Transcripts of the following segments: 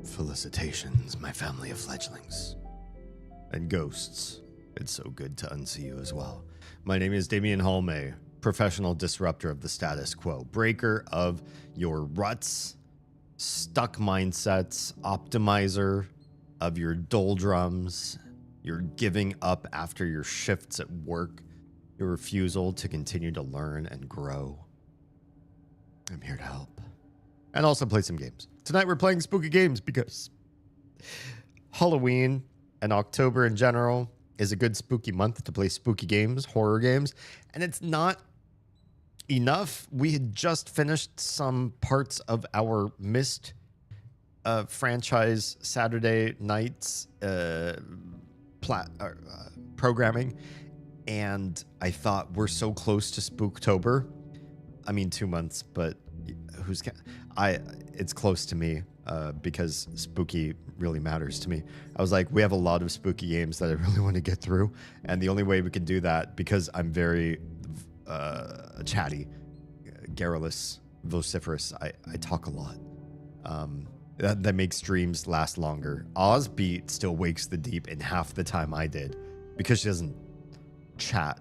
Felicitations, my family of fledglings. And ghosts. It's so good to unsee you as well. My name is Damian Holme, professional disruptor of the status quo, breaker of your ruts, stuck mindsets, optimizer of your doldrums, your giving up after your shifts at work, your refusal to continue to learn and grow. I'm here to help. And also play some games. Tonight we're playing spooky games because Halloween and October in general is a good spooky month to play spooky games, horror games. And it's not enough. We had just finished some parts of our Myst franchise Saturday nights programming. And I thought we're so close to Spooktober. I mean, 2 months, but it's close to me because spooky really matters to me. I was like, we have a lot of spooky games that I really want to get through, and the only way we can do that, because I'm very chatty, garrulous, vociferous, I talk a lot. That makes streams last longer. Ozbeat still wakes the deep in half the time I did because she doesn't chat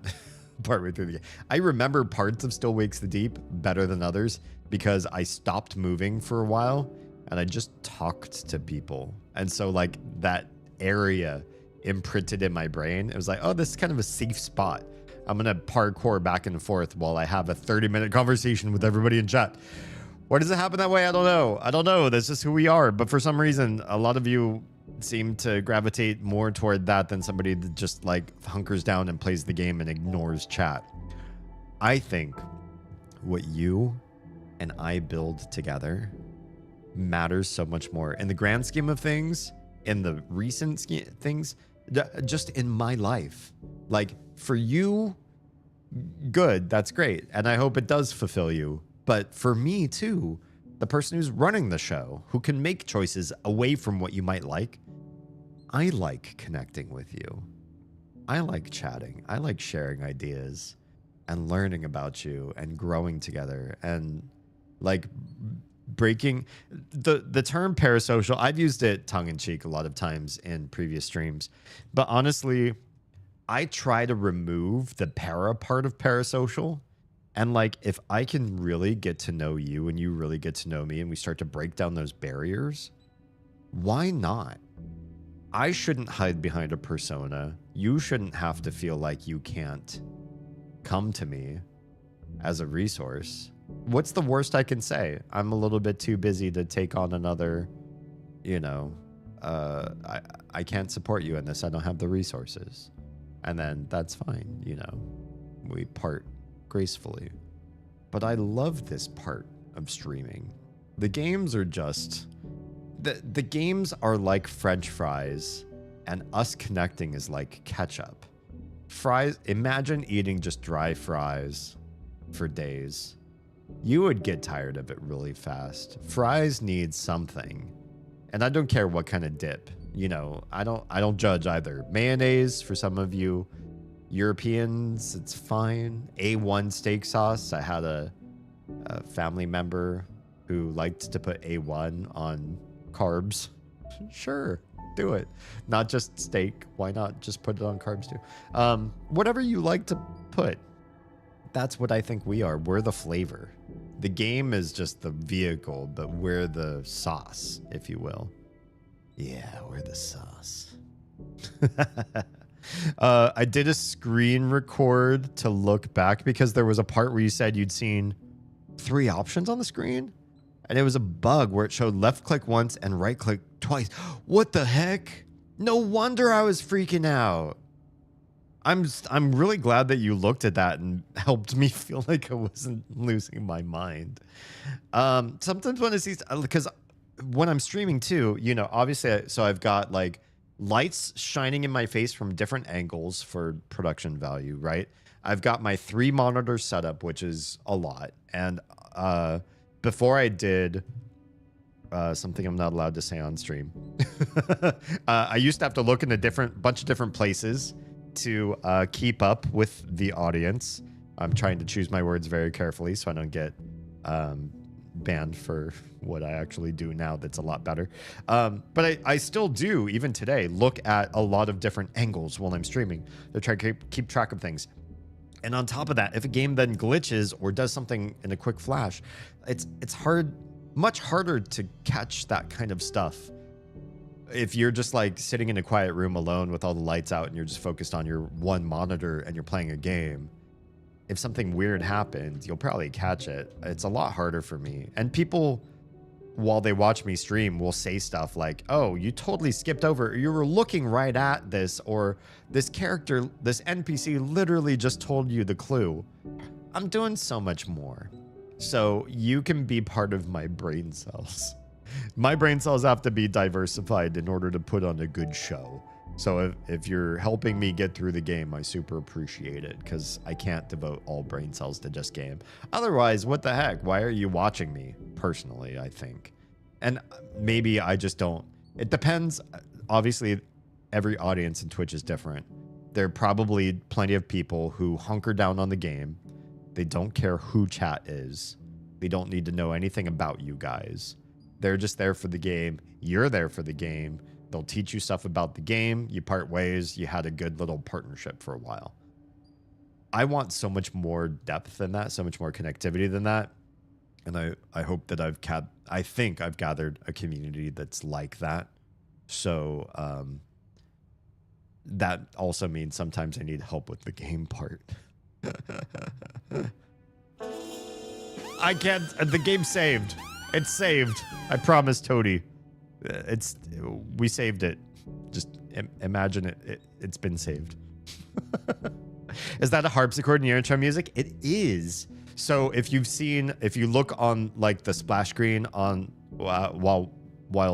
partway through the game. I remember parts of Still Wakes the Deep better than others because I stopped moving for a while and I just talked to people. And so like that area imprinted in my brain. It was like, oh, this is kind of a safe spot. I'm going to parkour back and forth while I have a 30-minute conversation with everybody in chat. Why does it happen that way? I don't know. I don't know. That's just who we are. But for some reason, a lot of you seem to gravitate more toward that than somebody that just like hunkers down and plays the game and ignores chat. I think what you and I build together matters so much more in the grand scheme of things, in the recent things, just in my life. Like for you, good, that's great. And I hope it does fulfill you. But for me too, the person who's running the show, who can make choices away from what you might like, I like connecting with you. I like chatting. I like sharing ideas and learning about you and growing together and like breaking the term parasocial. I've used it tongue in cheek a lot of times in previous streams, but honestly, I try to remove the para part of parasocial. And like, if I can really get to know you and you really get to know me and we start to break down those barriers, why not? I shouldn't hide behind a persona. You shouldn't have to feel like you can't come to me as a resource. What's the worst I can say? I'm a little bit too busy to take on another, I can't support you in this. I don't have the resources. And then that's fine. We part gracefully. But I love this part of streaming. The games are just... The games are like French fries, and us connecting is like ketchup. Fries, imagine eating just dry fries for days. You would get tired of it really fast. Fries need something. And I don't care what kind of dip. I don't judge either. Mayonnaise for some of you Europeans, it's fine. A1 steak sauce. I had a family member who liked to put A1 on carbs. Sure, do it. Not just steak. Why not just put it on carbs too? Whatever you like to put. That's what I think we are. We're the flavor. The game is just the vehicle, but we're the sauce, if you will. Yeah, we're the sauce. I did a screen record to look back because there was a part where you said you'd seen 3 options on the screen. And it was a bug where it showed left click once and right click twice. What the heck? No wonder I was freaking out. I'm really glad that you looked at that and helped me feel like I wasn't losing my mind. Sometimes when I see, because when I'm streaming too, obviously, so I've got like lights shining in my face from different angles for production value, right? I've got my 3 monitors set up, which is a lot. And before I did something I'm not allowed to say on stream, I used to have to look in a bunch of different places to keep up with the audience. I'm trying to choose my words very carefully so I don't get banned for what I actually do now that's a lot better. But I still do, even today, look at a lot of different angles while I'm streaming to try to keep track of things. And on top of that, if a game then glitches or does something in a quick flash, it's much harder to catch that kind of stuff. If you're just like sitting in a quiet room alone with all the lights out and you're just focused on your one monitor and you're playing a game, if something weird happens, you'll probably catch it. It's a lot harder for me. And people, while they watch me stream, will say stuff like, oh, you totally skipped over, you were looking right at this, or this character, this NPC literally just told you the clue. I'm doing so much more. So you can be part of my brain cells. My brain cells have to be diversified in order to put on a good show. So if you're helping me get through the game, I super appreciate it, because I can't devote all brain cells to just game. Otherwise, what the heck? Why are you watching me? Personally, I think. And maybe I just don't. It depends. Obviously, every audience in Twitch is different. There are probably plenty of people who hunker down on the game. They don't care who chat is. They don't need to know anything about you guys. They're just there for the game. You're there for the game. They'll teach you stuff about the game. You part ways. You had a good little partnership for a while. I want so much more depth than that, so much more connectivity than that. And I hope that I think I've gathered a community that's like that. So that also means sometimes I need help with the game part. I can't. The game's saved. It's saved. I promise, Toady. We saved it. Just imagine it. It's been saved. Is that a harpsichord in your intro music? It is. So if you look on like the splash screen on while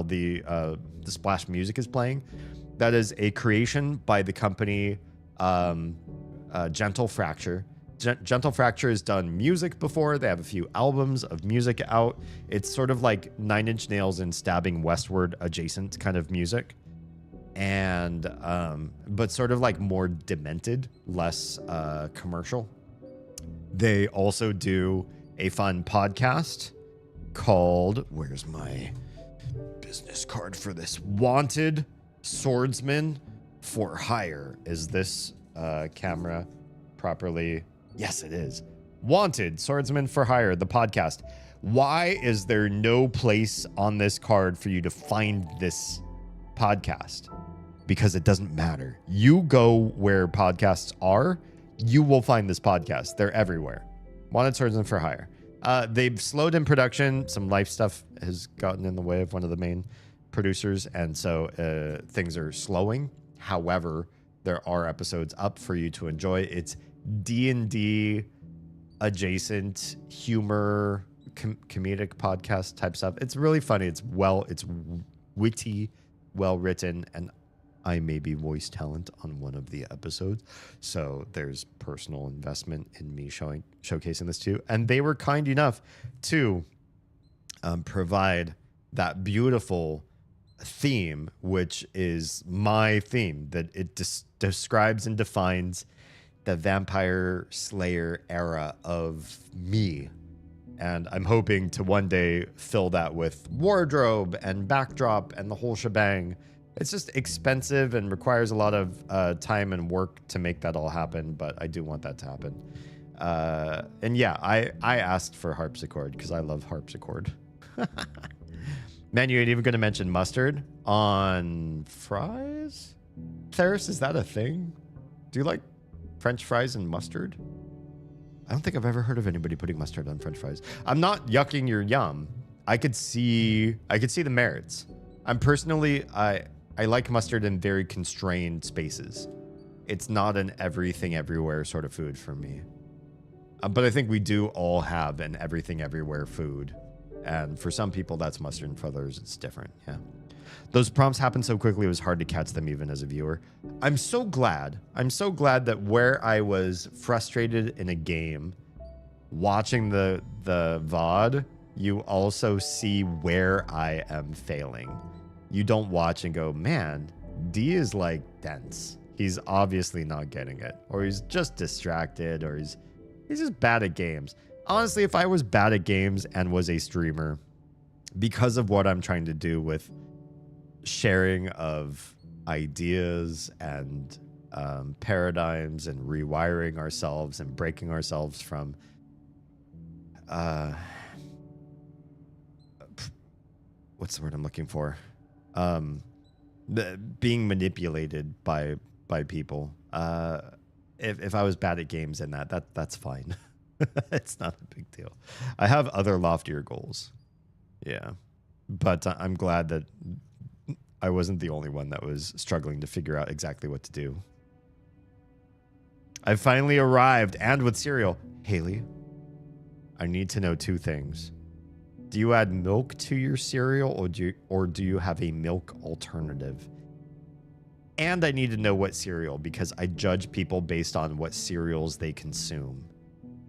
the splash music is playing, that is a creation by the company Gentle Fracture. Gentle Fracture has done music before. They have a few albums of music out. It's sort of like Nine Inch Nails and Stabbing Westward adjacent kind of music. And, but sort of like more demented, less commercial. They also do a fun podcast called, where's my business card for this? Wanted Swordsman for Hire. Is this camera properly? Yes, it is. Wanted Swordsman for Hire, the podcast. Why is there no place on this card for you to find this podcast? Because it doesn't matter. You go where podcasts are, you will find this podcast. They're everywhere. Wanted Swordsman for Hire. They've slowed in production. Some life stuff has gotten in the way of one of the main producers, and so things are slowing. However, there are episodes up for you to enjoy. It's D&D adjacent humor, comedic podcast type stuff. It's really funny. It's witty, well written, and I may be voice talent on one of the episodes. So there's personal investment in me showcasing this too. And they were kind enough to provide that beautiful theme, which is my theme, that it describes and defines the Vampire Slayer era of me. And I'm hoping to one day fill that with wardrobe and backdrop and the whole shebang. It's just expensive and requires a lot of time and work to make that all happen, but I do want that to happen. And yeah, I asked for harpsichord because I love harpsichord. Man, you ain't even going to mention mustard on fries? Theris, is that a thing? Do you like French fries and mustard? I don't think I've ever heard of anybody putting mustard on French fries. I'm not yucking your yum. I could see the merits. I'm personally, I like mustard in very constrained spaces. It's not an everything everywhere sort of food for me. But I think we do all have an everything everywhere food. And for some people, that's mustard, and for others, it's different. Yeah. Those prompts happened so quickly, it was hard to catch them even as a viewer. I'm so glad that where I was frustrated in a game, watching the VOD, you also see where I am failing. You don't watch and go, man, D is like dense. He's obviously not getting it. Or he's just distracted, or he's just bad at games. honestly, if I was bad at games and was a streamer, because of what I'm trying to do with sharing of ideas and paradigms and rewiring ourselves and breaking ourselves from what's the word I'm looking for? Being manipulated by people. If I was bad at games and that's fine. It's not a big deal. I have other loftier goals. Yeah. But I'm glad that I wasn't the only one that was struggling to figure out exactly what to do. I finally arrived, and with cereal. Haley, I need to know two things. Do you add milk to your cereal, or do you have a milk alternative? And I need to know what cereal, because I judge people based on what cereals they consume.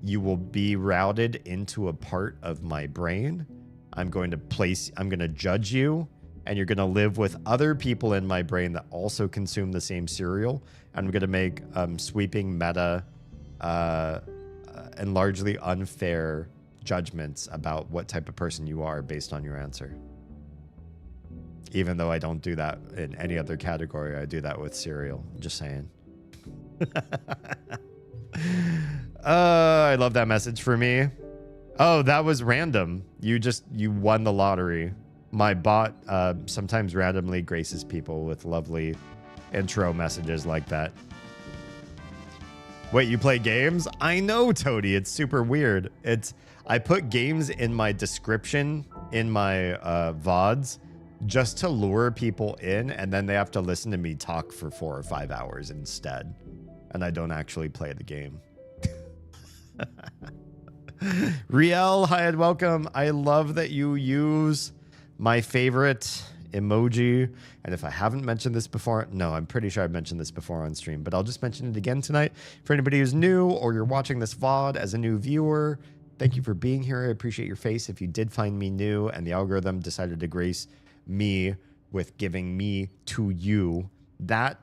You will be routed into a part of my brain. I'm going to judge you, and you're going to live with other people in my brain that also consume the same cereal. I'm going to make sweeping meta and largely unfair judgments about what type of person you are based on your answer. Even though I don't do that in any other category, I do that with cereal. Just saying. I love that message for me. Oh, that was random. You won the lottery. My bot sometimes randomly graces people with lovely intro messages like that. Wait, you play games? I know, Toady. It's super weird. I put games in my description in my VODs just to lure people in, and then they have to listen to me talk for 4 or 5 hours instead. And I don't actually play the game. Riel, hi and welcome. I love that you use my favorite emoji. And if I haven't mentioned this before, no, I'm pretty sure I've mentioned this before on stream, but I'll just mention it again tonight. For anybody who's new or you're watching this VOD as a new viewer, thank you for being here. I appreciate your face. If you did find me new and the algorithm decided to grace me with giving me to you, that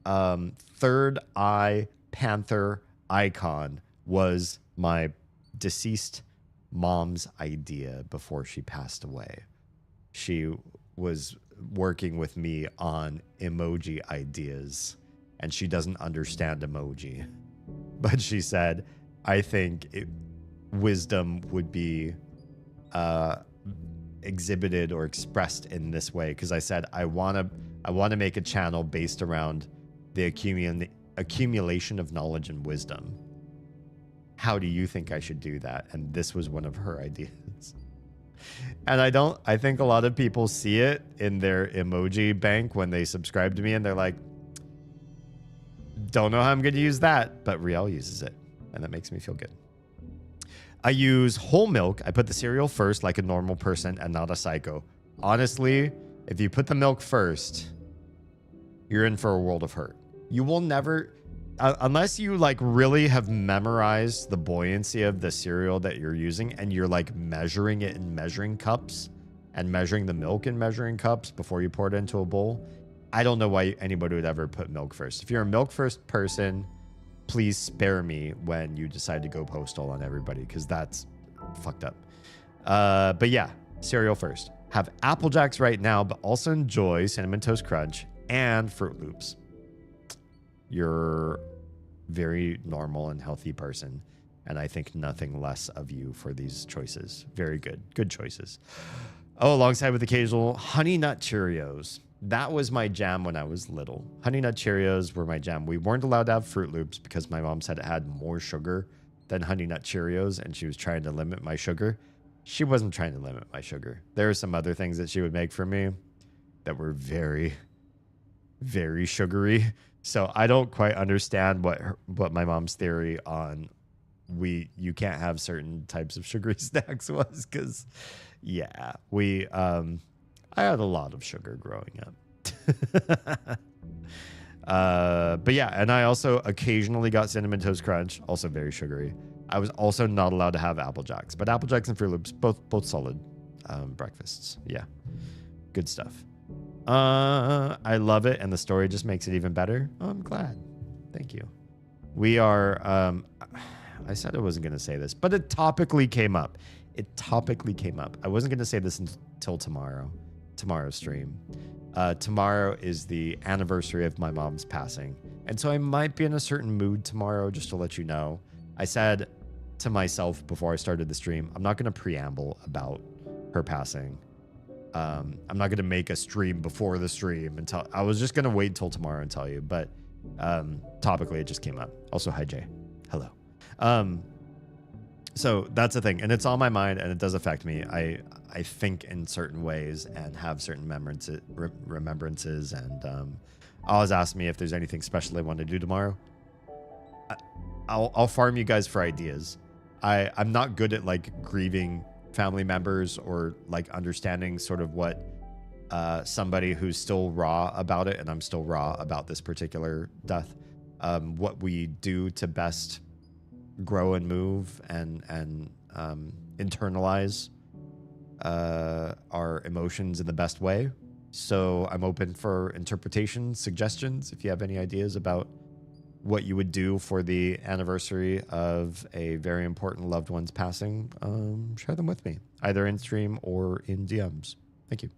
third eye panther icon was my deceased mom's idea before she passed away. She was working with me on emoji ideas, and she doesn't understand emoji. But she said, I think wisdom would be exhibited or expressed in this way, because I said I want to make a channel based around the accumulation of knowledge and wisdom. How do you think I should do that? And this was one of her ideas. And I think a lot of people see it in their emoji bank when they subscribe to me, and they're like, don't know how I'm going to use that, but Riel uses it, and that makes me feel good. I use whole milk. I put the cereal first like a normal person and not a psycho. Honestly, if you put the milk first, you're in for a world of hurt. You will never, unless you like really have memorized the buoyancy of the cereal that you're using and you're like measuring it in measuring cups and measuring the milk in measuring cups before you pour it into a bowl. I don't know why anybody would ever put milk first. If you're a milk first person, please spare me when you decide to go postal on everybody, because that's fucked up. But yeah, cereal first. Have Apple Jacks right now, but also enjoy Cinnamon Toast Crunch and Fruit Loops. You're very normal and healthy person, and I think nothing less of you for these choices. Very good. Good choices. Oh, alongside with occasional Honey Nut Cheerios. That was my jam when I was little. Honey Nut Cheerios were my jam. We weren't allowed to have Fruit Loops because my mom said it had more sugar than Honey Nut Cheerios, and she was trying to limit my sugar. She wasn't trying to limit my sugar. There are some other things that she would make for me that were very, very sugary. So I don't quite understand what my mom's theory on you can't have certain types of sugary snacks was, because yeah, I had a lot of sugar growing up. But yeah, and I also occasionally got Cinnamon Toast Crunch, also very sugary. I was also not allowed to have Apple Jacks, but Apple Jacks and Fruit Loops, both solid breakfasts. Yeah, good stuff. I love it, and the story just makes it even better. Oh, I'm glad. Thank you. We are, I said I wasn't going to say this, but it topically came up. I wasn't going to say this until tomorrow's stream. Tomorrow is the anniversary of my mom's passing. And so I might be in a certain mood tomorrow, just to let you know. I said to myself before I started the stream, I'm not going to preamble about her passing. I'm not going to make a stream before the stream I was just going to wait till tomorrow and tell you. But topically, it just came up. Also, hi, Jay. Hello. So that's the thing. And it's on my mind, and it does affect me. I think in certain ways and have certain remembrances. And always ask me if there's anything special I want to do tomorrow. I'll farm you guys for ideas. I'm not good at like grieving family members or like understanding sort of what somebody who's still raw about it, and I'm still raw about this particular death, what we do to best grow and move and internalize our emotions in the best way. So I'm open for interpretations, suggestions. If you have any ideas about what you would do for the anniversary of a very important loved one's passing, share them with me, either in stream or in DMs. Thank you.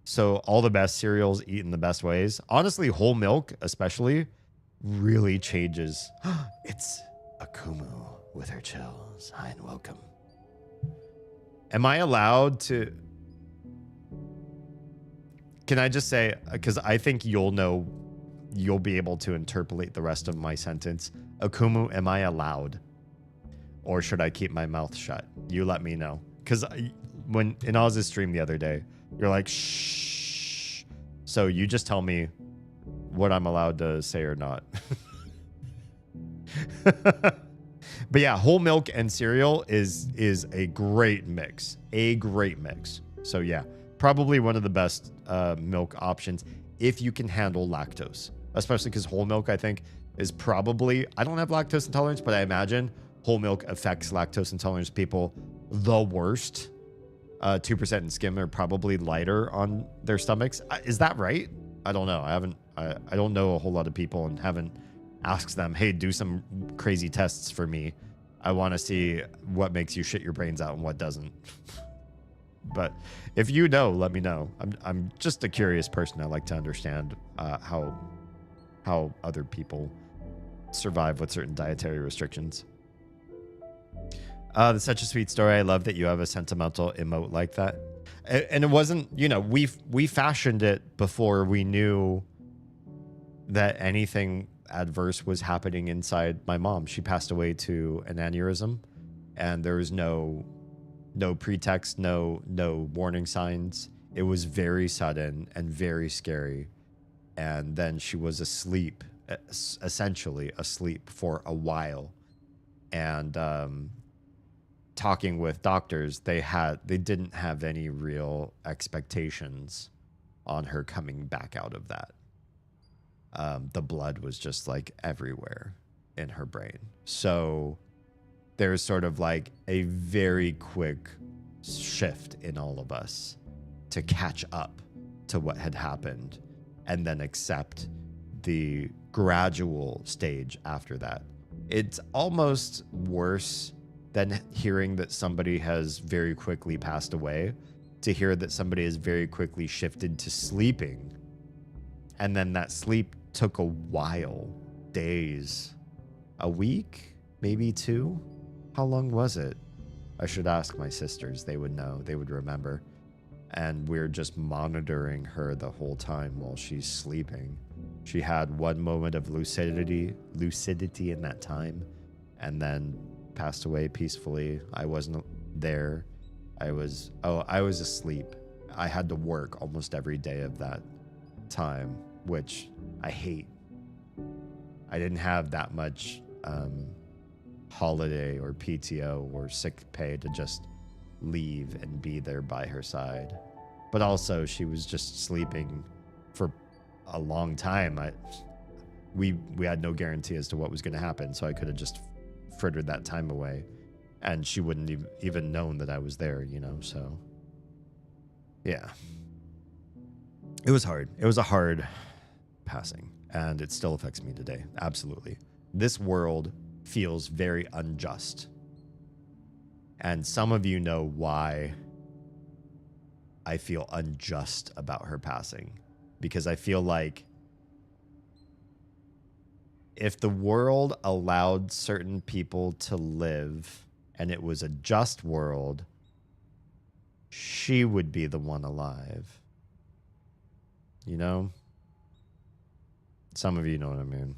So all the best cereals eaten the best ways. Honestly, whole milk especially really changes. It's Akumu with her chills. Hi and welcome. Am I allowed to... Can I just say, because I think you'll be able to interpolate the rest of my sentence. Akumu, am I allowed? Or should I keep my mouth shut? You let me know. Because when in Oz's stream the other day, you're like, shh. So you just tell me what I'm allowed to say or not. But yeah, whole milk and cereal is a great mix. A great mix. So yeah, probably one of the best milk options if you can handle lactose. Especially because whole milk, I think, is probably... I don't have lactose intolerance, but I imagine whole milk affects lactose intolerance people the worst. 2% in skim are probably lighter on their stomachs. Is that right? I don't know. I don't know a whole lot of people and haven't asked them, hey, do some crazy tests for me. I want to see what makes you shit your brains out and what doesn't. But if you know, let me know. I'm just a curious person. I like to understand how other people survive with certain dietary restrictions. That's such a sweet story. I love that you have a sentimental emote like that. And it wasn't, we fashioned it before we knew that anything adverse was happening inside my mom. She passed away to an aneurysm, and there was no pretext, no warning signs. It was very sudden and very scary. And then she was asleep, essentially asleep for a while. And talking with doctors, they didn't have any real expectations on her coming back out of that. The blood was just like everywhere in her brain. So there's sort of like a very quick shift in all of us to catch up to what had happened and then accept the gradual stage after that. It's almost worse than hearing that somebody has very quickly passed away, to hear that somebody has very quickly shifted to sleeping. And then that sleep took a while, days, a week, maybe 2. How long was it? I should ask my sisters. They would know. They would remember. And we're just monitoring her the whole time while she's sleeping. She had one moment of lucidity in that time, and then passed away peacefully. I wasn't there. I was asleep. I had to work almost every day of that time, which I hate. I didn't have that much holiday or PTO or sick pay to just leave and be there by her side. But also, she was just sleeping for a long time. We had no guarantee as to what was going to happen, so I could have just frittered that time away, and she wouldn't even known that I was there, so yeah. It was hard. It was a hard passing. and it still affects me today. Absolutely. This world feels very unjust. And some of you know why I feel unjust about her passing. Because I feel like if the world allowed certain people to live and it was a just world, she would be the one alive. You know? Some of you know what I mean.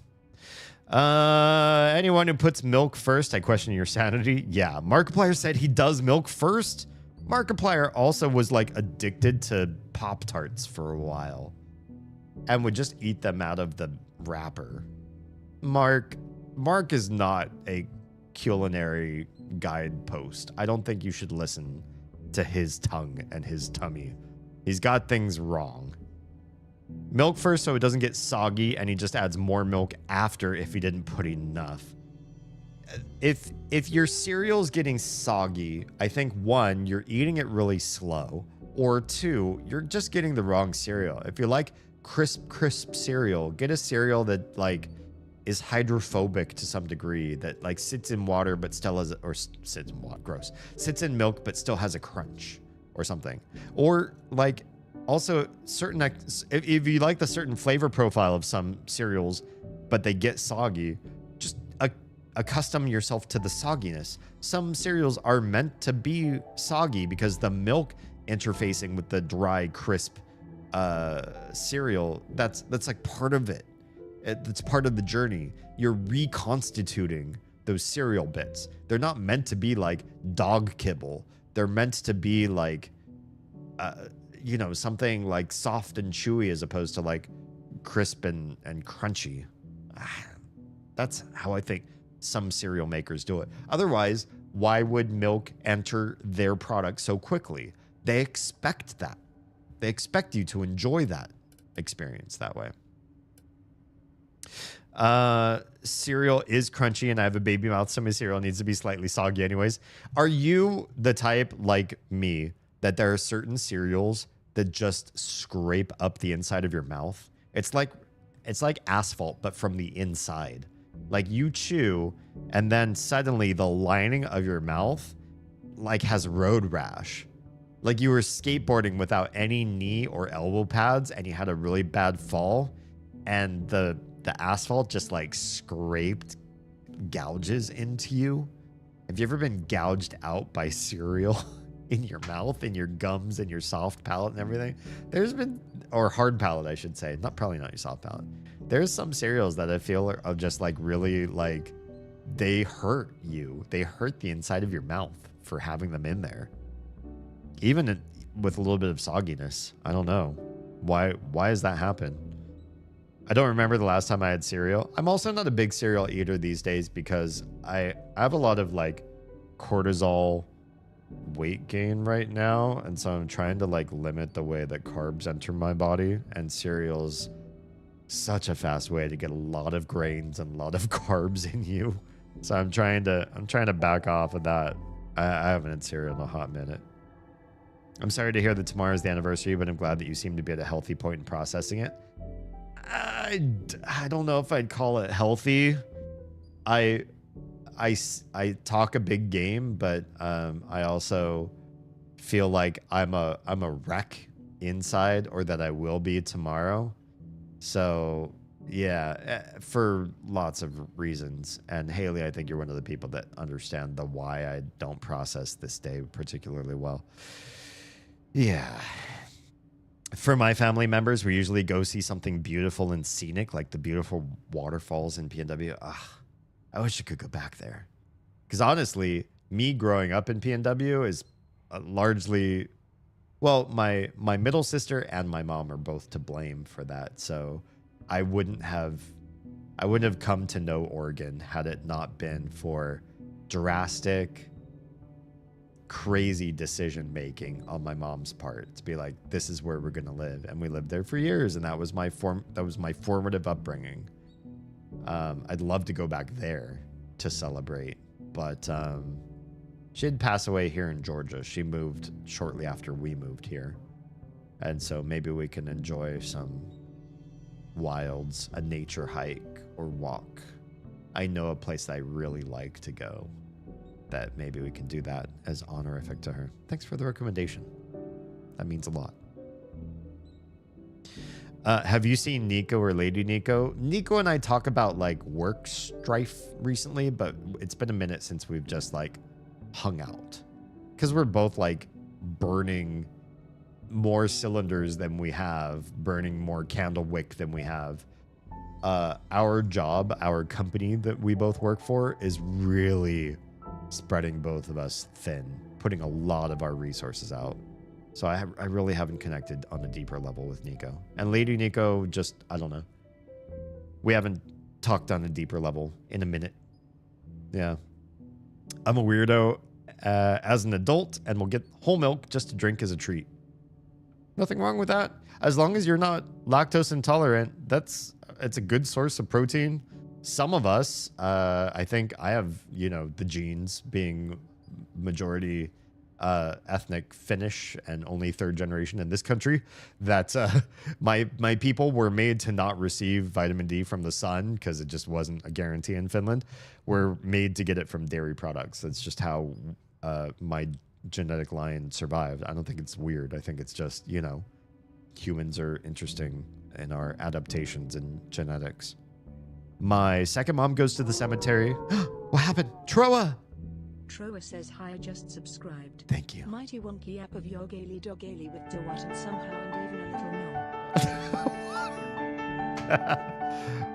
Anyone who puts milk first, I question your sanity. Yeah, Markiplier said he does milk first. Markiplier also was like addicted to Pop-Tarts for a while and would just eat them out of the wrapper. Mark is not a culinary guidepost. I don't think you should listen to his tongue and his tummy. He's got things wrong. Milk first so it doesn't get soggy, and he just adds more milk after if he didn't put enough. If your cereal's getting soggy, I think one, you're eating it really slow, or two, you're just getting the wrong cereal. If you like crisp cereal, get a cereal that like is hydrophobic to some degree, that like sits in water but still has, or sits in water, gross, sits in milk but still has a crunch or something. Or like also certain, if you like the certain flavor profile of some cereals but they get soggy, just accustom yourself to the sogginess. Some cereals are meant to be soggy because the milk interfacing with the dry, crisp cereal, that's like part of it. It's part of the journey. You're reconstituting those cereal bits. They're not meant to be like dog kibble. They're meant to be like, you know, something like soft and chewy as opposed to like crisp and crunchy. That's how I think some cereal makers do it. Otherwise, why would milk enter their product so quickly? They expect that. They expect you to enjoy that experience that way. Cereal is crunchy and I have a baby mouth, so my cereal needs to be slightly soggy anyways. Are you the type like me that there are certain cereals that just scrape up the inside of your mouth? It's like asphalt, but from the inside. Like you chew and then suddenly the lining of your mouth like has road rash. Like you were skateboarding without any knee or elbow pads and you had a really bad fall and the asphalt just like scraped gouges into you. Have you ever been gouged out by cereal in your mouth, in your gums, and your soft palate and everything? There's been, or hard palate, I should say. Probably not your soft palate. There's some cereals that I feel are just like really like, they hurt you. They hurt the inside of your mouth for having them in there. Even with a little bit of sogginess. I don't know. Why does that happen? I don't remember the last time I had cereal. I'm also not a big cereal eater these days because I have a lot of like cortisol weight gain right now. And so I'm trying to like limit the way that carbs enter my body, and cereal's such a fast way to get a lot of grains and a lot of carbs in you. So I'm trying to back off of that. I haven't had cereal in a hot minute. I'm sorry to hear that tomorrow's the anniversary, but I'm glad that you seem to be at a healthy point in processing it. I don't know if I'd call it healthy. I talk a big game, but I also feel like I'm a wreck inside, or that I will be tomorrow. So yeah, for lots of reasons. And Haley, I think you're one of the people that understand the why I don't process this day particularly well. Yeah. For my family members, we usually go see something beautiful and scenic, like the beautiful waterfalls in PNW. I wish I could go back there. Because honestly, me growing up in PNW is largely, well, my middle sister and my mom are both to blame for that. So I wouldn't have come to know Oregon had it not been for drastic, crazy decision making on my mom's part to be like, this is where we're gonna live. And we lived there for years, and that was my formative upbringing. I'd love to go back there to celebrate, but she did pass away here in Georgia. She moved shortly after we moved here, and so maybe we can enjoy some wilds, a nature hike or walk. I know a place that I really like to go, that maybe we can do that as honorific to her. Thanks for the recommendation. That means a lot. Have you seen Nico or Lady Nico? Nico and I talk about like work strife recently, but it's been a minute since we've just like hung out. Because we're both like burning more cylinders than we have, burning more candle wick than we have. Our job, our company that we both work for is really spreading both of us thin, putting a lot of our resources out. So I really haven't connected on a deeper level with Nico. And Lady Nico, just, I don't know. We haven't talked on a deeper level in a minute. Yeah. I'm a weirdo as an adult and will get whole milk just to drink as a treat. Nothing wrong with that. As long as you're not lactose intolerant, it's a good source of protein. Some of us, I think I have, the genes being majority ethnic Finnish and only third generation in this country, that my people were made to not receive vitamin D from the sun because it just wasn't a guarantee in Finland. We're made to get it from dairy products. That's just how my genetic line survived. I don't think it's weird. I think it's just, humans are interesting in our adaptations and genetics. My second mom goes to the cemetery. What happened? Troa! Troa says hi, I just subscribed. Thank you. Mighty wonky app of Yogeli Dogeli with Dewat and somehow and even a little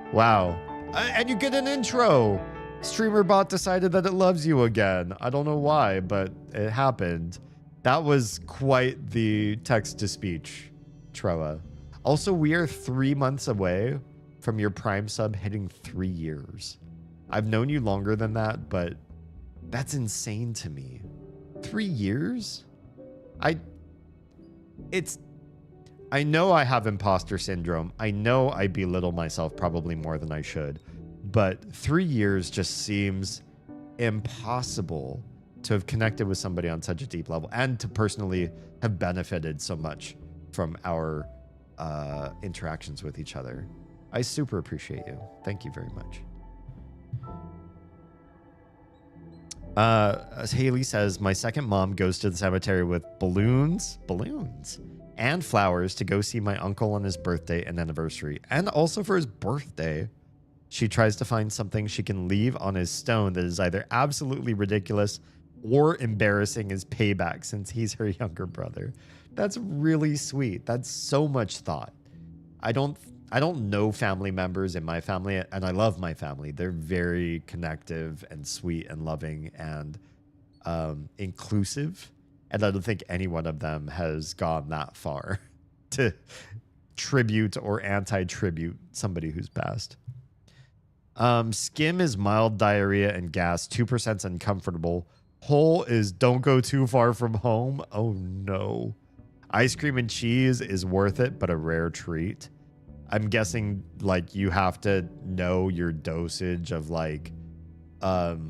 no. Wow. And you get an intro. StreamerBot decided that it loves you again. I don't know why, but it happened. That was quite the text-to-speech, Troa. Also, we are 3 months away from your Prime sub hitting 3 years. I've known you longer than that, but that's insane to me. 3 years? I know I have imposter syndrome. I know I belittle myself probably more than I should. But 3 years just seems impossible to have connected with somebody on such a deep level and to personally have benefited so much from our interactions with each other. I super appreciate you. Thank you very much. As Haley says, my second mom goes to the cemetery with balloons, and flowers to go see my uncle on his birthday and anniversary. And also for his birthday, she tries to find something she can leave on his stone that is either absolutely ridiculous or embarrassing as payback since he's her younger brother. That's really sweet. That's so much thought. I don't know family members in my family, and I love my family. They're very connective and sweet and loving and inclusive. And I don't think any one of them has gone that far to tribute or anti-tribute somebody who's passed. Skim is mild diarrhea and gas. 2% is uncomfortable. Whole is don't go too far from home. Oh no. Ice cream and cheese is worth it, but a rare treat. I'm guessing like you have to know your dosage of like,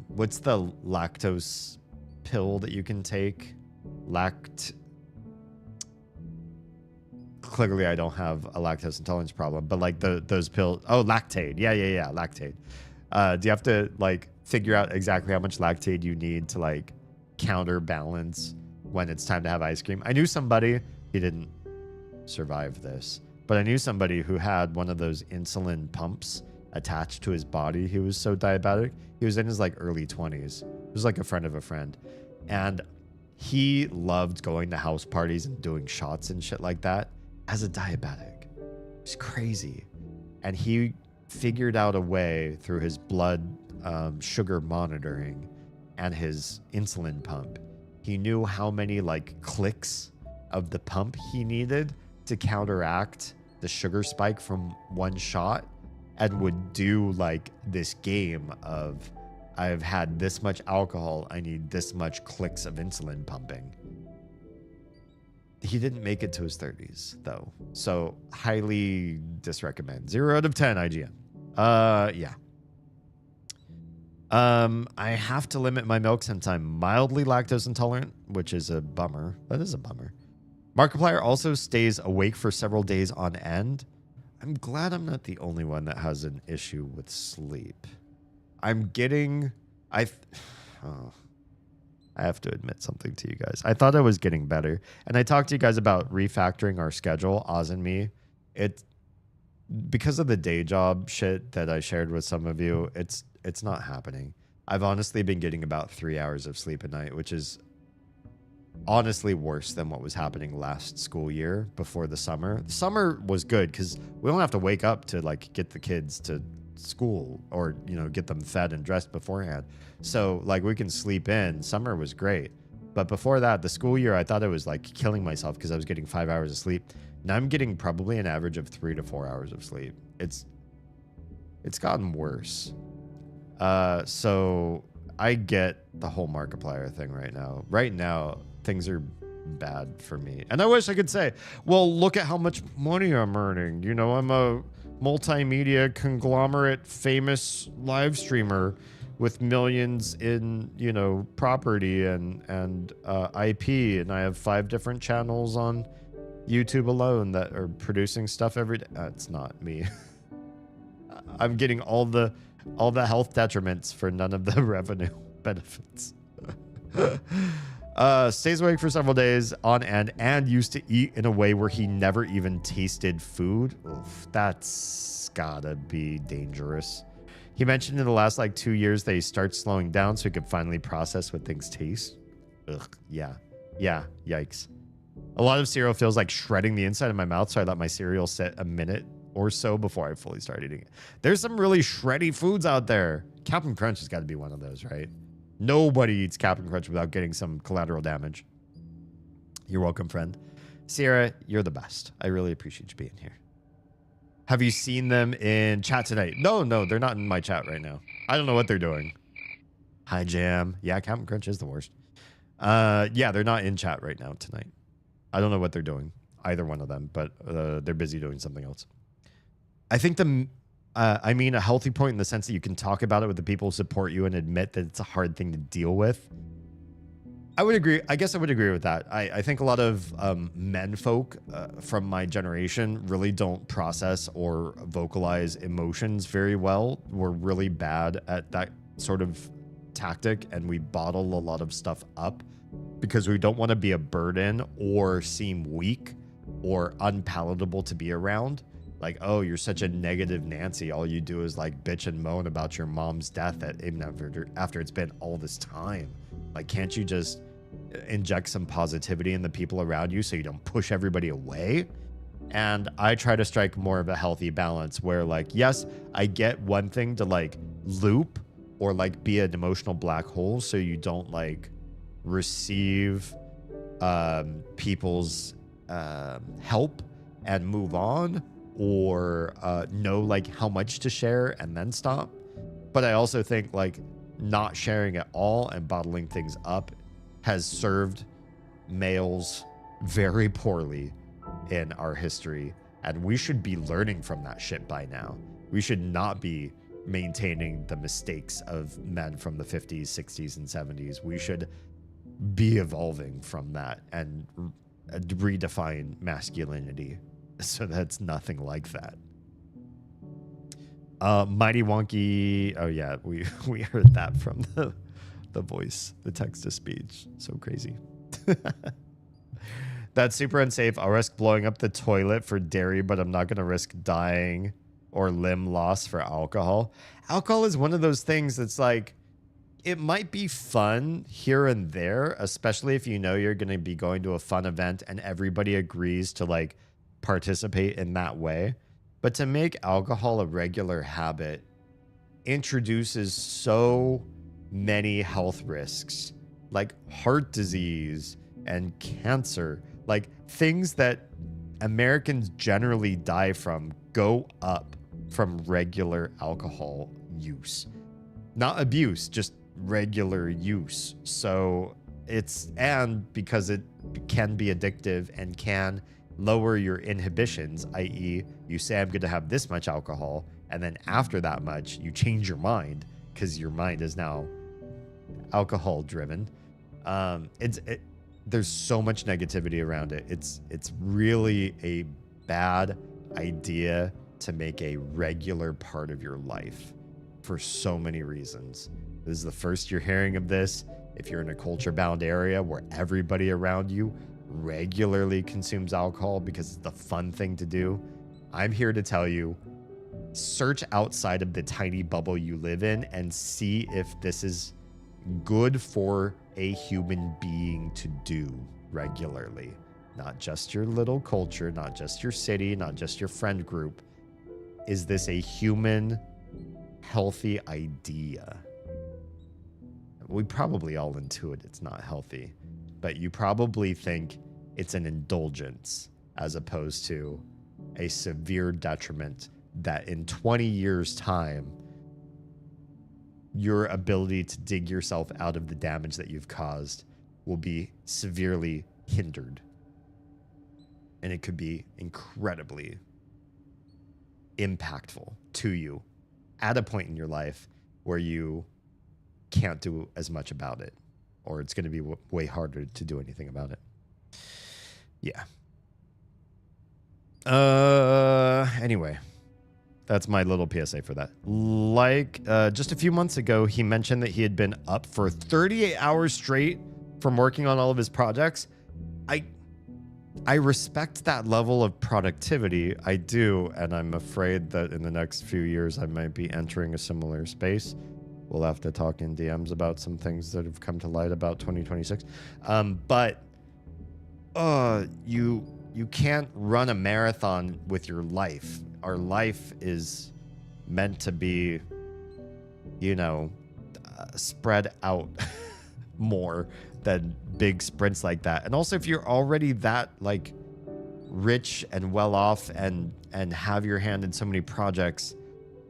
what's the lactose pill that you can take? Clearly I don't have a lactose intolerance problem, but like those pills. Oh, Lactaid. Yeah. Lactaid. Do you have to like figure out exactly how much Lactaid you need to like counterbalance when it's time to have ice cream? I knew somebody, he didn't survive this, but I knew somebody who had one of those insulin pumps attached to his body. He was so diabetic. He was in his like early 20s. It was like a friend of a friend. And he loved going to house parties and doing shots and shit like that as a diabetic. It's crazy. And he figured out a way through his blood sugar monitoring and his insulin pump. He knew how many like clicks of the pump he needed to counteract the sugar spike from one shot, and would do like this game of, I've had this much alcohol, I need this much clicks of insulin pumping. He didn't make it to his 30s though, so highly disrecommend. 0 out of 10 IGN. Yeah. I have to limit my milk since I'm mildly lactose intolerant, which is a bummer. That is a bummer. Markiplier also stays awake for several days on end. I'm glad I'm not the only one that has an issue with sleep. I'm getting, oh, I have to admit something to you guys. I thought I was getting better. And I talked to you guys about refactoring our schedule, Oz and me. It, because of the day job shit that I shared with some of you, it's not happening. I've honestly been getting about 3 hours of sleep a night, which is honestly worse than what was happening last school year before the summer. The summer was good because we don't have to wake up to like get the kids to school or, you know, get them fed and dressed beforehand. So like we can sleep in. Summer was great. But before that, the school year, I thought I was like killing myself because I was getting 5 hours of sleep. Now I'm getting probably an average of 3 to 4 hours of sleep. It's gotten worse. So I get the whole Markiplier thing right now. Right now, things are bad for me. And I wish I could say, well, look at how much money I'm earning. You know, I'm a multimedia conglomerate famous live streamer with millions in, you know, property and IP. And I have 5 different channels on YouTube alone that are producing stuff every day. It's not me. I'm getting all the health detriments for none of the revenue benefits. Stays awake for several days on end and used to eat in a way where he never even tasted food. Oof, that's gotta be dangerous. He mentioned in the last like 2 years that he starts slowing down so he could finally process what things taste. Ugh, yeah, yikes. A lot of cereal feels like shredding the inside of my mouth, so I let my cereal sit a minute or so before I fully start eating it. There's some really shreddy foods out there. Captain Crunch has got to be one of those, right? Nobody eats Captain Crunch without getting some collateral damage. You're welcome, friend. Sierra, you're the best. I really appreciate you being here. Have you seen them in chat tonight? No, they're not in my chat right now. I don't know what they're doing. Hi, Jam. Yeah, Captain Crunch is the worst. Yeah, they're not in chat right now tonight. I don't know what they're doing, either one of them, but they're busy doing something else. I think I mean a healthy point in the sense that you can talk about it with the people who support you and admit that it's a hard thing to deal with. I would agree. I guess I would agree with that. I think a lot of men folk from my generation really don't process or vocalize emotions very well. We're really bad at that sort of tactic, and we bottle a lot of stuff up because we don't want to be a burden or seem weak or unpalatable to be around. Like, oh, you're such a negative Nancy. All you do is like bitch and moan about your mom's death after it's been all this time. Like, can't you just inject some positivity in the people around you so you don't push everybody away? And I try to strike more of a healthy balance where, like, yes, I get one thing to like loop or like be an emotional black hole so you don't like receive people's help and move on, or know like how much to share and then stop. But I also think like not sharing at all and bottling things up has served males very poorly in our history, and we should be learning from that shit by now. We should not be maintaining the mistakes of men from the 50s, 60s, and 70s. We should be evolving from that and redefine masculinity so that's nothing like that. Mighty Wonky. Oh yeah, we heard that from the voice, the text to speech. So crazy. That's super unsafe. I'll risk blowing up the toilet for dairy, but I'm not gonna risk dying or limb loss for alcohol. Alcohol is one of those things that's like, it might be fun here and there, especially if you know you're gonna be going to a fun event and everybody agrees to like participate in that way. But to make alcohol a regular habit introduces so many health risks, like heart disease and cancer, like things that Americans generally die from go up from regular alcohol use. Not abuse, just regular use. So and because it can be addictive and can lower your inhibitions, i.e. you say I'm going to have this much alcohol, and then after that much, you change your mind because your mind is now alcohol driven. There's so much negativity around it. It's really a bad idea to make a regular part of your life for so many reasons. This is the first you're hearing of this. If you're in a culture-bound area where everybody around you regularly consumes alcohol because it's the fun thing to do, I'm here to tell you, search outside of the tiny bubble you live in and see if this is good for a human being to do regularly. Not just your little culture, not just your city, not just your friend group. Is this a human, healthy idea? We probably all intuit it's not healthy, but you probably think it's an indulgence as opposed to a severe detriment that in 20 years' time, your ability to dig yourself out of the damage that you've caused will be severely hindered. And it could be incredibly impactful to you at a point in your life where you can't do as much about it, or it's going to be way harder to do anything about it. Yeah. Anyway, that's my little PSA for that. Like, just a few months ago, he mentioned that he had been up for 38 hours straight from working on all of his projects. I respect that level of productivity. I do, and I'm afraid that in the next few years, I might be entering a similar space. We'll have to talk in DMs about some things that have come to light about 2026. But you can't run a marathon with your life. Our life is meant to be, spread out more than big sprints like that. And also, if you're already that like rich and well off and have your hand in so many projects,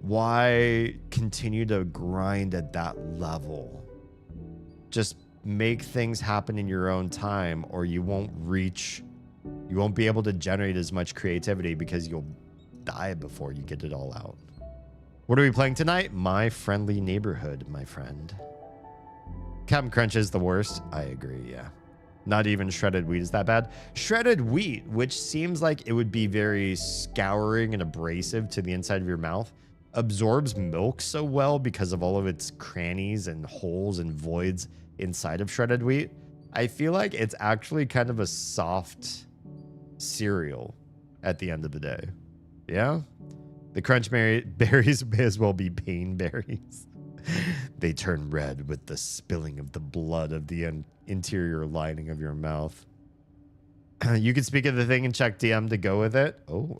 why continue to grind at that level? Just make things happen in your own time, or you won't be able to generate as much creativity because you'll die before you get it all out. What are we playing tonight? My Friendly Neighborhood, my friend. Captain Crunch is the worst. I agree, yeah. Not even shredded wheat is that bad. Shredded wheat, which seems like it would be very scouring and abrasive to the inside of your mouth, absorbs milk so well because of all of its crannies and holes and voids inside of shredded wheat. I feel like it's actually kind of a soft cereal at the end of the day. Yeah? The crunch berries may as well be pain berries. They turn red with the spilling of the blood of the interior lining of your mouth. You can speak of the thing and check DM to go with it. Oh.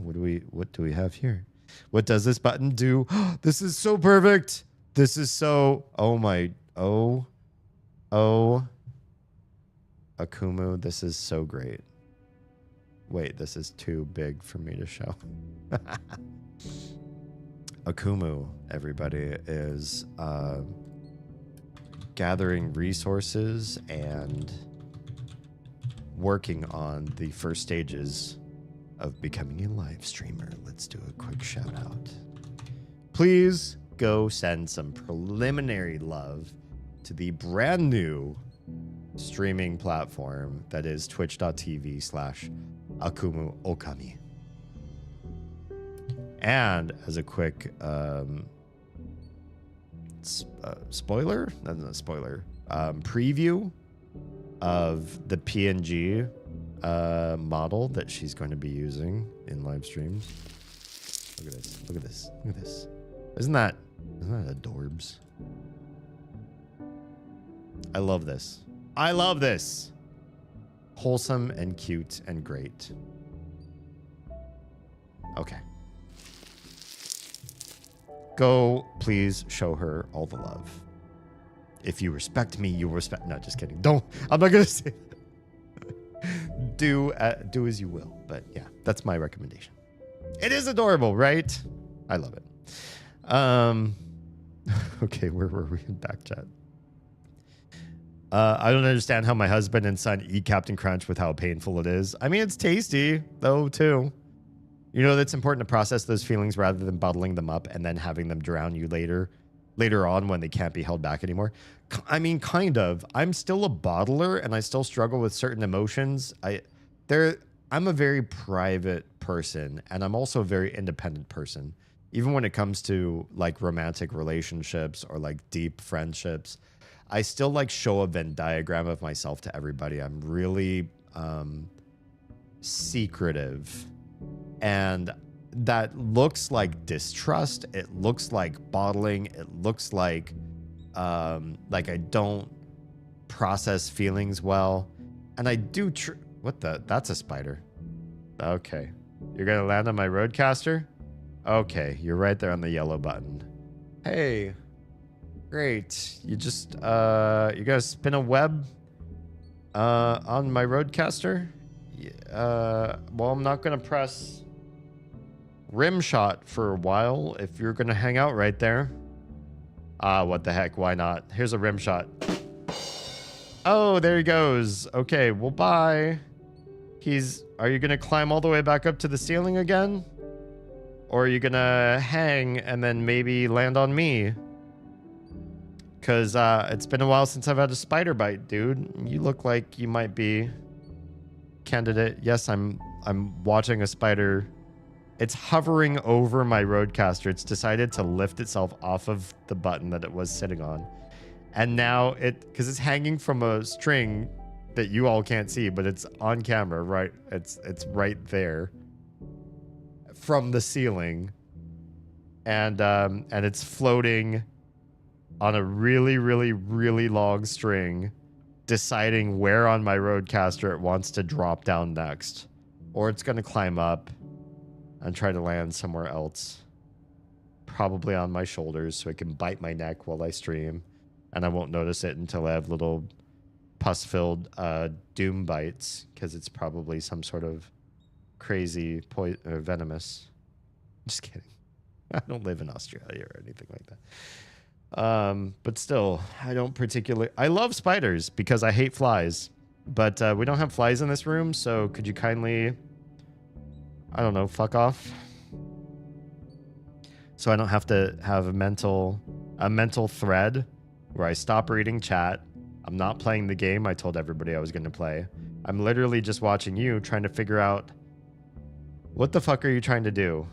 What do we have here? What does this button do? This is so perfect. This is so, Akumu, this is so great. Wait, this is too big for me to show. Akumu, everybody, is gathering resources and working on the first stages of becoming a live streamer. Let's do a quick shout out. Please go send some preliminary love to the brand new streaming platform that is twitch.tv/Akumu Okami. And as a quick spoiler, that's not a spoiler, preview of the PNG model that she's going to be using in live streams. Look at this. Look at this. Look at this. Isn't that adorbs? I love this. I love this. Wholesome and cute and great. Okay. Go, please show her all the love. If you respect me, you respect. No, just kidding. Don't. I'm not gonna say. Do as you will. But yeah, that's my recommendation. It is adorable, right? I love it. Okay, where were we in back chat? I don't understand how my husband and son eat Captain Crunch with how painful it is. I mean, it's tasty though too. You know, that's important to process those feelings rather than bottling them up and then having them drown you later on when they can't be held back anymore. I mean, kind of. I'm still a bottler and I still struggle with certain emotions. I'm a very private person, and I'm also a very independent person. Even when it comes to like romantic relationships or like deep friendships, I still like show a Venn diagram of myself to everybody. I'm really secretive, and that looks like distrust. It looks like bottling. It looks like I don't process feelings well, and I do. What the? That's a spider. Okay, you're gonna land on my roadcaster. Okay, you're right there on the yellow button. Hey, great. You just you guys spin a web on my roadcaster. Well, I'm not gonna press rim shot for a while if you're gonna hang out right there. What the heck? Why not? Here's a rim shot. Oh, there he goes. Okay, well, bye. Are you gonna climb all the way back up to the ceiling again? Or are you gonna hang and then maybe land on me? Cause it's been a while since I've had a spider bite, dude. You look like you might be candidate. Yes, I'm watching a spider. It's hovering over my roadcaster. It's decided to lift itself off of the button that it was sitting on. And now because it's hanging from a string that you all can't see, but it's on camera, right? It's right there from the ceiling. And it's floating on a really, really, really long string, deciding where on my roadcaster it wants to drop down next. Or it's going to climb up and try to land somewhere else. Probably on my shoulders so it can bite my neck while I stream. And I won't notice it until I have little pus-filled doom bites, because it's probably some sort of crazy venomous. Just kidding. I don't live in Australia or anything like that. But still, I don't particularly... I love spiders because I hate flies. But we don't have flies in this room, so could you kindly... I don't know, fuck off? So I don't have to have a mental thread where I stop reading chat. I'm not playing the game I told everybody I was going to play. I'm literally just watching you trying to figure out what the fuck are you trying to do?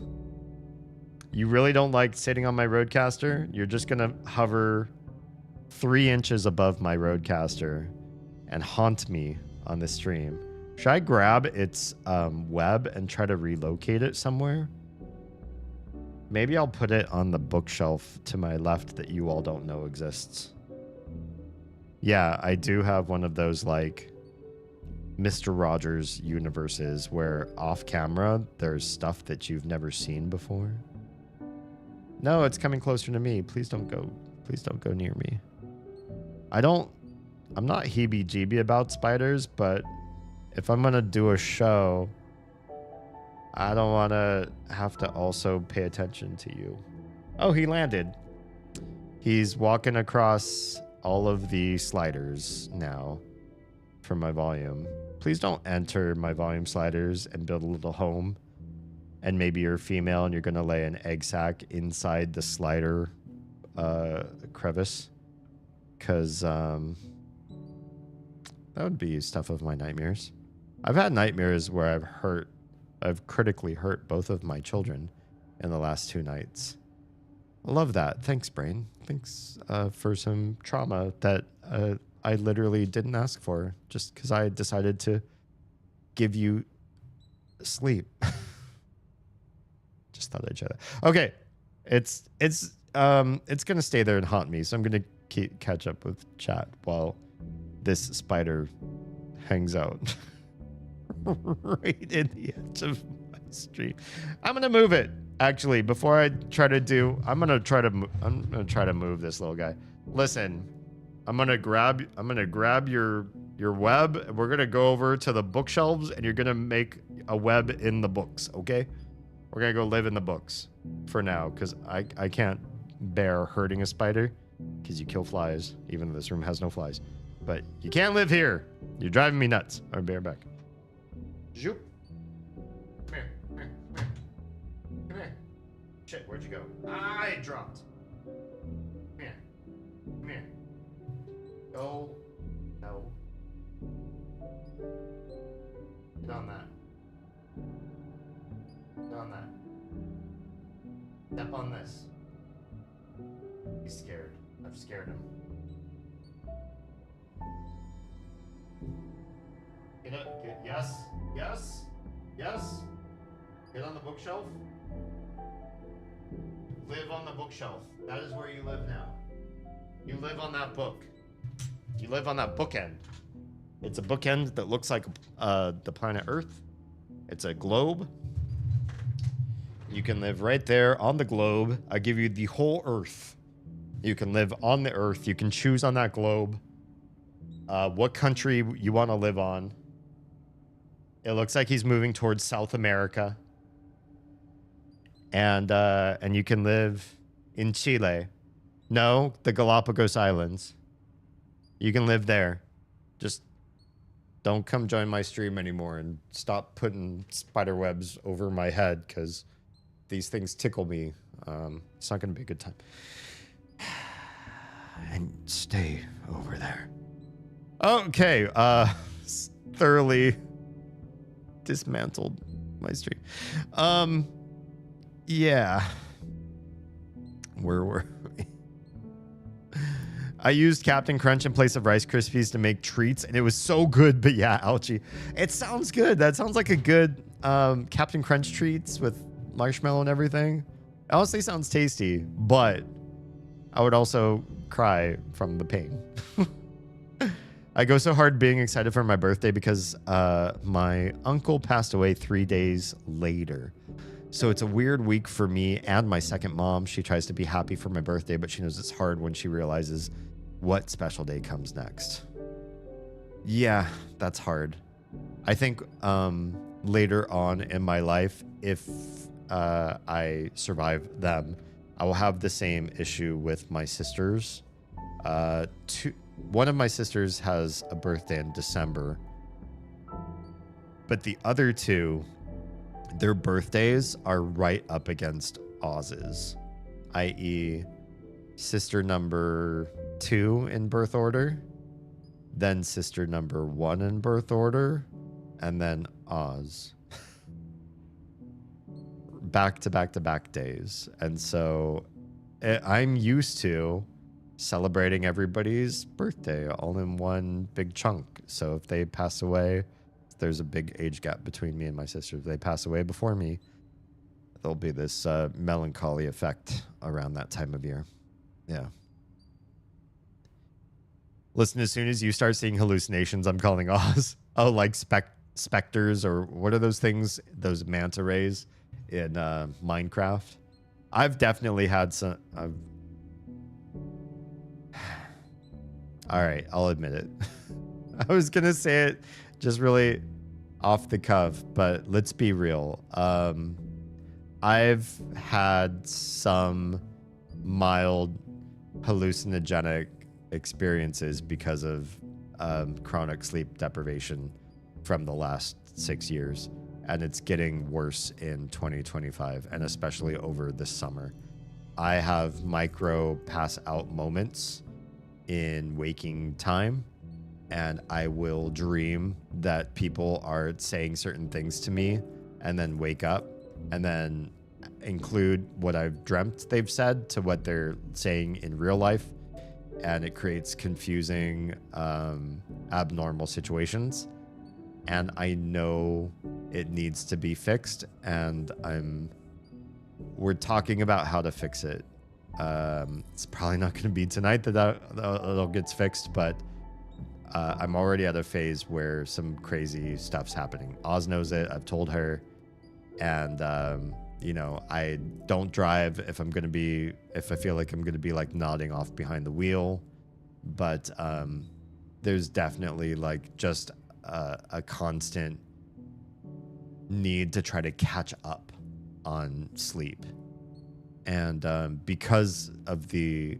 You really don't like sitting on my roadcaster? You're just going to hover 3 inches above my roadcaster and haunt me on the stream. Should I grab its web and try to relocate it somewhere? Maybe I'll put it on the bookshelf to my left that you all don't know exists. Yeah, I do have one of those like Mr. Rogers universes where off camera there's stuff that you've never seen before. No, it's coming closer to me. Please don't go. Please don't go near me. I'm not heebie-jeebie about spiders, but if I'm gonna do a show, I don't want to have to also pay attention to you. Oh, he landed. He's walking across all of the sliders now for my volume. Please don't enter my volume sliders and build a little home. And maybe you're female and you're going to lay an egg sack inside the slider crevice. Because that would be stuff of my nightmares. I've had nightmares where I've critically hurt both of my children in the last 2 nights. I love that. Thanks, Brain. Thanks for some trauma that I literally didn't ask for just because I decided to give you sleep. Just thought I'd share that. Okay. It's gonna stay there and haunt me, so I'm gonna catch up with chat while this spider hangs out right in the edge of my stream. I'm gonna move it. Actually, before I try to do, I'm gonna try to move this little guy. Listen, I'm gonna grab your web. We're gonna go over to the bookshelves, and you're gonna make a web in the books. Okay? We're gonna go live in the books for now, because I can't bear hurting a spider, because you kill flies, even though this room has no flies. But you can't live here. You're driving me nuts. I'll be right back. Zoop. Come here. Come here. Come here. Come here. Shit, where'd you go? I dropped. Come here. Come here. Go. No. Get on that. Get on that. Step on this. He's scared. I've scared him. Get up. Yes. Yes. Yes. Get on the bookshelf. Live on the bookshelf. That is where you live now. You live on that book. You live on that bookend. It's a bookend that looks like the planet Earth. It's a globe. You can live right there on the globe. I give you the whole Earth. You can live on the Earth. You can choose on that globe what country you want to live on. It looks like he's moving towards South America. And you can live in Chile. No, the Galapagos Islands. You can live there. Just don't come join my stream anymore and stop putting spider webs over my head because these things tickle me. It's not going to be a good time. And stay over there. Okay. Thoroughly dismantled my stream. Yeah. Where were we? I used Captain Crunch in place of Rice Krispies to make treats, and it was so good. But yeah, ouchie. It sounds good. That sounds like a good Captain Crunch treats with marshmallow and everything. It honestly sounds tasty, but I would also cry from the pain. I go so hard being excited for my birthday because my uncle passed away 3 days later. So it's a weird week for me and my second mom. She tries to be happy for my birthday, but she knows it's hard when she realizes what special day comes next. Yeah, that's hard. I think later on in my life, if I survive them, I will have the same issue with my sisters. One of my sisters has a birthday in December, but the other two, their birthdays are right up against Oz's, i.e. sister number 2 in birth order, then sister number 1 in birth order, and then Oz. Back to back to back days. And so I'm used to celebrating everybody's birthday all in one big chunk. So if they pass away, there's a big age gap between me and my sister. If they pass away before me, there'll be this melancholy effect around that time of year. Yeah. Listen, as soon as you start seeing hallucinations, I'm calling Oz. Oh, like specters, or what are those things? Those manta rays in Minecraft. I've definitely had some. All right, I'll admit it. I was gonna say it just really off the cuff, but let's be real. I've had some mild hallucinogenic experiences because of chronic sleep deprivation from the last 6 years, and it's getting worse in 2025, and especially over this summer. I have micro pass out moments in waking time, and I will dream that people are saying certain things to me and then wake up and then include what I've dreamt they've said to what they're saying in real life. And it creates confusing, abnormal situations. And I know it needs to be fixed, and we're talking about how to fix it. It's probably not going to be tonight that all gets fixed, but I'm already at a phase where some crazy stuff's happening. Oz knows it. I've told her. And, I don't drive if I feel like I'm going to be like nodding off behind the wheel. But there's definitely like just a constant need to try to catch up on sleep. And because of the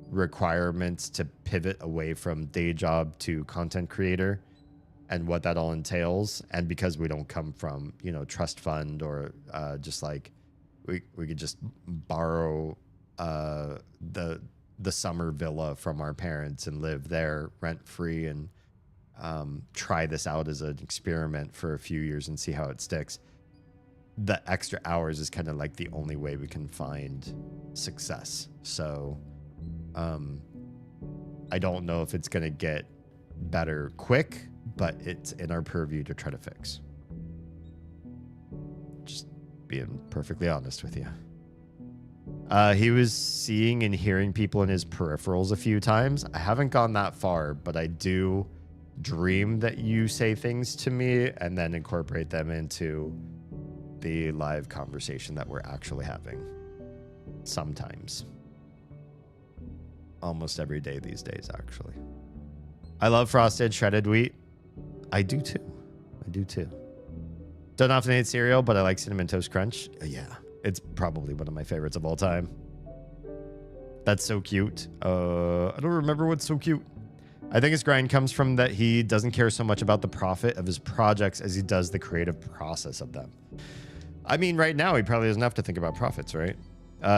requirements to pivot away from day job to content creator and what that all entails, and because we don't come from, trust fund or just like we could just borrow the summer villa from our parents and live there rent free and try this out as an experiment for a few years and see how it sticks. the extra hours is kind of like the only way we can find success. So I don't know if it's going to get better quick, but it's in our purview to try to fix. Just being perfectly honest with you. He was seeing and hearing people in his peripherals a few times. I haven't gone that far, but I do dream that you say things to me and then incorporate them into the live conversation that we're actually having. Sometimes. Almost every day these days, actually. I love frosted shredded wheat. I do too. Don't often eat cereal, but I like Cinnamon Toast Crunch. Yeah, it's probably one of my favorites of all time. That's so cute. I don't remember what's so cute. I think his grind comes from that he doesn't care so much about the profit of his projects as he does the creative process of them. I mean, right now, he probably doesn't have to think about profits, right?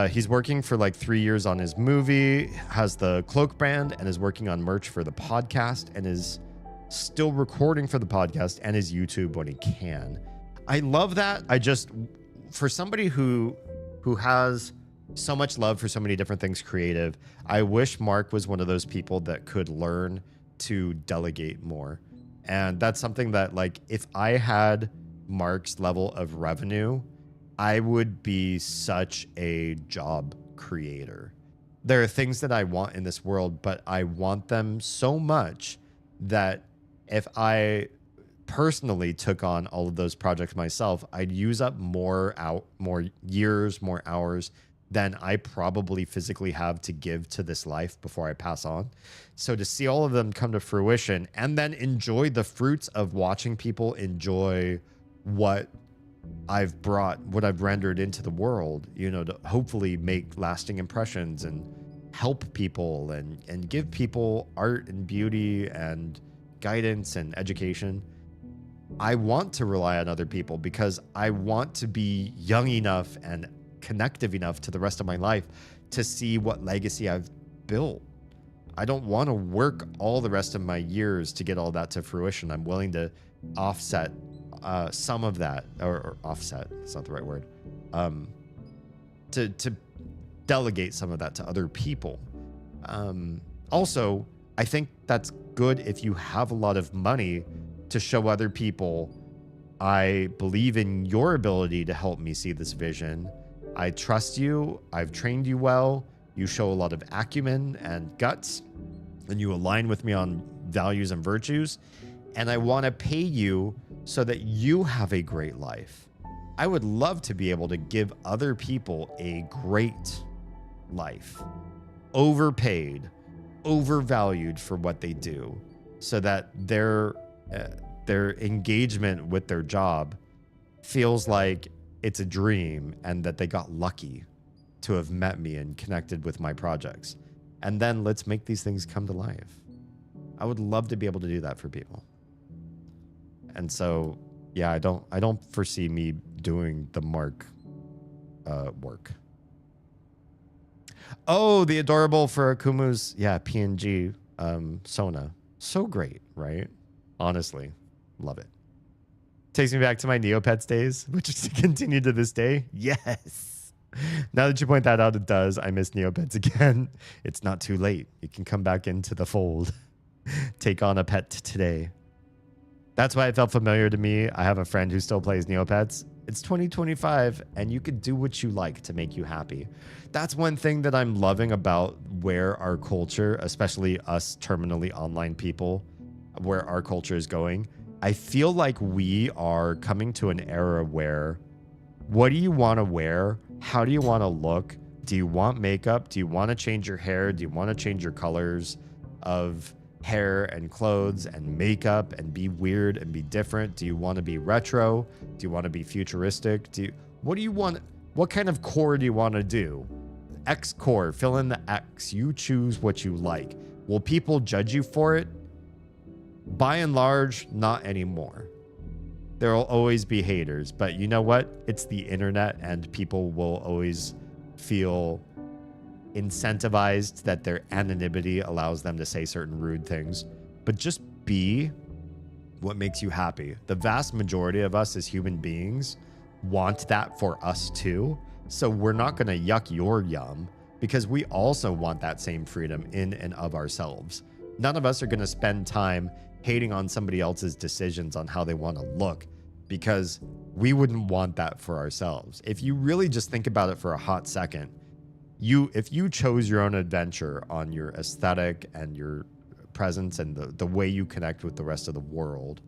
He's working for like 3 years on his movie, has the cloak brand, and is working on merch for the podcast, and is still recording for the podcast and his YouTube when he can. I love that. For somebody who has so much love for so many different things creative, I wish Mark was one of those people that could learn to delegate more. And that's something that, like, if I had Mark's level of revenue, I would be such a job creator. There are things that I want in this world, but I want them so much that if I personally took on all of those projects myself, I'd use up more years, more hours than I probably physically have to give to this life before I pass on. So to see all of them come to fruition and then enjoy the fruits of watching people enjoy what I've brought, what I've rendered into the world, you know, to hopefully make lasting impressions and help people and give people art and beauty and guidance and education. I want to rely on other people because I want to be young enough and connective enough to the rest of my life to see what legacy I've built. I don't want to work all the rest of my years to get all that to fruition. I'm willing to offset some of that, or offset, it's not the right word, to delegate some of that to other people. Also, I think that's good if you have a lot of money to show other people, I believe in your ability to help me see this vision. I trust you. I've trained you well. You show a lot of acumen and guts, and you align with me on values and virtues. And I want to pay you so that you have a great life. I would love to be able to give other people a great life, overpaid, overvalued for what they do, so that their engagement with their job feels like it's a dream and that they got lucky to have met me and connected with my projects. And then let's make these things come to life. I would love to be able to do that for people. And so, yeah, I don't foresee me doing the Mark work. Oh, the adorable for Akumu's, PNG Sona. So great, right? Honestly, love it. Takes me back to my Neopets days, which is continue to this day. Yes. Now that you point that out, it does. I miss Neopets again. It's not too late. You can come back into the fold. Take on a pet today. That's why it felt familiar to me. I have a friend who still plays Neopets. It's 2025, and you can do what you like to make you happy. That's one thing that I'm loving about where our culture, especially us terminally online people, where our culture is going. I feel like we are coming to an era where, what do you want to wear? How do you want to look? Do you want makeup? Do you want to change your hair? Do you want to change your colors of hair and clothes and makeup and be weird and be different? Do you want to be retro? Do you want to be futuristic? What do you want? What kind of core do you want to do? X core, fill in the X. You choose what you like. Will people judge you for it? By and large, not anymore. There will always be haters, but you know what? It's the internet, and people will always feel incentivized that their anonymity allows them to say certain rude things. But just be what makes you happy. The vast majority of us as human beings want that for us too. So we're not going to yuck your yum because we also want that same freedom in and of ourselves. None of us are going to spend time hating on somebody else's decisions on how they want to look because we wouldn't want that for ourselves. If you really just think about it for a hot second, if you chose your own adventure on your aesthetic and your presence and the way you connect with the rest of the world,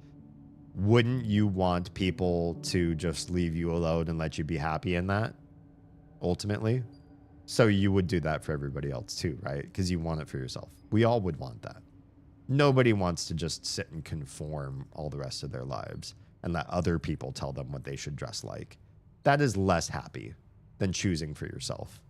wouldn't you want people to just leave you alone and let you be happy in that ultimately? So you would do that for everybody else too, right? Because you want it for yourself. We all would want that. Nobody wants to just sit and conform all the rest of their lives and let other people tell them what they should dress like. That is less happy than choosing for yourself.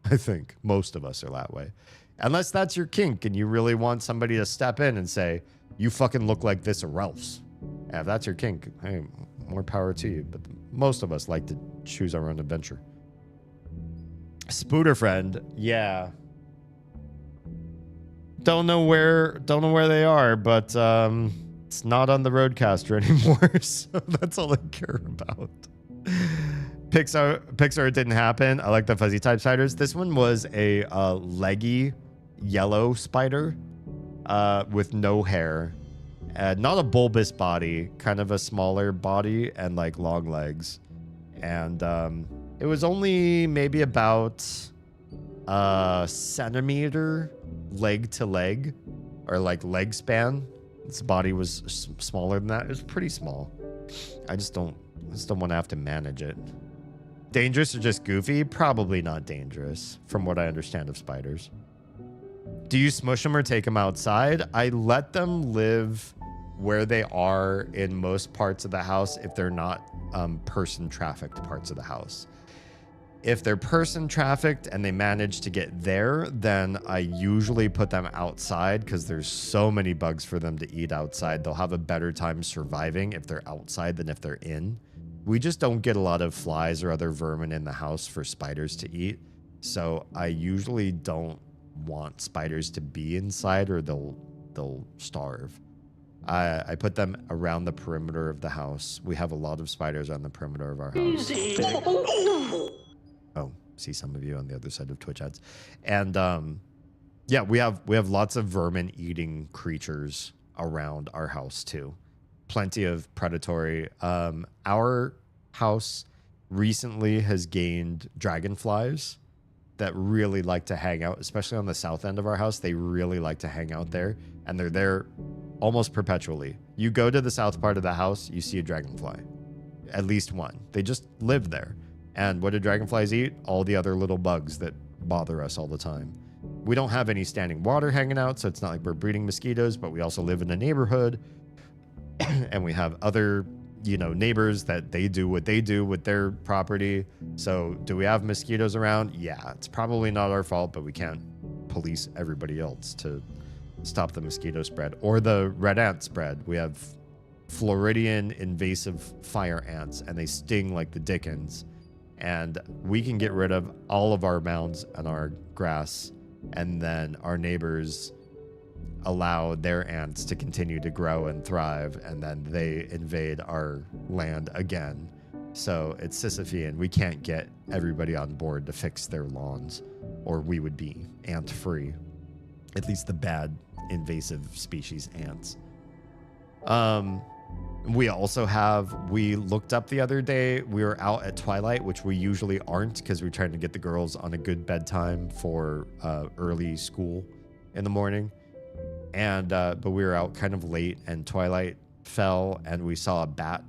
I think most of us are that way. Unless that's your kink and you really want somebody to step in and say, you fucking look like this or else. And if that's your kink, hey, more power to you. But most of us like to choose our own adventure. Spooter friend, yeah. Don't know where they are, but it's not on the Roadcaster anymore, so that's all I care about. Pixar, it didn't happen. I like the fuzzy type spiders. This one was a leggy yellow spider with no hair, not a bulbous body, kind of a smaller body and like long legs, and it was only maybe about a centimeter leg to leg, or like leg span. Its body was smaller than that. It was pretty small. I just don't want to have to manage it. Dangerous or just goofy? Probably not dangerous, from what I understand of spiders. Do you smush them or take them outside? I let them live where they are in most parts of the house if they're not person trafficked parts of the house. If they're person trafficked and they manage to get there, then I usually put them outside because there's so many bugs for them to eat outside. They'll have a better time surviving if they're outside than if they're in. We just don't get a lot of flies or other vermin in the house for spiders to eat. So I usually don't want spiders to be inside or they'll starve. I put them around the perimeter of the house. We have a lot of spiders on the perimeter of our house. Oh, see some of you on the other side of Twitch ads. And yeah, we have lots of vermin eating creatures around our house too. Plenty of predatory. Our house recently has gained dragonflies that really like to hang out, especially on the south end of our house. They really like to hang out there, and they're there almost perpetually. You go to the south part of the house, you see a dragonfly, at least one. They just live there. And what do dragonflies eat? All the other little bugs that bother us all the time. We don't have any standing water hanging out, so it's not like we're breeding mosquitoes, but we also live in a neighborhood and we have other, neighbors that they do what they do with their property. So do we have mosquitoes around? Yeah, it's probably not our fault, but we can't police everybody else to stop the mosquito spread or the red ant spread. We have Floridian invasive fire ants, and they sting like the dickens. And we can get rid of all of our mounds and our grass, and then our neighbors allow their ants to continue to grow and thrive, and then they invade our land again. So it's Sisyphean. We can't get everybody on board to fix their lawns, or we would be ant-free. At least the bad invasive species ants. We looked up the other day, we were out at twilight, which we usually aren't because we're trying to get the girls on a good bedtime for early school in the morning. And but we were out kind of late, and twilight fell, and we saw a bat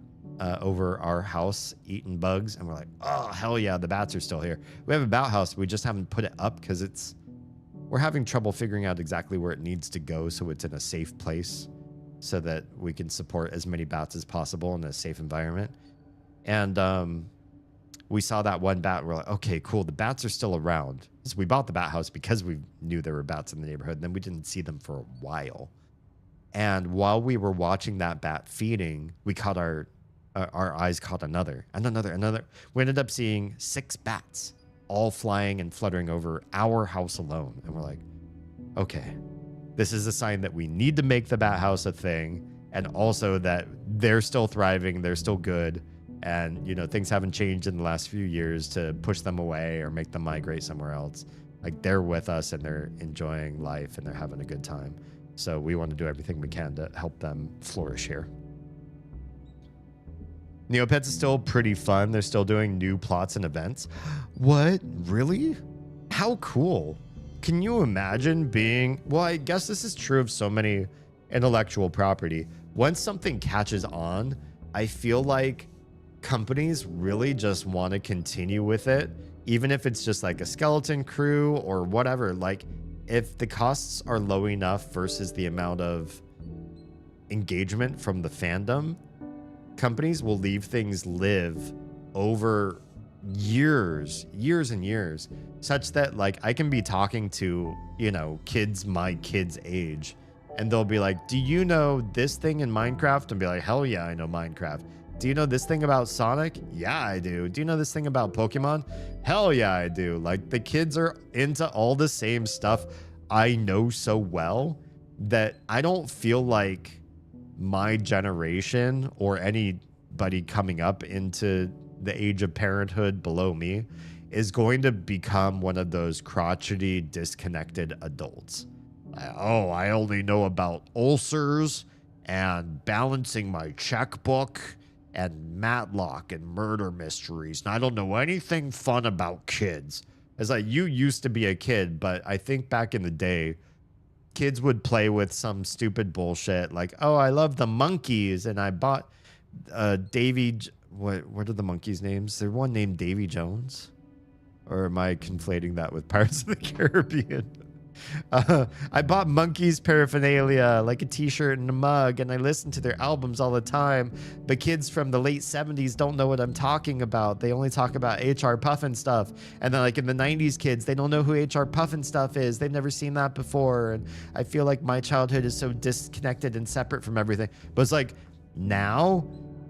over our house eating bugs, and we're like, oh hell yeah, the bats are still here. We have a bat house, we just haven't put it up because we're having trouble figuring out exactly where it needs to go so it's in a safe place, so that we can support as many bats as possible in a safe environment. And we saw that one bat, and we're like, okay, cool, the bats are still around. So we bought the bat house because we knew there were bats in the neighborhood, and then we didn't see them for a while. And while we were watching that bat feeding, we caught our eyes caught another. We ended up seeing 6 bats all flying and fluttering over our house alone. And we're like, okay, this is a sign that we need to make the bat house a thing, and also that they're still thriving, they're still good, and you know things haven't changed in the last few years to push them away or make them migrate somewhere else. Like they're with us and they're enjoying life and they're having a good time. So we want to do everything we can to help them flourish here. Neopets is still pretty fun. They're still doing new plots and events. What? Really? How cool. Can you imagine being... Well, I guess this is true of so many intellectual property. Once something catches on, I feel like companies really just want to continue with it, even if it's just like a skeleton crew or whatever. Like, if the costs are low enough versus the amount of engagement from the fandom, companies will leave things live over years and years, such that like I can be talking to, you know, kids my kids' age, and they'll be like, do you know this thing in Minecraft? And be like, hell yeah, I know Minecraft. Do you know this thing about Sonic? Yeah, I do. Do you know this thing about Pokemon? Hell yeah, I do. Like, the kids are into all the same stuff I know so well that I don't feel like my generation or anybody coming up into the age of parenthood below me is going to become one of those crotchety, disconnected adults. Oh, I only know about ulcers and balancing my checkbook and Matlock and murder mysteries, and I don't know anything fun about kids. It's like, you used to be a kid, but I think back in the day, kids would play with some stupid bullshit like, oh, I love the monkeys, and I bought Davy... What are the monkeys' names? There's one named Davy Jones? Or am I conflating that with Pirates of the Caribbean? I bought monkeys paraphernalia, like a t-shirt and a mug, and I listen to their albums all the time. But kids from the late 70s don't know what I'm talking about. They only talk about HR Puffin stuff. And then like in the 90s kids, they don't know who HR Puffin stuff is. They've never seen that before. And I feel like my childhood is so disconnected and separate from everything. But it's like, now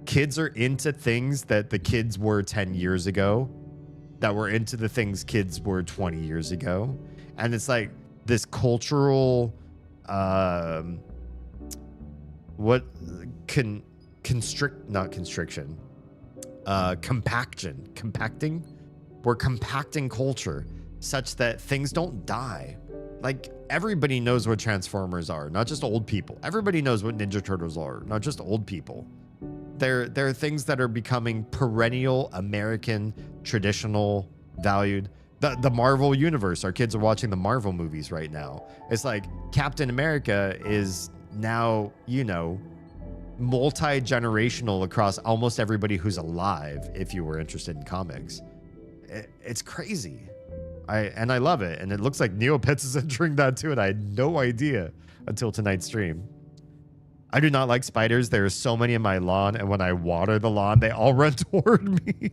kids are into things that the kids were 10 years ago, that were into the things kids were 20 years ago. And it's like this cultural compacting. We're compacting culture such that things don't die. Like, everybody knows what Transformers are, not just old people. Everybody knows what Ninja Turtles are, not just old people. There are things that are becoming perennial American, traditional, valued. The Marvel universe. Our kids are watching the Marvel movies right now. It's like Captain America is now, you know, multi-generational across almost everybody who's alive, if you were interested in comics. It's crazy. I love it. And it looks like Neopets is entering that too, and I had no idea until tonight's stream. I do not like spiders. There are so many in my lawn, and when I water the lawn, they all run toward me.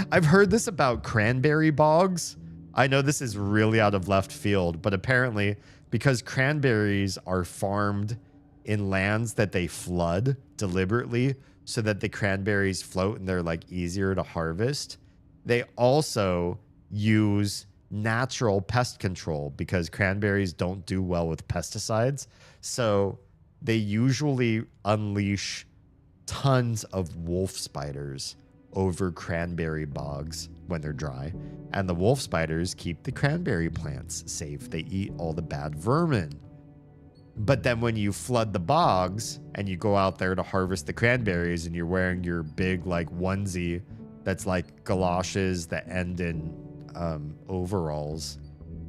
I've heard this about cranberry bogs. I know this is really out of left field, but apparently because cranberries are farmed in lands that they flood deliberately so that the cranberries float and they're like easier to harvest, they also use natural pest control because cranberries don't do well with pesticides. So they usually unleash tons of wolf spiders over cranberry bogs when they're dry. And the wolf spiders keep the cranberry plants safe. They eat all the bad vermin. But then when you flood the bogs and you go out there to harvest the cranberries and you're wearing your big like onesie that's like galoshes that end in overalls,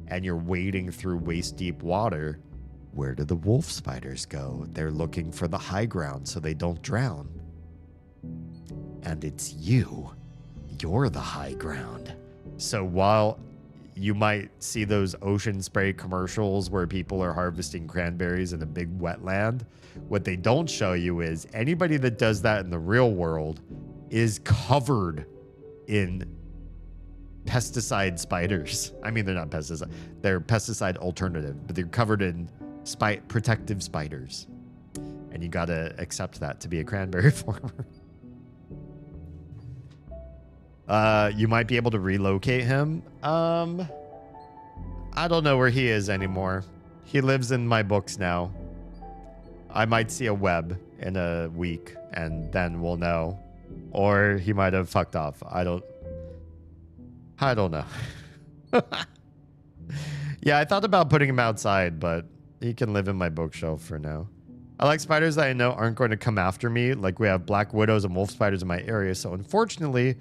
and you're wading through waist deep water, where do the wolf spiders go? They're looking for the high ground so they don't drown. And it's you. You're the high ground. So while you might see those ocean spray commercials where people are harvesting cranberries in a big wetland, what they don't show you is anybody that does that in the real world is covered in pesticide spiders. I mean, they're not pesticide. They're pesticide alternative, but they're covered in protective spiders. And you got to accept that to be a cranberry farmer. You might be able to relocate him. I don't know where he is anymore. He lives in my books now. I might see a web in a week, and then we'll know. Or he might have fucked off. I don't know. Yeah, I thought about putting him outside, but he can live in my bookshelf for now. I like spiders that I know aren't going to come after me. Like we have black widows and wolf spiders in my area. So unfortunately,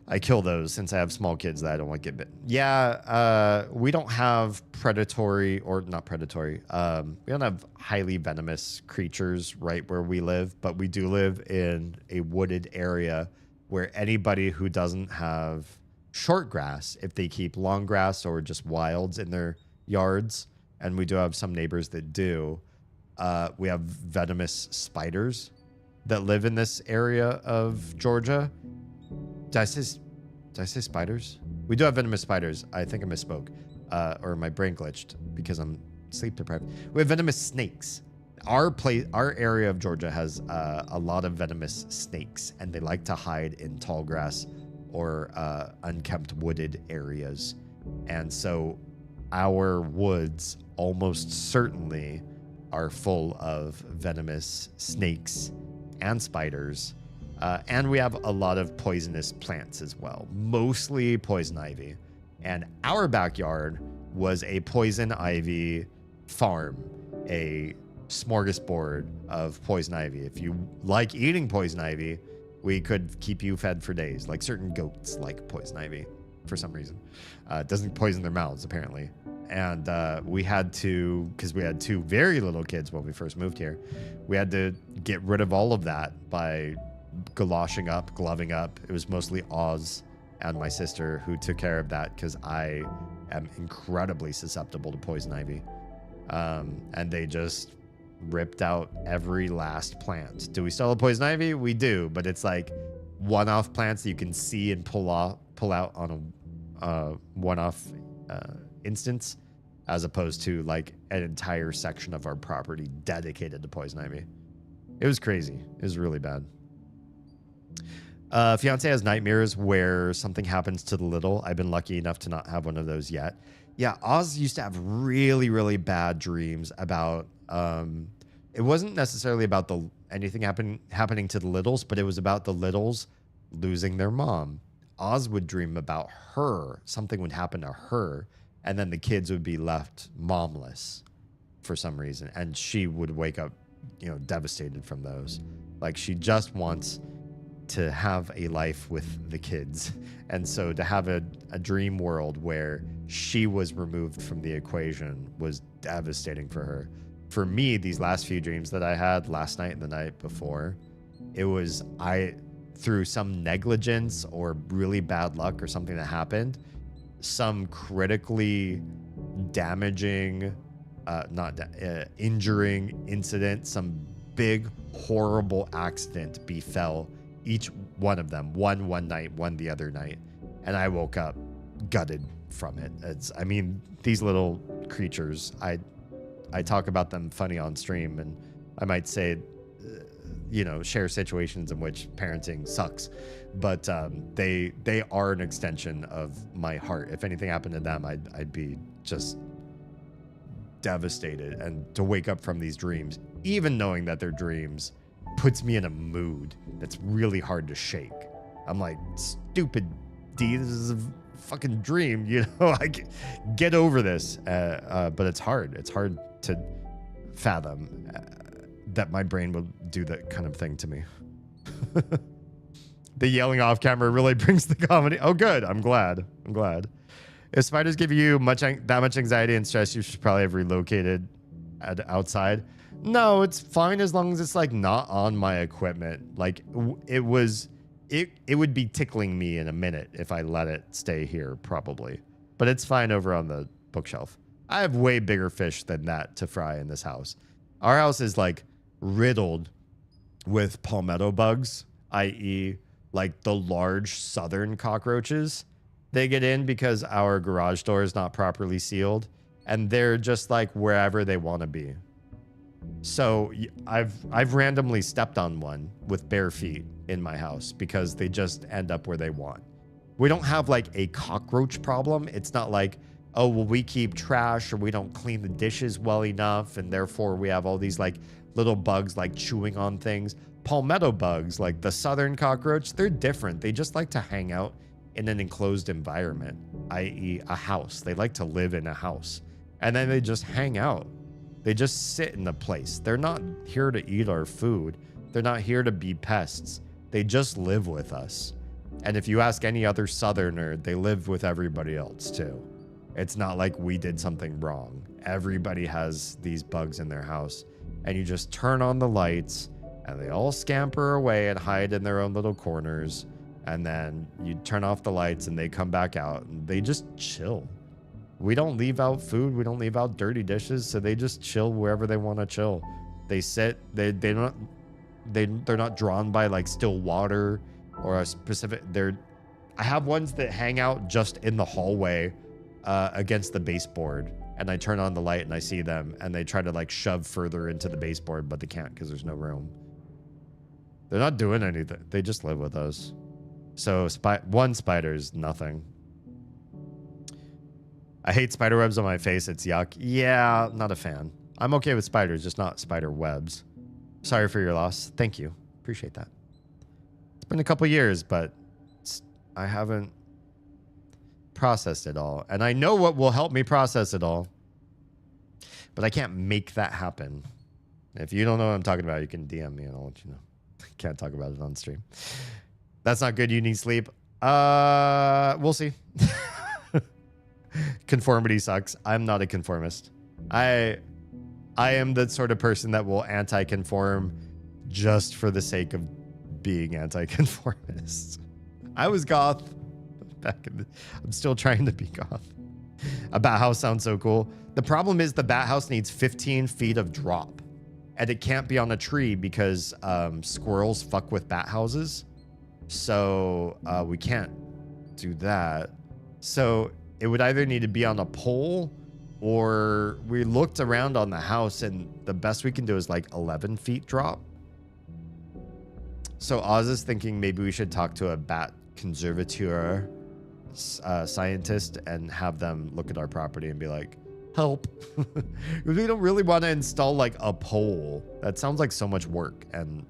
I kill those since I have small kids that I don't want to get bitten. Yeah, we don't have predatory or not predatory. We don't have highly venomous creatures right where we live, but we do live in a wooded area where anybody who doesn't have short grass, if they keep long grass or just wilds in their yards, and we do have some neighbors that do, we have venomous spiders that live in this area of Georgia. Did I say spiders? We do have venomous spiders. I think I misspoke. Or my brain glitched because I'm sleep deprived. We have venomous snakes. Our area of Georgia has a lot of venomous snakes, and they like to hide in tall grass or unkempt wooded areas. And so our woods almost certainly are full of venomous snakes and spiders. And we have a lot of poisonous plants as well, mostly poison ivy. And our backyard was a poison ivy farm, a smorgasbord of poison ivy. If you like eating poison ivy, we could keep you fed for days. Like certain goats like poison ivy for some reason. It doesn't poison their mouths, apparently. And we had to, because we had two very little kids when we first moved here, we had to get rid of all of that by gloving up. It was mostly Oz and my sister who took care of that because I am incredibly susceptible to poison ivy. And they just ripped out every last plant. Do we still have poison ivy? We do, but it's like one-off plants that you can see and pull out on a one-off instance, as opposed to like an entire section of our property dedicated to poison ivy. It was crazy. It was really bad. Fiance has nightmares where something happens to the little. I've been lucky enough to not have one of those yet. Yeah, Oz used to have really, really bad dreams about. It wasn't necessarily about anything happening to the littles, but it was about the littles losing their mom. Oz would dream about her. Something would happen to her, and then the kids would be left momless for some reason, and she would wake up, devastated from those. Like she just wants to have a life with the kids. And so to have a dream world where she was removed from the equation was devastating for her. For me, these last few dreams that I had last night and the night before, it was through some negligence or really bad luck or something that happened, some critically damaging, injuring incident, some big, horrible accident befell each one of them, one night, one the other night. And I woke up gutted from it. These little creatures, I talk about them funny on stream, and I might say, share situations in which parenting sucks, but they are an extension of my heart. If anything happened to them, I'd be just devastated. And to wake up from these dreams, even knowing that they're dreams, puts me in a mood that's really hard to shake. I'm like, stupid D, this is a fucking dream, I get over this. But it's hard. It's hard to fathom that my brain will do that kind of thing to me. The yelling off camera really brings the comedy. Oh, good. I'm glad. If spiders give you that much anxiety and stress, you should probably have relocated outside. No, it's fine as long as it's like not on my equipment. Like it would be tickling me in a minute if I let it stay here, probably. But it's fine over on the bookshelf. I have way bigger fish than that to fry in this house. Our house is like riddled with palmetto bugs, i.e. like the large southern cockroaches. They get in because our garage door is not properly sealed, and they're just like wherever they want to be. So I've randomly stepped on one with bare feet in my house because they just end up where they want. We don't have like a cockroach problem. It's not like, oh, well, we keep trash or we don't clean the dishes well enough, and therefore we have all these like little bugs like chewing on things. palmetto bugs, like the southern cockroach, they're different. They just like to hang out in an enclosed environment, i.e. a house. They like to live in a house. And then they just hang out. They just sit in the place. They're not here to eat our food. They're not here to be pests. They just live with us. And if you ask any other southerner, they live with everybody else too. It's not like we did something wrong. Everybody has these bugs in their house. And you just turn on the lights and they all scamper away and hide in their own little corners. And then you turn off the lights and they come back out and they just chill. We don't leave out food. We don't leave out dirty dishes. So they just chill wherever they want to chill. They sit, they're not drawn by like still water or a specific, I have ones that hang out just in the hallway against the baseboard. And I turn on the light and I see them and they try to like shove further into the baseboard, but they can't because there's no room. They're not doing anything. They just live with us. So one spider is nothing. I hate spider webs on my face. It's yuck. Yeah, not a fan. I'm okay with spiders, just not spider webs. Sorry for your loss. Thank you. Appreciate that. It's been a couple years, but I haven't processed it all. And I know what will help me process it all. But I can't make that happen. If you don't know what I'm talking about, you can DM me and I'll let you know. Can't talk about it on stream. That's not good. You need sleep. We'll see. Conformity sucks. I'm not a conformist. I am the sort of person that will anti-conform just for the sake of being anti-conformist. I was goth back in I'm still trying to be goth. A bat house sounds so cool. The problem is the bat house needs 15 feet of drop. And it can't be on a tree because squirrels fuck with bat houses. So we can't do that. So it would either need to be on a pole or we looked around on the house and the best we can do is like 11 feet drop. So Oz is thinking maybe we should talk to a bat conservateur scientist and have them look at our property and be like, help. We don't really want to install like a pole. That sounds like so much work and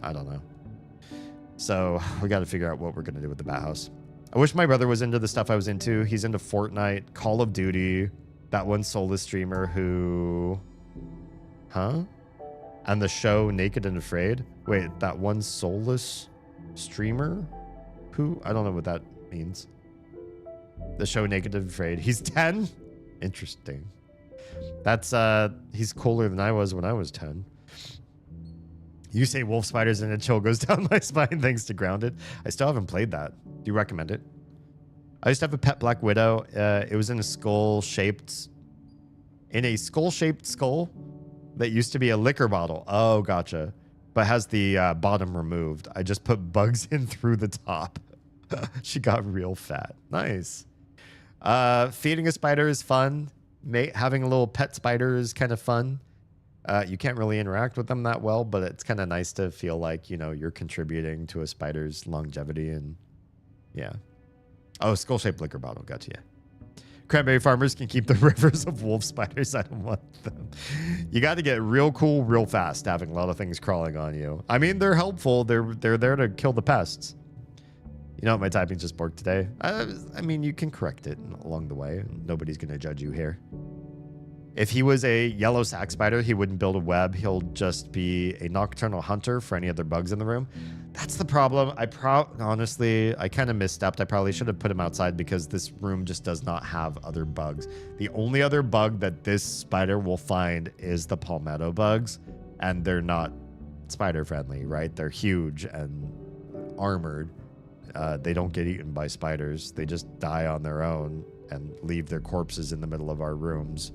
I don't know. So we got to figure out what we're going to do with the bat house. I wish my brother was into the stuff I was into. He's into Fortnite, Call of Duty, that one soulless streamer who... Huh? And the show Naked and Afraid? Wait, that one soulless streamer? Who? I don't know what that means. The show Naked and Afraid. He's 10? Interesting. That's, he's cooler than I was when I was 10. You say wolf spiders and a chill goes down my spine thanks to Grounded. I still haven't played that. Do you recommend it? I used to have a pet black widow. It was in a skull-shaped skull that used to be a liquor bottle. Oh, gotcha. But has the bottom removed. I just put bugs in through the top. She got real fat. Nice. Feeding a spider is fun. Having a little pet spider is kind of fun. You can't really interact with them that well, but it's kind of nice to feel like, you know, you're contributing to a spider's longevity and yeah. Oh, skull-shaped liquor bottle. Gotcha. Yeah. Cranberry farmers can keep the rivers of wolf spiders. I don't want them. You got to get real cool real fast having a lot of things crawling on you. I mean, they're helpful. They're there to kill the pests. You know what? My typing just broke today. I mean, you can correct it along the way. Nobody's going to judge you here. If he was a yellow sac spider, he wouldn't build a web. He'll just be a nocturnal hunter for any other bugs in the room. That's the problem. Honestly, I kind of misstepped. I probably should have put him outside because this room just does not have other bugs. The only other bug that this spider will find is the palmetto bugs, and they're not spider friendly, right? They're huge and armored. They don't get eaten by spiders. They just die on their own and leave their corpses in the middle of our rooms.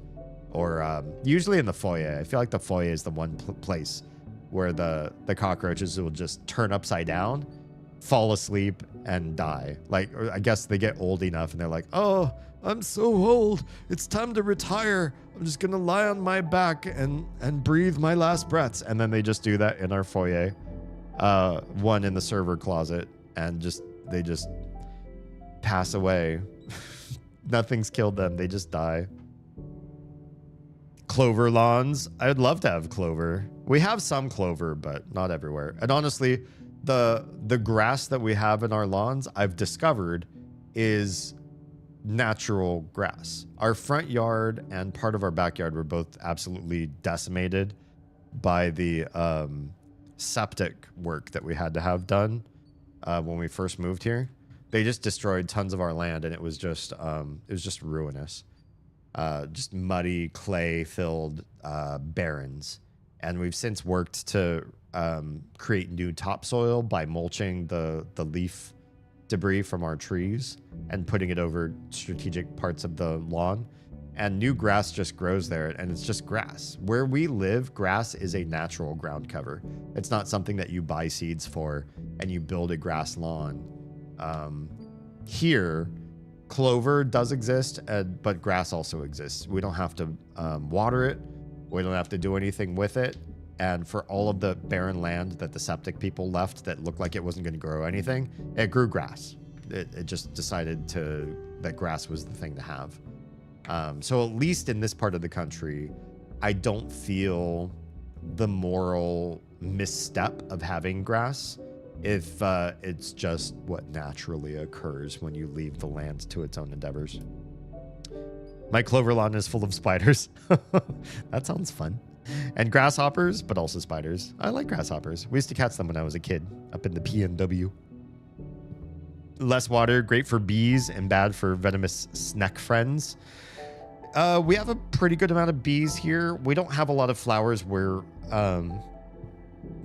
Or usually in the foyer. I feel like the foyer is the one place where the cockroaches will just turn upside down, fall asleep, and die. Like, I guess they get old enough and they're like, oh, I'm so old. It's time to retire. I'm just going to lie on my back and breathe my last breaths. And then they just do that in our foyer. One in the server closet. And they just pass away. Nothing's killed them. They just die. Clover lawns. I'd love to have clover. We have some clover, but not everywhere. And honestly, the grass that we have in our lawns, I've discovered, is natural grass. Our front yard and part of our backyard were both absolutely decimated by the septic work that we had to have done when we first moved here. They just destroyed tons of our land, and it was just ruinous. Just muddy, clay-filled barrens. And we've since worked to create new topsoil by mulching the leaf debris from our trees and putting it over strategic parts of the lawn. And new grass just grows there, and it's just grass. Where we live, grass is a natural ground cover. It's not something that you buy seeds for and you build a grass lawn. Here, clover does exist, but grass also exists. We don't have to water it. We don't have to do anything with it. And for all of the barren land that the septic people left that looked like it wasn't going to grow anything, it grew grass. It just decided that grass was the thing to have. So at least in this part of the country, I don't feel the moral misstep of having grass if it's just what naturally occurs when you leave the land to its own endeavors. My clover lawn is full of spiders. That sounds fun. And grasshoppers, but also spiders. I like grasshoppers. We used to catch them when I was a kid up in the PNW. Less water, great for bees and bad for venomous snack friends. We have a pretty good amount of bees here. We don't have a lot of flowers where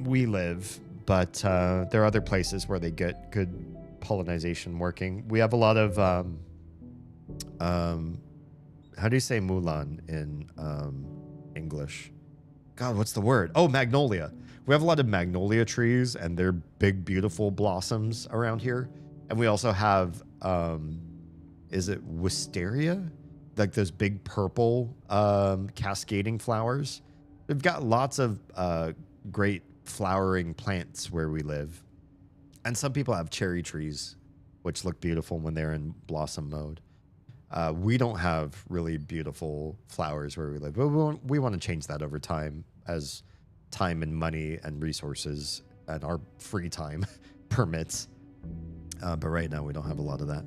we live, but there are other places where they get good pollination working. We have a lot of, how do you say Mulan in English? God, what's the word? Oh, magnolia. We have a lot of magnolia trees and they're big, beautiful blossoms around here. And we also have, is it wisteria? Like those big purple cascading flowers. We've got lots of great flowering plants where we live. And some people have cherry trees, which look beautiful when they're in blossom mode. We don't have really beautiful flowers where we live, but we want to change that over time as time and money and resources and our free time permits. But right now we don't have a lot of that.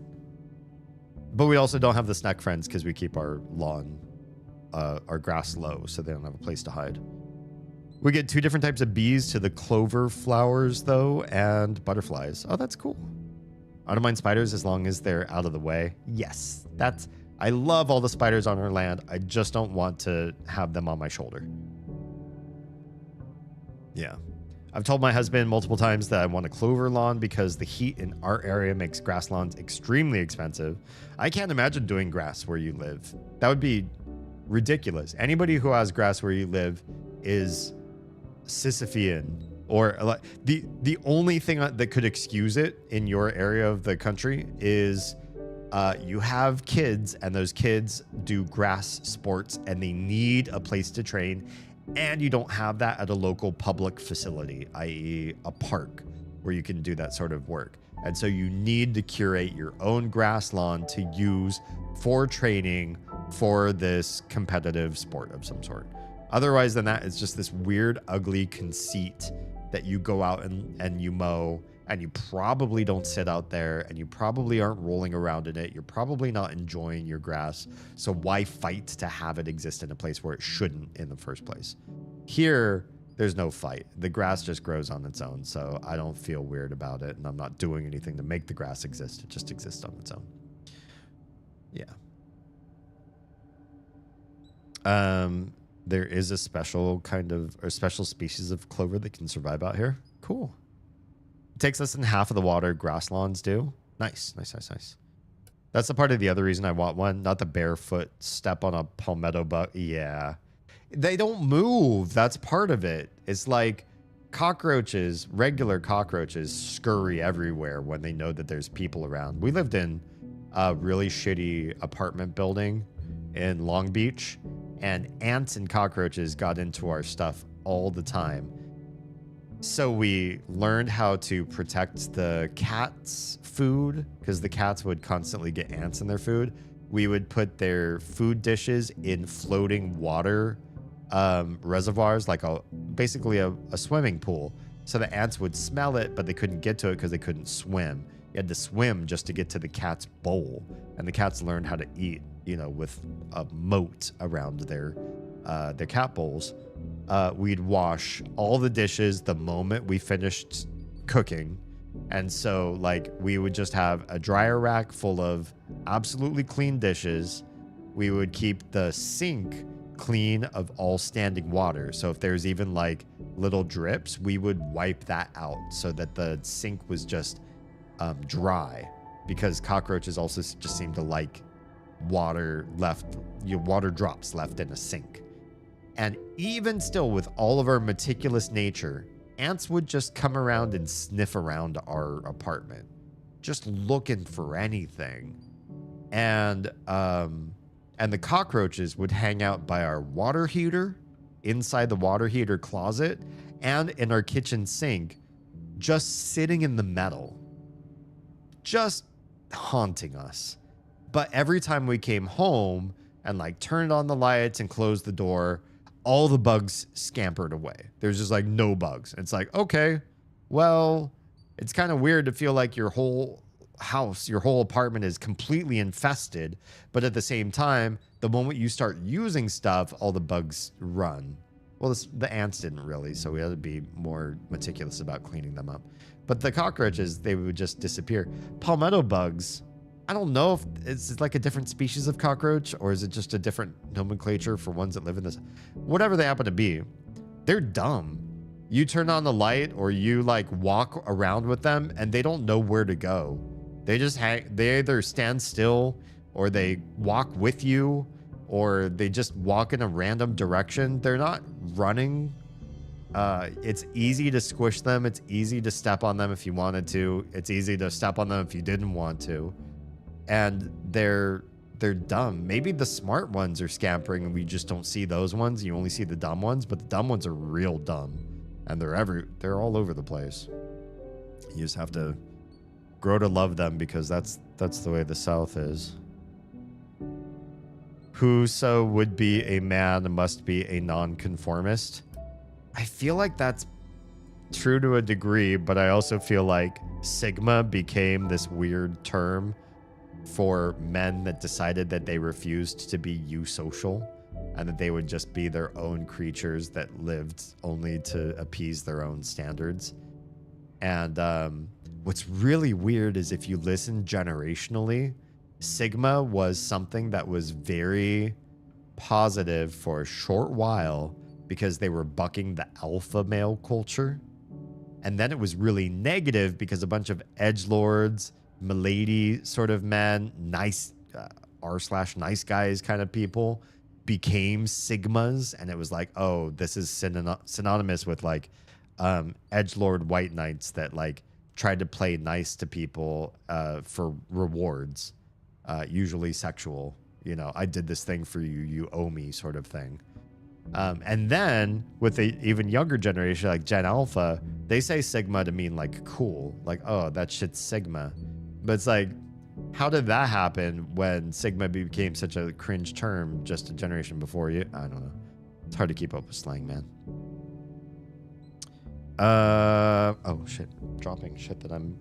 But we also don't have the snack friends because we keep our lawn, our grass low, so they don't have a place to hide. We get 2 different types of bees to the clover flowers, though, and butterflies. Oh, that's cool. I don't mind spiders as long as they're out of the way. Yes, I love all the spiders on our land. I just don't want to have them on my shoulder. Yeah. I've told my husband multiple times that I want a clover lawn because the heat in our area makes grass lawns extremely expensive. I can't imagine doing grass where you live. That would be ridiculous. Anybody who has grass where you live is Sisyphean. Or the only thing that could excuse it in your area of the country is you have kids and those kids do grass sports and they need a place to train. And you don't have that at a local public facility, i.e. a park where you can do that sort of work. And so you need to curate your own grass lawn to use for training for this competitive sport of some sort. Otherwise than that, it's just this weird, ugly conceit that you go out and you mow, and you probably don't sit out there, and you probably aren't rolling around in it. You're probably not enjoying your grass. So why fight to have it exist in a place where it shouldn't in the first place? Here, there's no fight. The grass just grows on its own, so I don't feel weird about it, and I'm not doing anything to make the grass exist. It just exists on its own. Yeah. There is a special special species of clover that can survive out here. Cool. It takes less than half of the water grass lawns do. Nice. That's the part of the other reason I want one. Not the barefoot step on a palmetto bug. Yeah. They don't move. That's part of it. It's like cockroaches, regular cockroaches, scurry everywhere when they know that there's people around. We lived in a really shitty apartment building in Long Beach, and ants and cockroaches got into our stuff all the time. So we learned how to protect the cats' food because the cats would constantly get ants in their food. We would put their food dishes in floating water reservoirs, like basically a swimming pool. So the ants would smell it, but they couldn't get to it because they couldn't swim. You had to swim just to get to the cat's bowl, and the cats learned how to eat, with a moat around their cat bowls. We'd wash all the dishes the moment we finished cooking. And so, like, we would just have a dryer rack full of absolutely clean dishes. We would keep the sink clean of all standing water. So if there's even like little drips, we would wipe that out so that the sink was just dry, because cockroaches also just seem to like water drops left in a sink. And even still, with all of our meticulous nature, ants would just come around and sniff around our apartment, just looking for anything. And the cockroaches would hang out by our water heater, inside the water heater closet, and in our kitchen sink, just sitting in the metal, just haunting us. But every time we came home and like turned on the lights and closed the door, all the bugs scampered away. There's just like no bugs. It's like, okay, well, it's kind of weird to feel like your whole house, your whole apartment is completely infested, but at the same time, the moment you start using stuff, all the bugs run. Well, the ants didn't really, so we had to be more meticulous about cleaning them up. But the cockroaches, they would just disappear. Palmetto bugs, I don't know if it's like a different species of cockroach, or is it just a different nomenclature for ones that live in this. Whatever they happen to be, they're dumb. You turn on the light or you like walk around with them and they don't know where to go. They just they either stand still, or they walk with you, or they just walk in a random direction. They're not running. It's easy to squish them. It's easy to step on them if you wanted to. It's easy to step on them if you didn't want to. And they're dumb. Maybe the smart ones are scampering and we just don't see those ones. You only see the dumb ones, but the dumb ones are real dumb, and they're all over the place. You just have to grow to love them, because that's the way the South is. Whoso would be a man must be a nonconformist. I feel like that's true to a degree, but I also feel like Sigma became this weird term for men that decided that they refused to be eusocial, and that they would just be their own creatures that lived only to appease their own standards. And what's really weird is if you listen generationally, Sigma was something that was very positive for a short while because they were bucking the alpha male culture. And then it was really negative because a bunch of edgelords, milady sort of men, nice r/nice guys kind of people became Sigmas. And it was like, oh, this is synonymous with like edgelord white knights that like tried to play nice to people for rewards, usually sexual. I did this thing for you, you owe me, sort of thing. And then with the even younger generation, like Gen Alpha, they say Sigma to mean like cool, like, oh, that shit's Sigma. But it's like, how did that happen when Sigma became such a cringe term just a generation before you? I don't know. It's hard to keep up with slang, man. Oh shit, dropping shit that I'm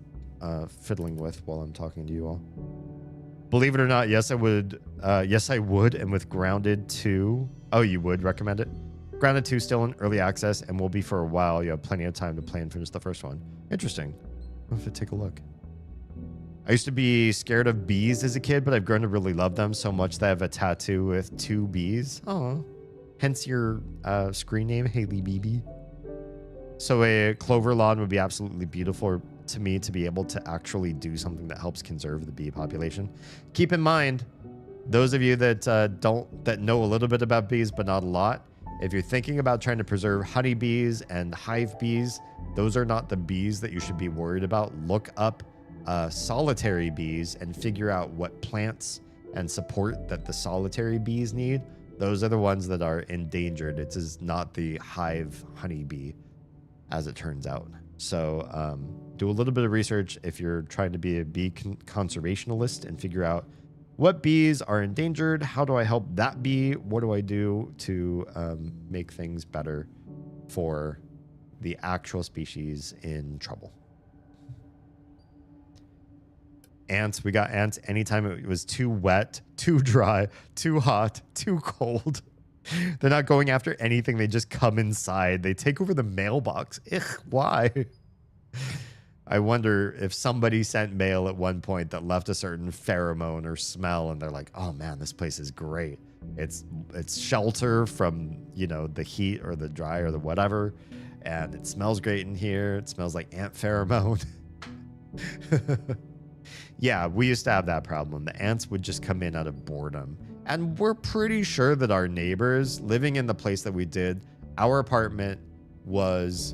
fiddling with while I'm talking to you all. Believe it or not, yes I would, and with Grounded 2. Oh, you would recommend it? Grounded 2 still in early access and will be for a while. You have plenty of time to play and finish the first one. Interesting. I'll have to take a look. I used to be scared of bees as a kid, but I've grown to really love them so much that I have a tattoo with 2 bees. Oh, hence your screen name, Haley BB. So a clover lawn would be absolutely beautiful to me to be able to actually do something that helps conserve the bee population. Keep in mind, those of you that know a little bit about bees but not a lot, if you're thinking about trying to preserve honeybees and hive bees, those are not the bees that you should be worried about. Look up solitary bees and figure out what plants and support that the solitary bees need. Those are the ones that are endangered. It is not the hive honeybee, as it turns out. So do a little bit of research if you're trying to be a bee conservationalist and figure out What bees are endangered? How do I help that bee? What do I do to make things better for the actual species in trouble? Ants. We got ants anytime it was too wet, too dry, too hot, too cold. They're not going after anything. They just come inside. They take over the mailbox. Ugh, why? I wonder if somebody sent mail at one point that left a certain pheromone or smell, and they're like, "Oh man, this place is great. It's shelter from, you know, the heat or the dry or the whatever, and it smells great in here. It smells like ant pheromone." Yeah, we used to have that problem. The ants would just come in out of boredom, and we're pretty sure that our neighbors living in the place that we did, our apartment was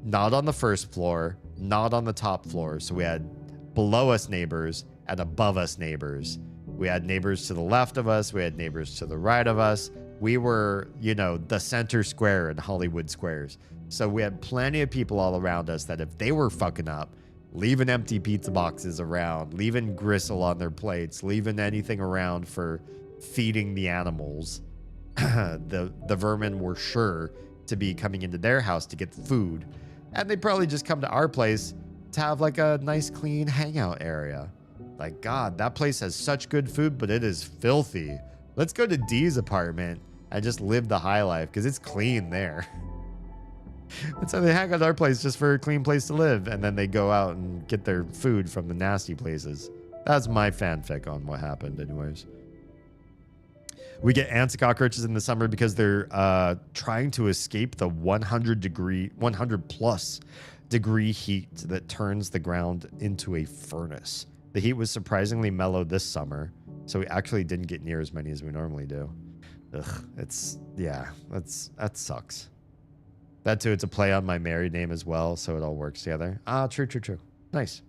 not on the first floor, not on the top floor. So we had below us neighbors and above us neighbors. We had neighbors to the left of us. We had neighbors to the right of us. We were, you know, the center square in Hollywood Squares. So we had plenty of people all around us that if they were fucking up, leaving empty pizza boxes around, leaving gristle on their plates, leaving anything around for feeding the animals, the vermin were sure to be coming into their house to get food. And they'd probably just come to our place to have like a nice clean hangout area. Like, God, that place has such good food, but it is filthy. Let's go to Dee's apartment and just live the high life because it's clean there. That's how they hang out at our place, just for a clean place to live. And then they go out and get their food from the nasty places. That's my fanfic on what happened anyways. We get ants and cockroaches in the summer because they're trying to escape the 100 plus degree heat that turns the ground into a furnace. The heat was surprisingly mellow this summer, so we actually didn't get near as many as we normally do. Ugh, that sucks. That too, it's a play on my married name as well, so it all works together. Ah, true. Nice.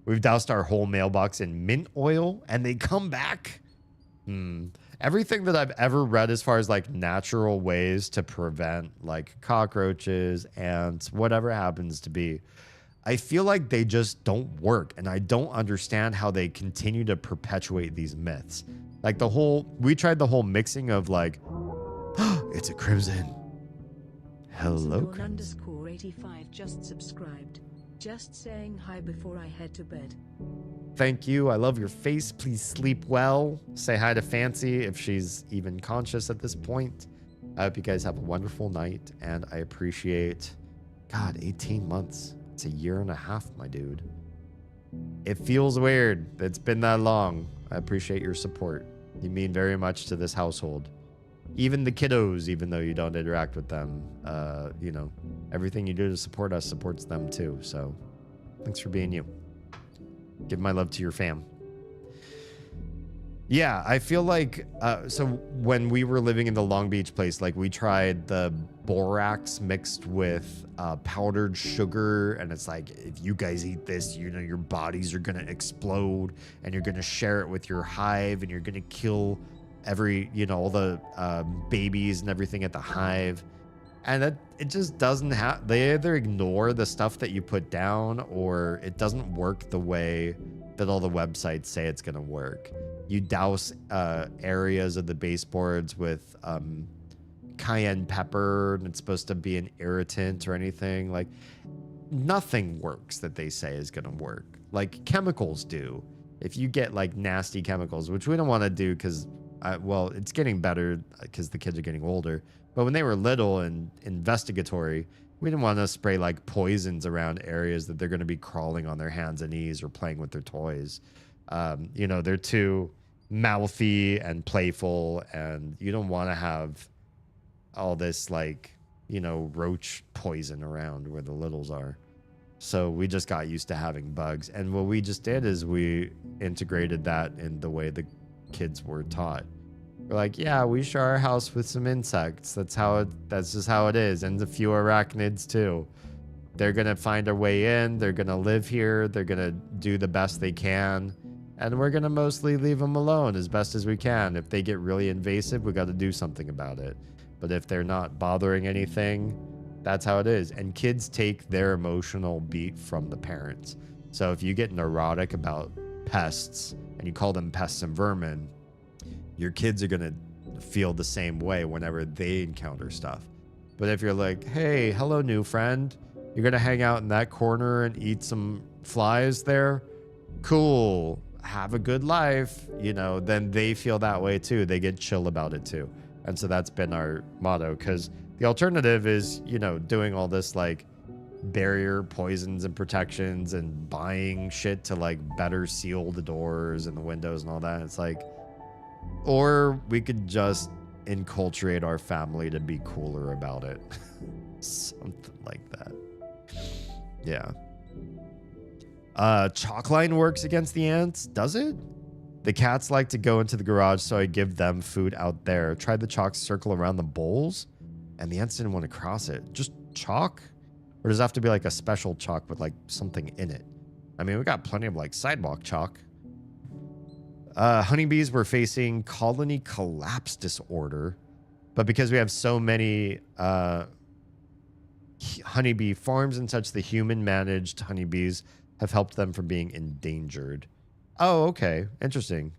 We've doused our whole mailbox in mint oil, and they come back. Everything that I've ever read as far as like natural ways to prevent like cockroaches, ants, whatever happens to be, I feel like they just don't work. And I don't understand how they continue to perpetuate these myths. Like we tried the whole mixing of like, oh, it's a crimson. Hello, crimson. _85 just subscribed. Just saying hi before I head to bed. Thank you. I love your face. Please sleep well. Say hi to Fancy if she's even conscious at this point. I hope you guys have a wonderful night, and I appreciate, God, 18 months. It's a year and a half, my dude. It feels weird. It's been that long. I appreciate your support. You mean very much to this household. Even the kiddos, even though you don't interact with them, you know, everything you do to support us supports them too. So thanks for being you. Give my love to your fam. Yeah, I feel like, so when we were living in the Long Beach place, like we tried the borax mixed with powdered sugar. And it's like, if you guys eat this, you know, your bodies are going to explode and you're going to share it with your hive and you're going to kill all the babies and everything at the hive. And it just doesn't have, they either ignore the stuff that you put down or it doesn't work the way that all the websites say it's going to work. You douse areas of the baseboards with cayenne pepper and it's supposed to be an irritant or anything. Like nothing works that they say is going to work. Like chemicals do. If you get like nasty chemicals, which we don't want to do because it's getting better because the kids are getting older. But when they were little and investigatory, we didn't want to spray like poisons around areas that they're going to be crawling on their hands and knees or playing with their toys. You know, they're too mouthy and playful, and you don't want to have all this like, you know, roach poison around where the littles are. So we just got used to having bugs. And what we just did is we integrated that in the way the kids were taught. We're like, yeah, we share our house with some insects. That's just how it is. And a few arachnids too. They're going to find their way in. They're going to live here. They're going to do the best they can. And we're going to mostly leave them alone as best as we can. If they get really invasive, we got to do something about it. But if they're not bothering anything, that's how it is. And kids take their emotional beat from the parents. So if you get neurotic about pests and you call them pests and vermin, your kids are going to feel the same way whenever they encounter stuff. But if you're like, hey, hello, new friend, you're going to hang out in that corner and eat some flies there? Cool. Have a good life. You know, then they feel that way too. They get chill about it too. And so that's been our motto, because the alternative is, you know, doing all this like barrier poisons and protections and buying shit to like better seal the doors and the windows and all that. It's like, or we could just enculturate our family to be cooler about it. Something like that. Yeah. Chalk line works against the ants, does it? The cats like to go into the garage, so I give them food out there. Tried the chalk circle around the bowls, and the ants didn't want to cross it. Just chalk? Or does it have to be like a special chalk with like something in it? I mean, we got plenty of like sidewalk chalk. Honeybees were facing colony collapse disorder, but because we have so many honeybee farms and such, the human-managed honeybees have helped them from being endangered. Oh, okay. Interesting.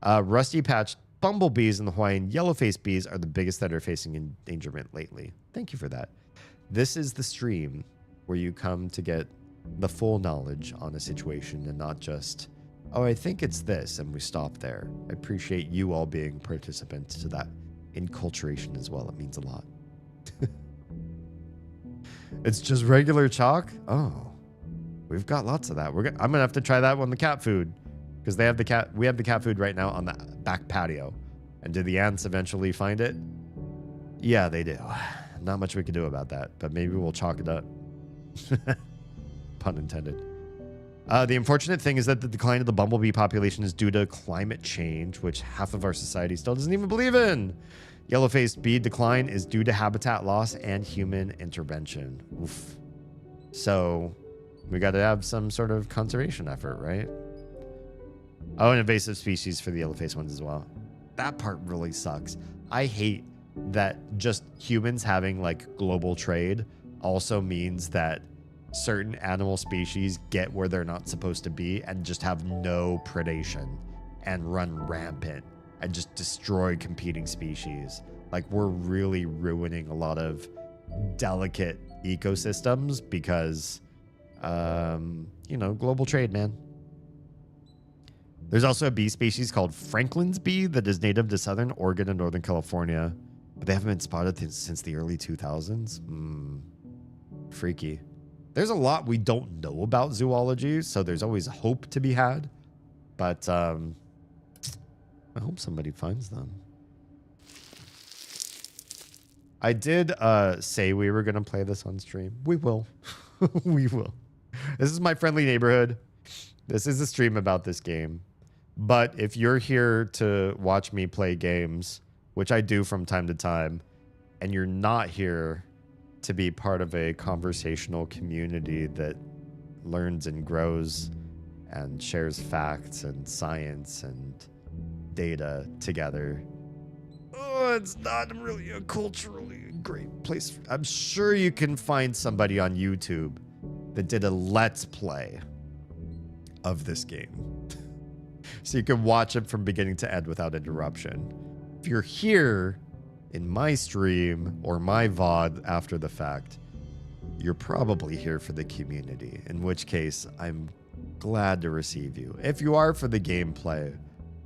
Rusty-patched bumblebees and the Hawaiian yellow-faced bees are the biggest that are facing endangerment lately. Thank you for that. This is the stream where you come to get the full knowledge on a situation and not just, oh, I think it's this, and we stop there. I appreciate you all being participants to that enculturation as well. It means a lot. It's just regular chalk? Oh. We've got lots of that. I'm gonna have to try that on the cat food, because they have the cat. We have the cat food right now on the back patio. And did the ants eventually find it? Yeah, they do. Not much we can do about that, but maybe we'll chalk it up. Pun intended. The unfortunate thing is that the decline of the bumblebee population is due to climate change, which half of our society still doesn't even believe in. Yellow-faced bee decline is due to habitat loss and human intervention. Oof. So we got to have some sort of conservation effort, right? Oh, and invasive species for the yellow-faced ones as well. That part really sucks. I hate that just humans having like global trade also means that certain animal species get where they're not supposed to be and just have no predation and run rampant and just destroy competing species. Like, we're really ruining a lot of delicate ecosystems because you know, global trade, man. There's also a bee species called Franklin's bee that is native to southern Oregon and northern California, but they haven't been spotted since the early 2000s. Freaky. There's a lot we don't know about zoology, so there's always hope to be had, but I hope somebody finds them. I did say we were going to play this on stream. We will. We will. This is my friendly neighborhood. This is a stream about this game. But if you're here to watch me play games, which I do from time to time, and you're not here to be part of a conversational community that learns and grows and shares facts and science and data together, oh, it's not really a culturally great place. I'm sure you can find somebody on YouTube that did a Let's Play of this game. So you can watch it from beginning to end without interruption. If you're here in my stream or my VOD after the fact, you're probably here for the community, in which case I'm glad to receive you. If you are for the gameplay,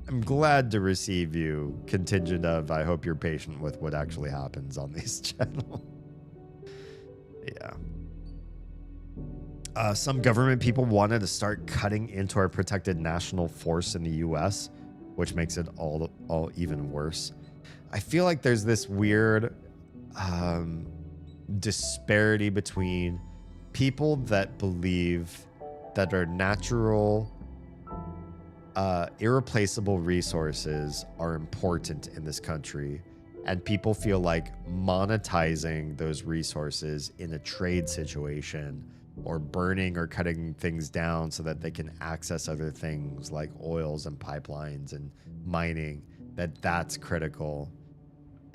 I'm glad to receive you, contingent of I hope you're patient with what actually happens on this channel. Yeah. Some government people wanted to start cutting into our protected national force in the US, which makes it all even worse. I feel like there's this weird disparity between people that believe that our natural irreplaceable resources are important in this country, and people feel like monetizing those resources in a trade situation or burning or cutting things down so that they can access other things like oils and pipelines and mining, that's critical.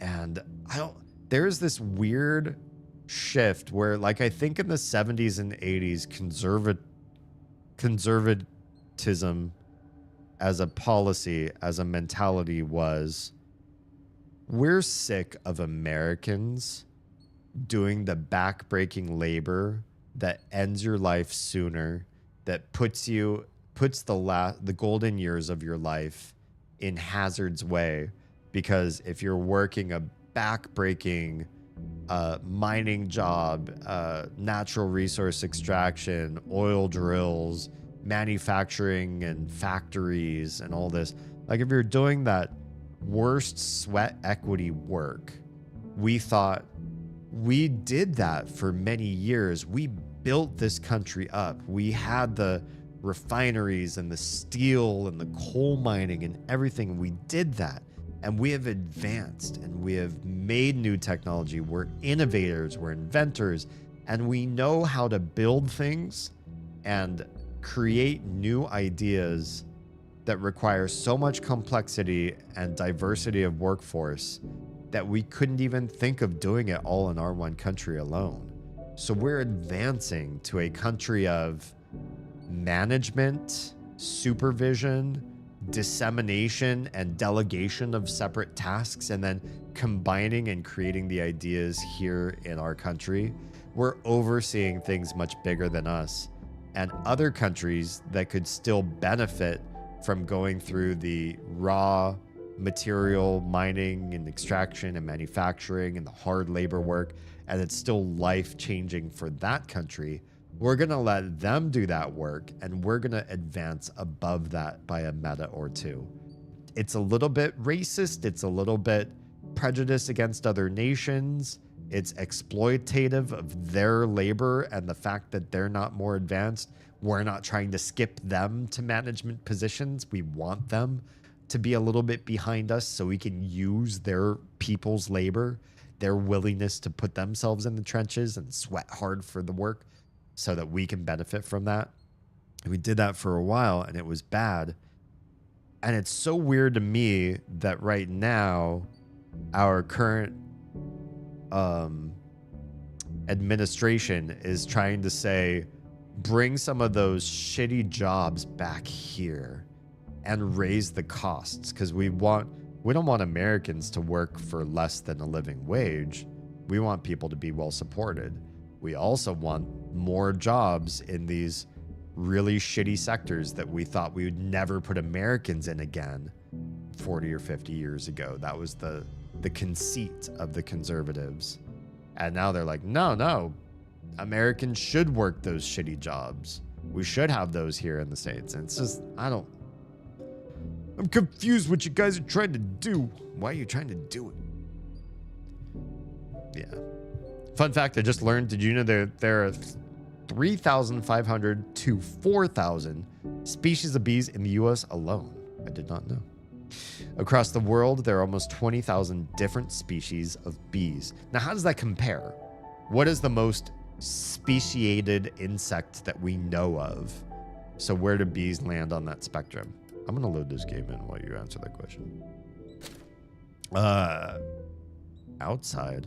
And there's this weird shift where, like, I think in the 70s and 80s, conservatism as a policy, as a mentality was, we're sick of Americans doing the backbreaking labor that ends your life sooner, that puts the golden years of your life in hazard's way. Because if you're working a backbreaking mining job, natural resource extraction, oil drills, manufacturing and factories and all this, like if you're doing that worst sweat equity work, we thought we did that for many years. We built this country up. We had the refineries and the steel and the coal mining and everything. We did that. And we have advanced and we have made new technology. We're innovators, we're inventors, and we know how to build things and create new ideas that require so much complexity and diversity of workforce that we couldn't even think of doing it all in our one country alone. So we're advancing to a country of management, supervision, dissemination, and delegation of separate tasks, and then combining and creating the ideas here in our country. We're overseeing things much bigger than us, and other countries that could still benefit from going through the raw material mining and extraction and manufacturing and the hard labor work, and it's still life-changing for that country. We're going to let them do that work, and we're going to advance above that by a meta or two. It's a little bit racist. It's a little bit prejudiced against other nations. It's exploitative of their labor and the fact that they're not more advanced. We're not trying to skip them to management positions. We want them to be a little bit behind us so we can use their people's labor, their willingness to put themselves in the trenches and sweat hard for the work, so that we can benefit from that. And we did that for a while, and it was bad. And it's so weird to me that right now, our current administration is trying to say, bring some of those shitty jobs back here and raise the costs, because we don't want Americans to work for less than a living wage. We want people to be well supported. We also want more jobs in these really shitty sectors that we thought we would never put Americans in again 40 or 50 years ago. That was the conceit of the conservatives. And now they're like, no, Americans should work those shitty jobs. We should have those here in the States. And it's just, I'm confused what you guys are trying to do. Why are you trying to do it? Yeah. Fun fact I just learned, did you know there are 3,500 to 4,000 species of bees in the US alone? I did not know. Across the world, there are almost 20,000 different species of bees. Now, how does that compare? What is the most speciated insect that we know of? So where do bees land on that spectrum? I'm going to load this game in while you answer that question. Outside.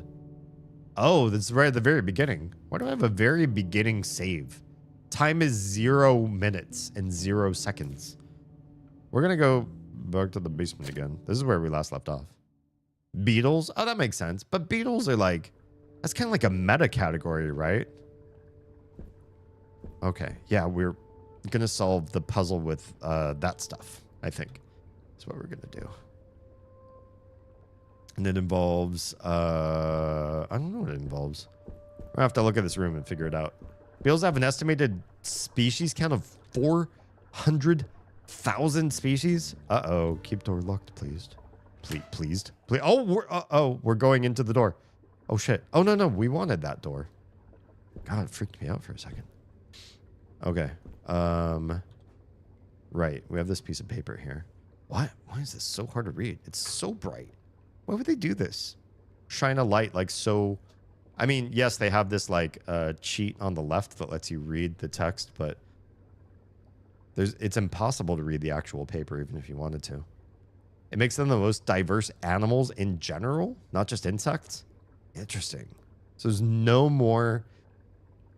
Oh, that's right at the very beginning. Why do I have a very beginning save? Time is 0 minutes and 0 seconds. We're going to go back to the basement again. This is where we last left off. Beetles? Oh, that makes sense. But beetles are like, that's kind of like a meta category, right? Okay. Yeah, we're going to solve the puzzle with that stuff, I think. That's what we're going to do. And it involves, I don't know what it involves. We'll have to look at this room and figure it out. Beetles have an estimated species count of 400,000 species. Uh-oh. Keep door locked, please. Please. Oh, we're going into the door. Oh, shit. Oh, no. We wanted that door. God, it freaked me out for a second. Okay. Right. We have this piece of paper here. What? Why is this so hard to read? It's so bright. Why would they do this? Shine a light like so... I mean, yes, they have this like cheat on the left that lets you read the text, but it's impossible to read the actual paper even if you wanted to. It makes them the most diverse animals in general, not just insects. Interesting. So there's no more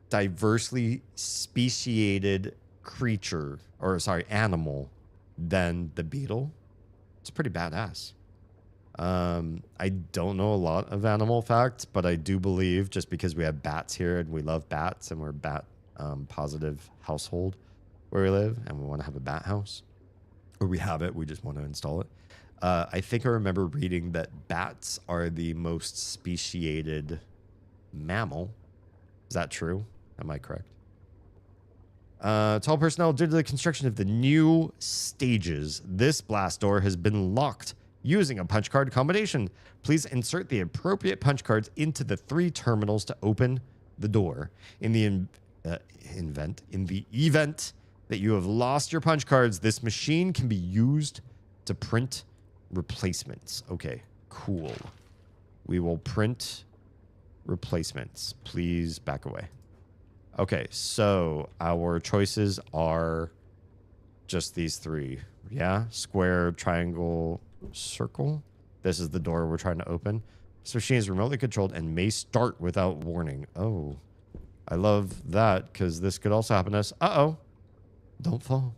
diversely speciated creature, or sorry, animal than the beetle. It's pretty badass. I don't know a lot of animal facts, but I do believe just because we have bats here and we love bats and we're a bat positive household where we live and we want to have a bat house, or we have it, we just want to install it. I think I remember reading that bats are the most speciated mammal. Is that true? Am I correct? To all personnel, due to the construction of the new stages, this blast door has been locked using a punch card combination. Please insert the appropriate punch cards into the 3 terminals to open the door. In the event that you have lost your punch cards, this machine can be used to print replacements. Okay, cool. We will print replacements. Please back away. Okay, so our choices are just these 3. Yeah, square, triangle, circle. This is the door we're trying to open. This machine is remotely controlled and may start without warning. Oh, I love that because this could also happen to us. Uh-oh. Don't fall.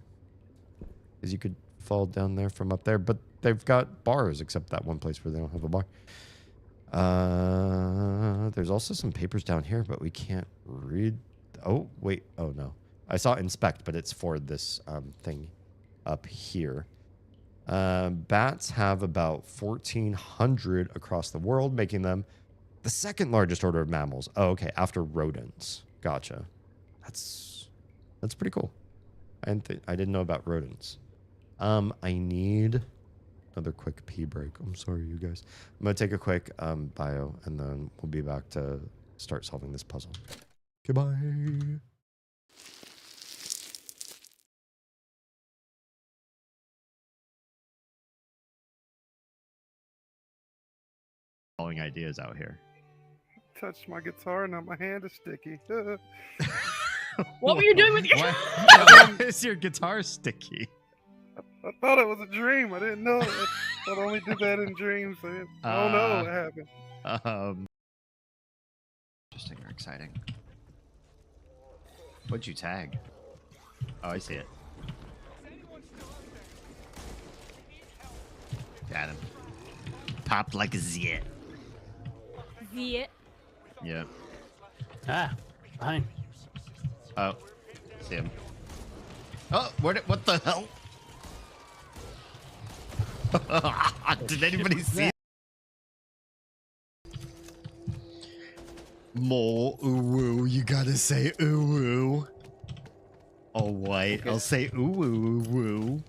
Because you could fall down there from up there, but they've got bars except that one place where they don't have a bar. There's also some papers down here, but we can't read. Oh, wait. Oh, no. I saw inspect, but it's for this thing up here. Bats have about 1,400 across the world, making them the 2nd largest order of mammals. Oh, okay. After rodents. Gotcha. That's pretty cool. I didn't know about rodents. I need another quick pee break. I'm sorry, you guys. I'm going to take a quick bio, and then we'll be back to start solving this puzzle. Goodbye. Following ideas out here. Touched my guitar, now my hand is sticky. What were you doing with your... Why is your guitar sticky? I thought it was a dream. I didn't know it. I only do that in dreams. I don't know what happened. Interesting or exciting. What'd you tag? Oh, I see it. Got him. Popped like a zit. Zit. Yep. Ah, fine. Oh, see him. Oh, what the hell? Did anybody see? More ooh woo, you gotta say ooh woo. All white, okay. I'll say ooh woo woo.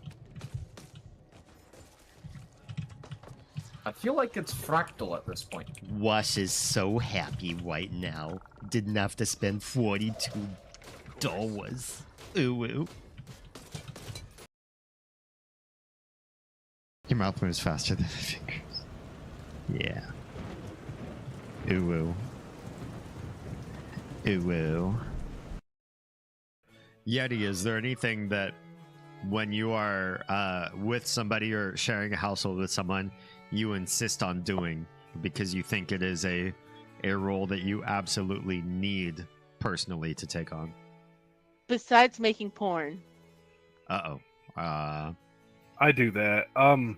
I feel like it's fractal at this point. Wash is so happy right now. Didn't have to spend $42. Ooh woo. Your mouth moves faster than the fingers. Yeah. Ooh woo. Ooh woo. Yeti, is there anything that when you are with somebody or sharing a household with someone, you insist on doing because you think it is a role that you absolutely need personally to take on? Besides making porn. Uh-oh. I do that. I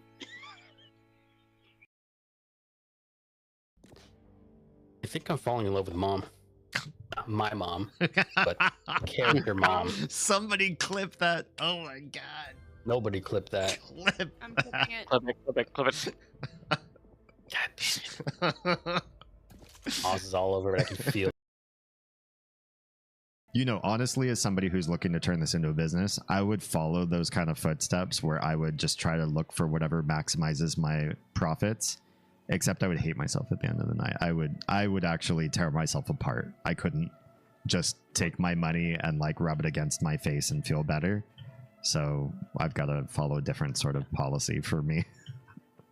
think I'm falling in love with mom. Not my mom, but character mom. Somebody clip that. Oh my god. Nobody clip that. Clip. I'm clipping it. Clip it. God damn it. Oz is all over it. I can feel. You know, honestly, as somebody who's looking to turn this into a business, I would follow those kind of footsteps where I would just try to look for whatever maximizes my profits. Except I would hate myself at the end of the night. I would actually tear myself apart. I couldn't just take my money and like rub it against my face and feel better. So I've got to follow a different sort of policy for me.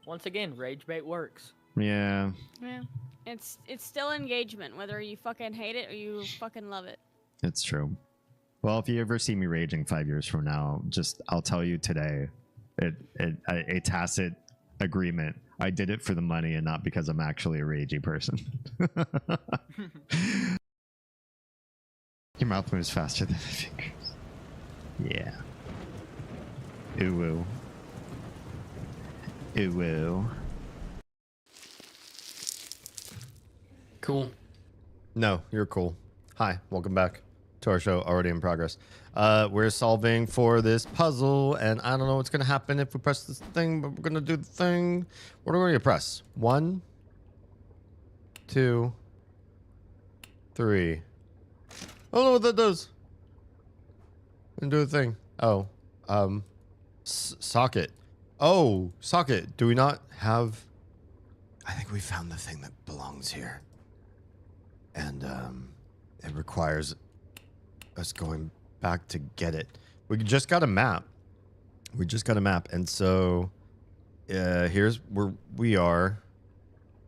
Once again, rage bait works. Yeah. Yeah. It's still engagement, whether you fucking hate it or you fucking love it. It's true. Well, if you ever see me raging 5 years from now, I'll tell you today, a tacit agreement. I did it for the money and not because I'm actually a ragey person. Your mouth moves faster than the fingers. Yeah. Ooh, woo. Ooh, woo. Cool. No, you're cool. Hi, welcome back to our show, already in progress. We're solving for this puzzle, and I don't know what's gonna happen if we press this thing, but we're gonna do the thing. What are we gonna press? 1, 2, 3. I don't know what that does. And do the thing. Oh, socket. Oh, socket. Do we not have? I think we found the thing that belongs here, and it requires us going back to get it. We just got a map. We just got a map, and so here's where we are,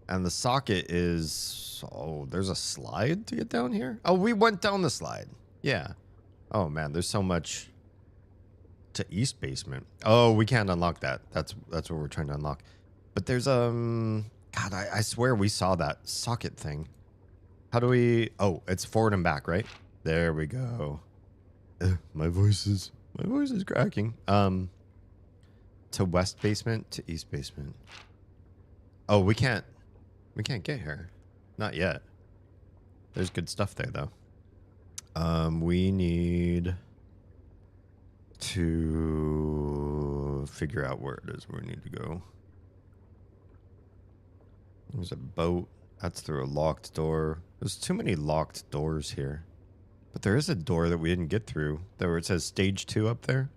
and the socket is. Oh, there's a slide to get down here. Oh, we went down the slide. Yeah. Oh man, there's so much to East Basement. Oh, we can't unlock that. That's what we're trying to unlock. But there's God, I swear we saw that socket thing. How do we? Oh, it's forward and back, right? There we go. My voice is cracking. To West Basement to East Basement. Oh, we can't get here. Not yet. There's good stuff there though. We need to figure out where it is where we need to go. There's a boat. That's through a locked door. There's too many locked doors here. But there is a door that we didn't get through. There where it says stage 2 up there.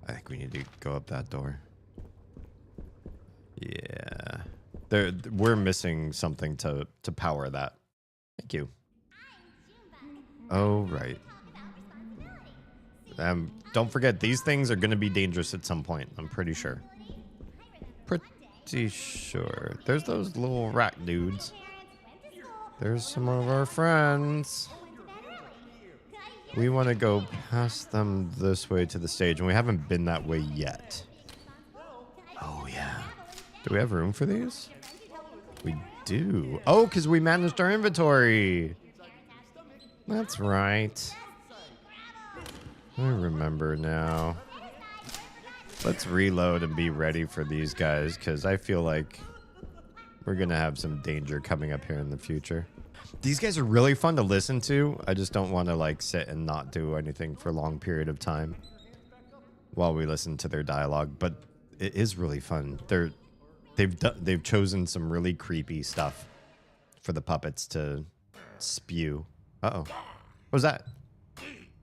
I think we need to go up that door. Yeah. We're missing something to power that. Thank you. Oh, right. Don't forget, these things are going to be dangerous at some point. I'm pretty sure. Pretty sure. There's those little rat dudes. There's some of our friends. We want to go past them this way to the stage, and we haven't been that way yet. Oh, yeah. Do we have room for these? We do. Oh, because we managed our inventory. That's right. I remember now. Let's reload and be ready for these guys, because I feel like we're going to have some danger coming up here in the future. These guys are really fun to listen to. I just don't want to like sit and not do anything for a long period of time while we listen to their dialogue, but it is really fun. They've chosen some really creepy stuff for the puppets to spew. Uh-oh. What was that?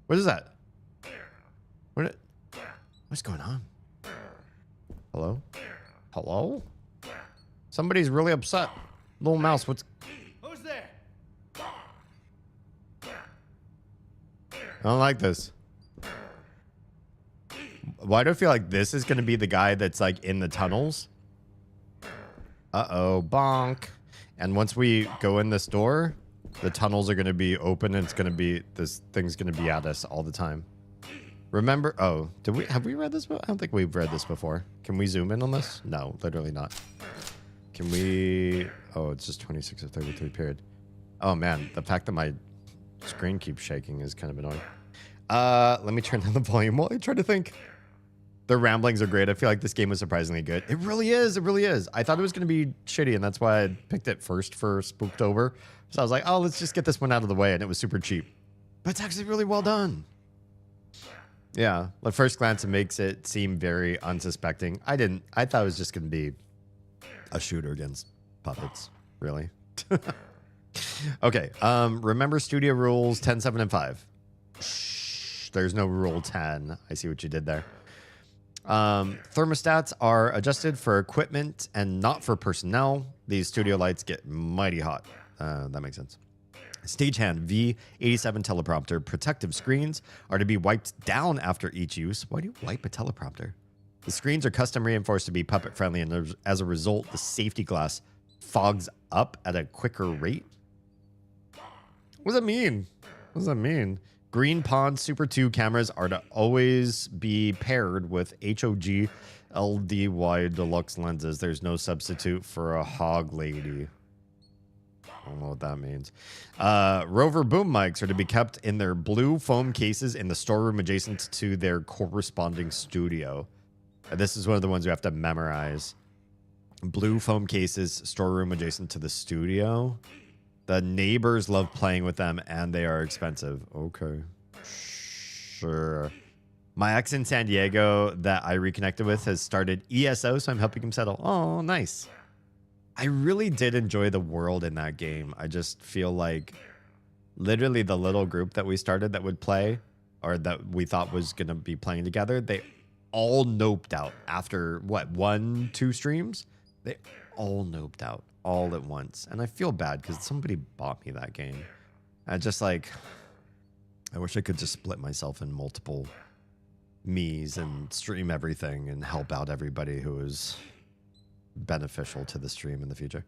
What is that? What's going on? Hello? Hello? Somebody's really upset. Little mouse, what's... Who's there? I don't like this. Why do I feel like this is going to be the guy that's like in the tunnels? Uh-oh, bonk. And once we go in this door, the tunnels are going to be open and it's going to be, this thing's going to be at us all the time. Remember, oh, have we read this? I don't think we've read this before. Can we zoom in on this? No, literally not. Can we, oh, it's just 26 of 33 period. Oh man, the fact that my screen keeps shaking is kind of annoying. Let me turn down the volume while I try to think. The ramblings are great. I feel like this game was surprisingly good. It really is. It really is. I thought it was going to be shitty, and that's why I picked it first for Spooktober. So I was like, oh, let's just get this one out of the way, and it was super cheap. But it's actually really well done. Yeah, at first glance, it makes it seem very unsuspecting. I thought it was just going to be a shooter against puppets, really. Okay, remember studio rules 10, 7, and 5. Shh, there's no rule 10. I see what you did there. Thermostats are adjusted for equipment and not for personnel. These studio lights get mighty hot. That makes sense. Stagehand V87 teleprompter protective screens are to be wiped down after each use. Why do you wipe a teleprompter? The screens are custom reinforced to be puppet friendly, and as a result, the safety glass fogs up at a quicker rate. What does that mean? What does that mean? Green Pond Super 2 cameras are to always be paired with HOG LDY deluxe lenses. There's no substitute for a hog lady. I don't know what that means. Rover boom mics are to be kept in their blue foam cases in the storeroom adjacent to their corresponding studio. This is one of the ones you have to memorize. Blue foam cases, storeroom adjacent to the studio. The neighbors love playing with them, and they are expensive. Okay. Sure. My ex in San Diego that I reconnected with has started ESO, so I'm helping him settle. Oh, nice. I really did enjoy the world in that game. I just feel like literally the little group that we started that would play, or that we thought was going to be playing together, they all noped out after, what, 1-2 streams? They all noped out all at once. And I feel bad because somebody bought me that game. I just like, I wish I could just split myself in multiple me's and stream everything and help out everybody who is beneficial to the stream in the future.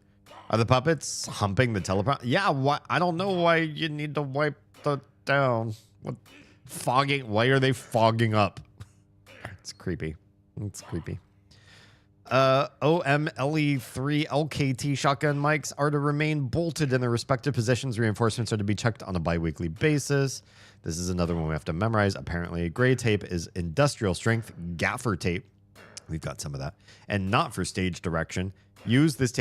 Are the puppets humping the teleprompter? Yeah, why? I don't know why you need to wipe the down. What fogging? Why are they fogging up? It's creepy. It's creepy. OMLE3 LKT shotgun mics are to remain bolted in their respective positions. Reinforcements are to be checked on a bi-weekly basis. This is another one we have to memorize. Apparently, gray tape is industrial strength gaffer tape. We've got some of that. And not for stage direction. Using this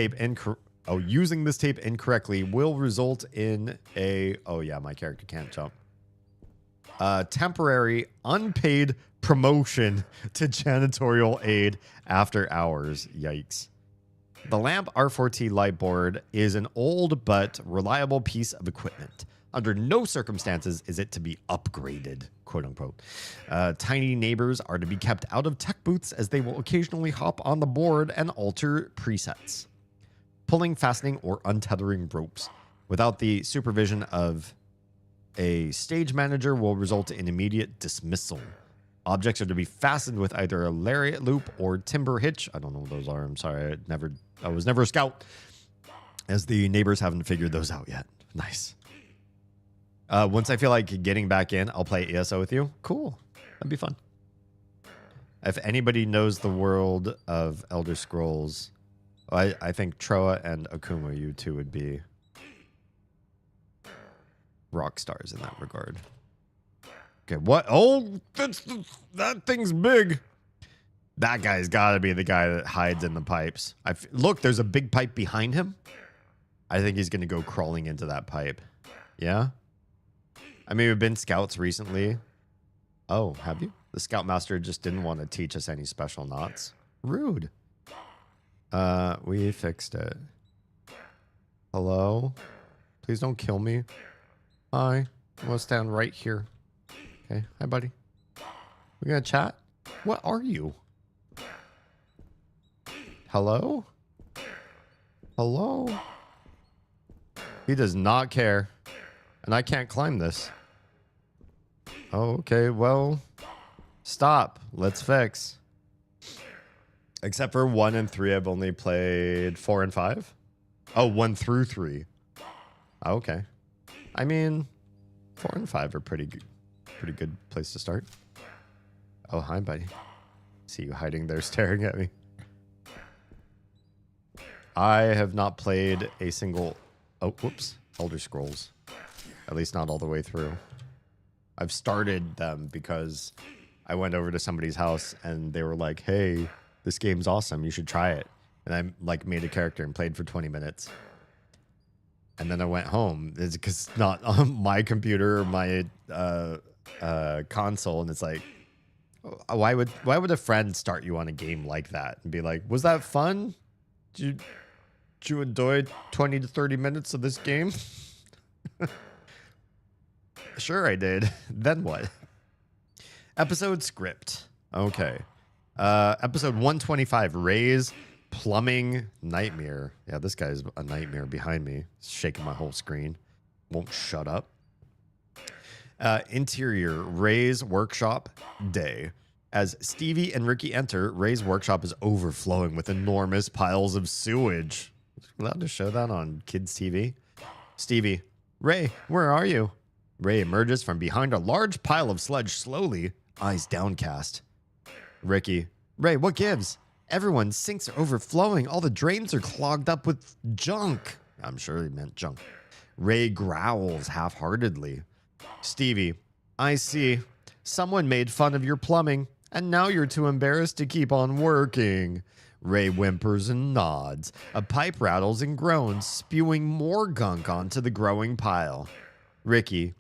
tape incorrectly will result in a... Oh, yeah, my character can't jump. Temporary unpaid promotion to janitorial aid after hours. Yikes. The lamp R4T light board is an old but reliable piece of equipment. Under no circumstances is it to be upgraded, quote unquote. Tiny neighbors are to be kept out of tech booths as they will occasionally hop on the board and alter presets. Pulling, fastening, or untethering ropes without the supervision of a stage manager will result in immediate dismissal. Objects are to be fastened with either a lariat loop or timber hitch. I don't know what those are. I'm sorry. I was never a scout, as the neighbors haven't figured those out yet. Nice. Once I feel like getting back in, I'll play ESO with you. Cool. That'd be fun. If anybody knows the world of Elder Scrolls, I think Troa and Akuma, you two would be rock stars in that regard. Okay, what? Oh, that thing's big. That guy's got to be the guy that hides in the pipes. Look, there's a big pipe behind him. I think he's going to go crawling into that pipe. Yeah? I mean, we've been scouts recently. Oh, have you? The scoutmaster just didn't want to teach us any special knots. Rude. We fixed it. Hello? Please don't kill me. Hi. I'm going to stand right here. Okay. Hi, buddy. We going to chat? What are you? Hello? Hello? He does not care. And I can't climb this. Oh, okay. Well, stop. Let's fix. Except for 1 and 3, I've only played 4 and 5. Oh, 1 through 3. Okay. I mean, 4 and 5 are pretty good place to start. Oh, hi, buddy. See you hiding there staring at me. I have not played a single... Oh, whoops. Elder Scrolls. At least not all the way through. I've started them because I went over to somebody's house and they were like, hey, this game's awesome. You should try it. And I like made a character and played for 20 minutes. And then I went home. It's because it's not on my computer or my console. And it's like, why would a friend start you on a game like that and be like, was that fun? Did you enjoy 20 to 30 minutes of this game? Sure I did. Then what? Episode script. Okay. Episode 125, Ray's plumbing nightmare. Yeah, this guy's a nightmare behind me. It's shaking my whole screen. Won't shut up. Interior, Ray's workshop day. As Stevie and Ricky enter, Ray's workshop is overflowing with enormous piles of sewage. Allowed to show that on kids' TV? Stevie, Ray, where are you? Ray emerges from behind a large pile of sludge slowly, eyes downcast. Ricky, Ray, what gives? Everyone's sinks are overflowing. All the drains are clogged up with junk. I'm sure he meant junk. Ray growls half-heartedly. Stevie, I see. Someone made fun of your plumbing, and now you're too embarrassed to keep on working. Ray whimpers and nods. A pipe rattles and groans, spewing more gunk onto the growing pile. Ricky,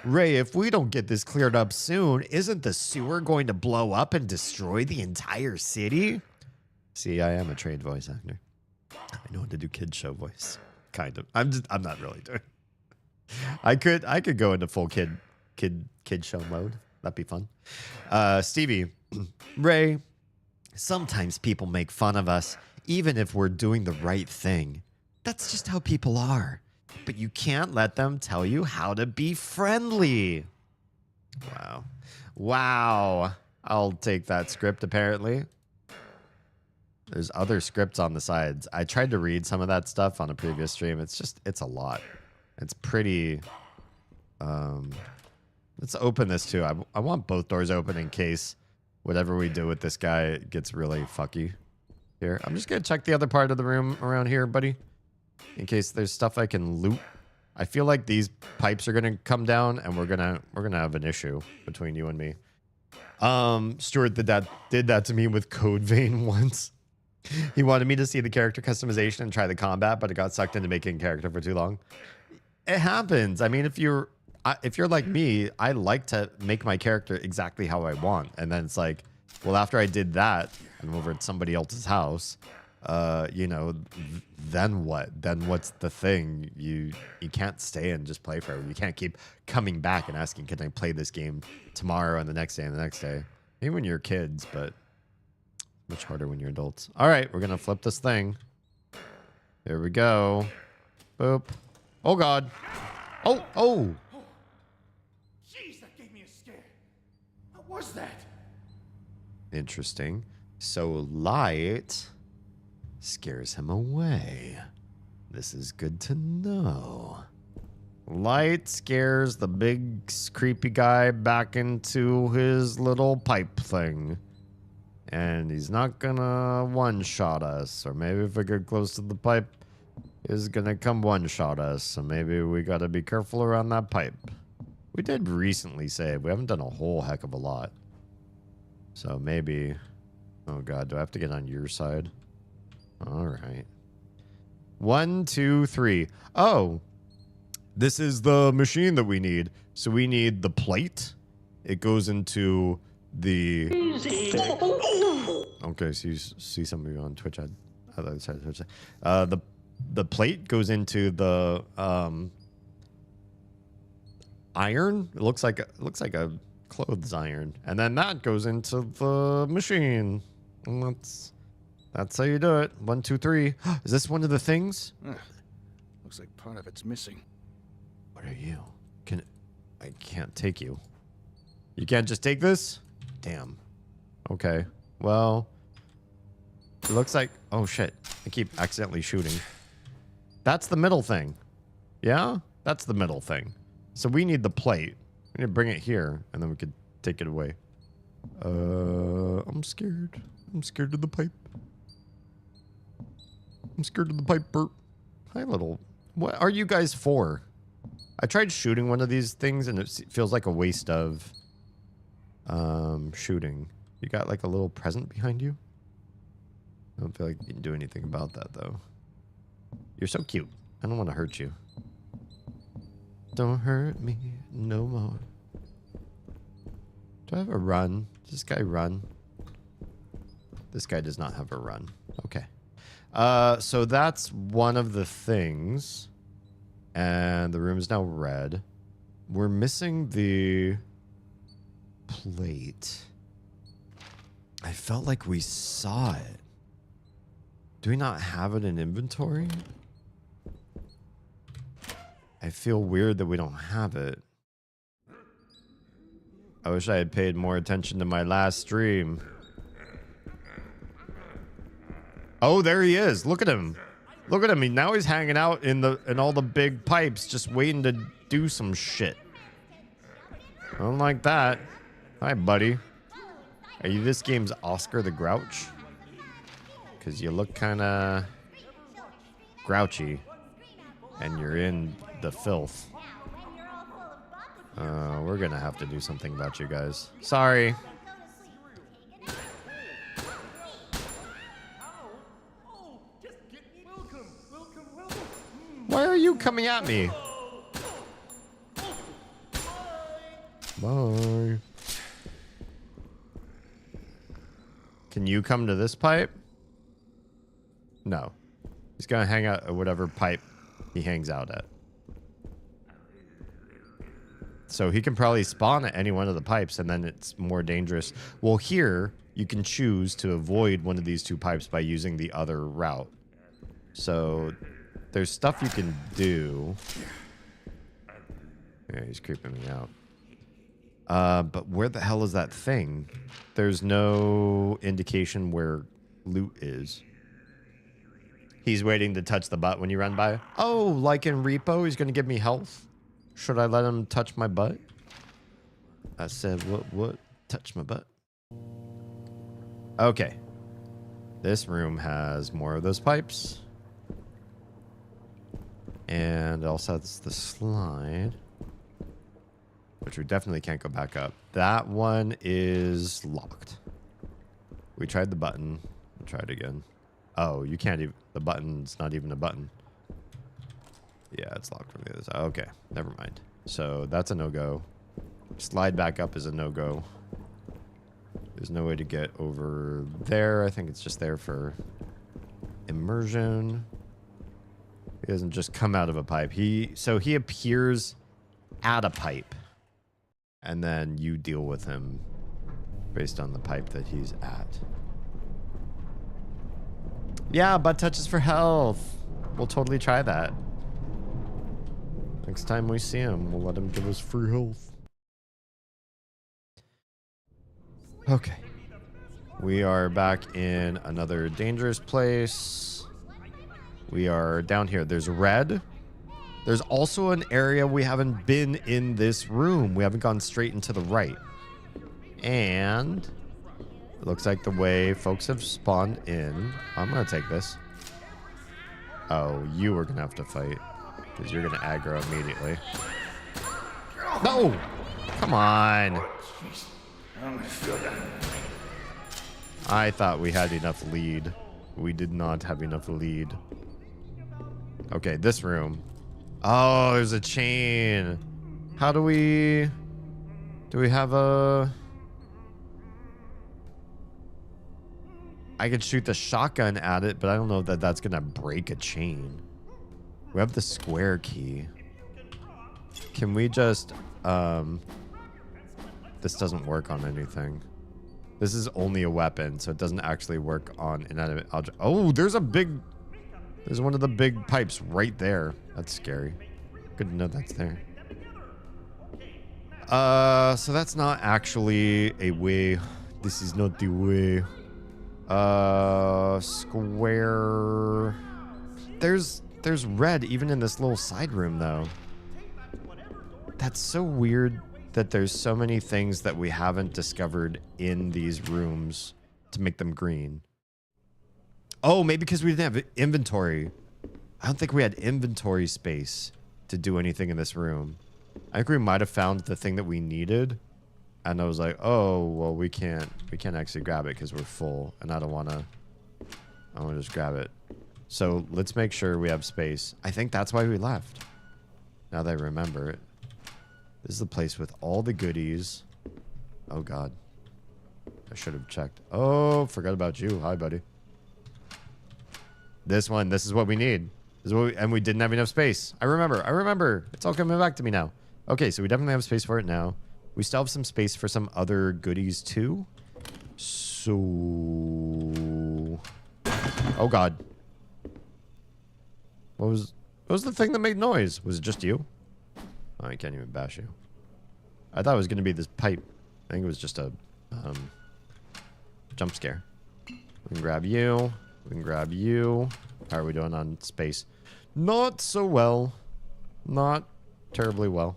Ray, if we don't get this cleared up soon, isn't the sewer going to blow up and destroy the entire city? See, I am a trained voice actor. I know how to do kid show voice. Kind of. I'm not really doing. I could go into full kid show mode. That'd be fun. Stevie, Ray, sometimes people make fun of us, even if we're doing the right thing. That's just how people are. But you can't let them tell you how to be friendly. Wow. Wow. I'll take that script, apparently. There's other scripts on the sides. I tried to read some of that stuff on a previous stream. It's a lot. It's pretty... let's open this too. I want both doors open in case whatever we do with this guy gets really fucky here. I'm just going to check the other part of the room around here, buddy. In case there's stuff I can loot. I feel like these pipes are going to come down and we're going to have an issue between you and me. Stuart did that to me with Code Vein once. He wanted me to see the character customization and try the combat, but it got sucked into making character for too long. It happens. I mean, if you're like me, I like to make my character exactly how I want. And then it's like, well, after I did that, I'm over at somebody else's house, you know, then what? Then what's the thing? You can't stay and just play forever. You can't keep coming back and asking, can I play this game tomorrow and the next day and the next day? Maybe when you're kids, but much harder when you're adults. All right, we're going to flip this thing. Here we go. Boop. Oh, God. Oh, oh. Jeez, that gave me a scare. What was that? Interesting. So light scares him away. This is good to know. Light scares the big creepy guy back into his little pipe thing. And he's not gonna one-shot us. Or maybe if we get close to the pipe, he's gonna come one-shot us. So maybe we gotta be careful around that pipe. We did recently save. We haven't done a whole heck of a lot. So maybe... Oh god, do I have to get on your side? Alright. 1, 2, 3. Oh! This is the machine that we need. So we need the plate. It goes into the... Okay, so you see some of you on Twitch. Other side of Twitch. The plate goes into the iron. It looks like a clothes iron, and then that goes into the machine. And that's how you do it. 1, 2, 3. Is this one of the things? Looks like part of it's missing. What are you? I can't take you. You can't just take this? Damn. Okay. Well, it looks like... Oh, shit. I keep accidentally shooting. That's the middle thing. Yeah? That's the middle thing. So we need the plate. We need to bring it here, and then we could take it away. I'm scared. I'm scared of the pipe. I'm scared of the pipe, Bert. Hi, little... What are you guys for? I tried shooting one of these things, and it feels like a waste of... shooting. You got like a little present behind you? I don't feel like you can do anything about that though. You're so cute. I don't want to hurt you. Don't hurt me no more. Do I have a run? Does this guy run? This guy does not have a run. Okay. So that's one of the things. And the room is now red. We're missing the plate. I felt like we saw it. Do we not have it in inventory? I feel weird that we don't have it. I wish I had paid more attention to my last stream. Oh, there he is. Look at him. Look at him. Now he's hanging out in all the big pipes, just waiting to do some shit. I don't like that. Hi, buddy. Are you this game's Oscar the Grouch? Because you look kind of grouchy. and you're in the filth. We're gonna have to do something about you guys. Sorry. Why are you coming at me? Bye. Can you come to this pipe? No. He's gonna hang out at whatever pipe he hangs out at. So he can probably spawn at any one of the pipes, and then it's more dangerous. Well, here, you can choose to avoid one of these two pipes by using the other route. So there's stuff you can do. Yeah, he's creeping me out. But where the hell is that thing? There's no indication where loot is. He's waiting to touch the butt when you run by. Oh, like in Repo, he's going to give me health. Should I let him touch my butt? I said, what? Touch my butt. Okay. This room has more of those pipes. And it also has the slide. Which we definitely can't go back up. That one is locked. We tried the button. We'll try it again. Oh, you can't even... The button's not even a button. Yeah, it's locked from the other side. Okay, never mind. So that's a no-go. Slide back up is a no-go. There's no way to get over there. I think it's just there for immersion. He doesn't just come out of a pipe. So he appears at a pipe. And then you deal with him based on the pipe that he's at. Yeah, butt touches for health. We'll totally try that. Next time we see him, we'll let him give us free health. Okay. We are back in another dangerous place. We are down here. There's red. There's also an area we haven't been in this room. We haven't gone straight into the right. And it looks like the way folks have spawned in. I'm going to take this. Oh, you are going to have to fight. Because you're going to aggro immediately. No! Come on. I thought we had enough lead. We did not have enough lead. Okay, this room. Oh, there's a chain. How do we... Do we have a... I could shoot the shotgun at it, but I don't know that that's going to break a chain. We have the square key. Can we just... This doesn't work on anything. This is only a weapon, so it doesn't actually work on inanimate object. Oh, there's a big... There's one of the big pipes right there. That's scary. Good to know that's there. So that's not actually a way. This is not the way. Square. There's red even in this little side room though. That's so weird that there's so many things that we haven't discovered in these rooms to make them green. Oh, maybe because we didn't have inventory. I don't think we had inventory space to do anything in this room. I think we might have found the thing that we needed. And I was like, oh, well, we can't actually grab it because we're full. And I want to just grab it. So let's make sure we have space. I think that's why we left. Now that I remember it. This is the place with all the goodies. Oh, God. I should have checked. Oh, forgot about you. Hi, buddy. This is what we need. And we didn't have enough space. I remember. It's all coming back to me now. Okay, so we definitely have space for it now. We still have some space for some other goodies too. So... Oh, God. What was the thing that made noise? Was it just you? Oh, I can't even bash you. I thought it was going to be this pipe. I think it was just a jump scare. We can grab you. We can grab you. How are we doing on space? Not so well. Not terribly well.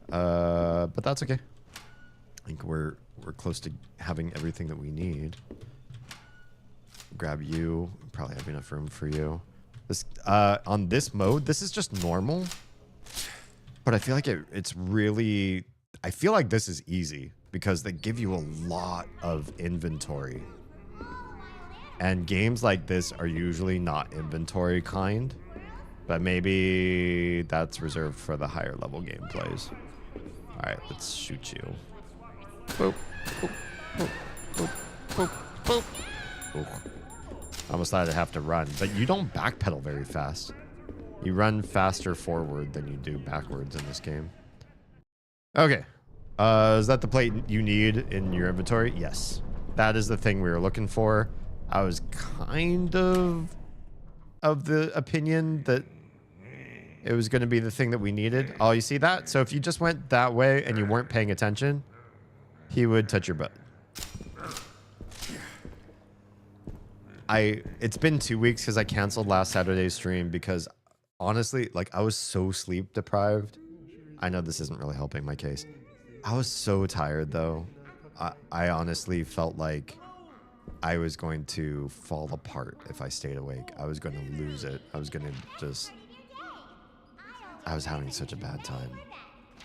But that's okay. I think we're close to having everything that we need. Grab you. Probably have enough room for you. This on this mode, this is just normal. But I feel like it's really... I feel like this is easy because they give you a lot of inventory. And games like this are usually not inventory kind. But maybe that's reserved for the higher level gameplays. Alright, let's shoot you. Boop. Boop. Boop. Boop. Boop. Boop. Boop. I almost thought I'd have to run, but you don't backpedal very fast. You run faster forward than you do backwards in this game. Okay. Is that the plate you need in your inventory? Yes. That is the thing we were looking for. I was kind of the opinion that it was going to be the thing that we needed. Oh, you see that? So if you just went that way and you weren't paying attention, he would touch your butt. It's been 2 weeks because I canceled last Saturday's stream because honestly, like I was so sleep deprived. I know this isn't really helping my case. I was so tired though. I honestly felt like I was going to fall apart if I stayed awake. I was going to lose it. I was having such a bad time.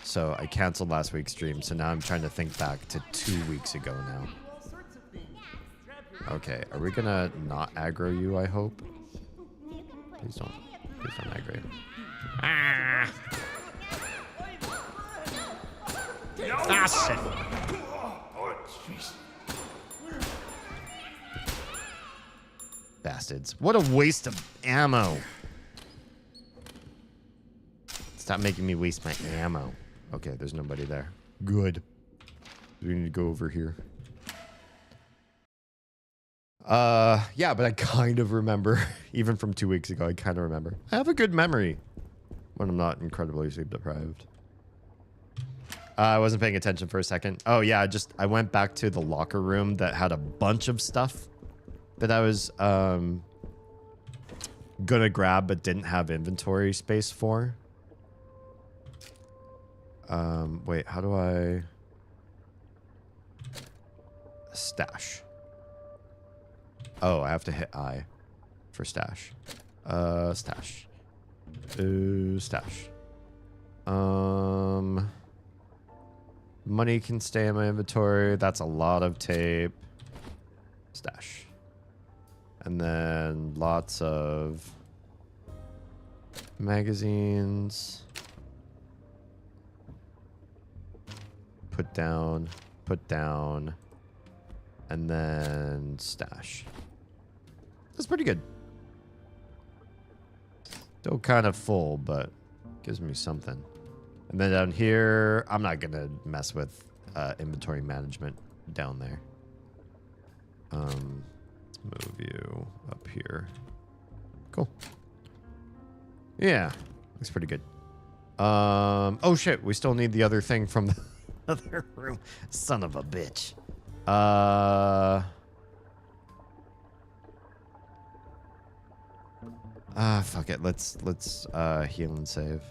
So I canceled last week's stream. So now I'm trying to think back to 2 weeks ago now. Okay, are we gonna not aggro you, I hope? Please don't aggro you. Ah! Ah, shit. Bastards. What a waste of ammo. Stop making me waste my ammo. Okay, there's nobody there. Good. We need to go over here. Yeah, but I kind of remember, even from 2 weeks ago, I kind of remember. I have a good memory when I'm not incredibly sleep deprived. I wasn't paying attention for a second. Oh yeah, I went back to the locker room that had a bunch of stuff that I was gonna grab but didn't have inventory space for. Wait, how do I stash? Oh, I have to hit I for stash. Stash. Stash. Money can stay in my inventory. That's a lot of tape. Stash. And then lots of magazines. Put down. And then stash. That's pretty good. Still kind of full, but gives me something. And then down here, I'm not going to mess with inventory management down there. Let's move you up here. Cool. Yeah, looks pretty good. Oh shit, we still need the other thing from the other room. Son of a bitch. Fuck it. Let's heal and save.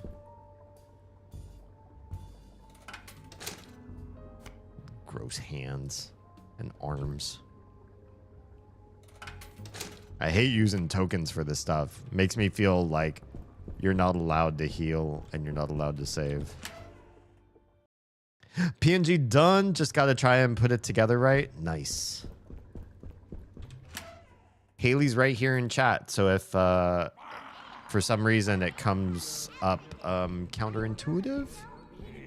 Gross hands and arms. I hate using tokens for this stuff. Makes me feel like you're not allowed to heal and you're not allowed to save. PNG done. Just got to try and put it together right. Nice. Haley's right here in chat. So if for some reason it comes up counterintuitive,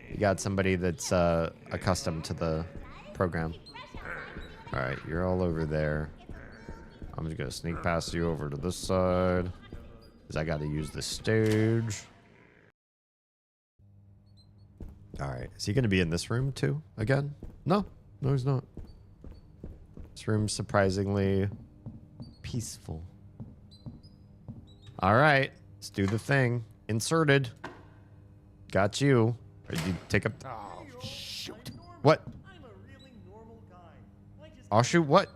you got somebody that's accustomed to the program. All right, you're all over there. I'm just going to sneak past you over to this side because I got to use the stage. All right. Is he going to be in this room too again? No. No, he's not. This room's surprisingly peaceful. All right. Let's do the thing. Inserted. Got you. Or did you take up... Oh, shoot. What? I'll shoot what?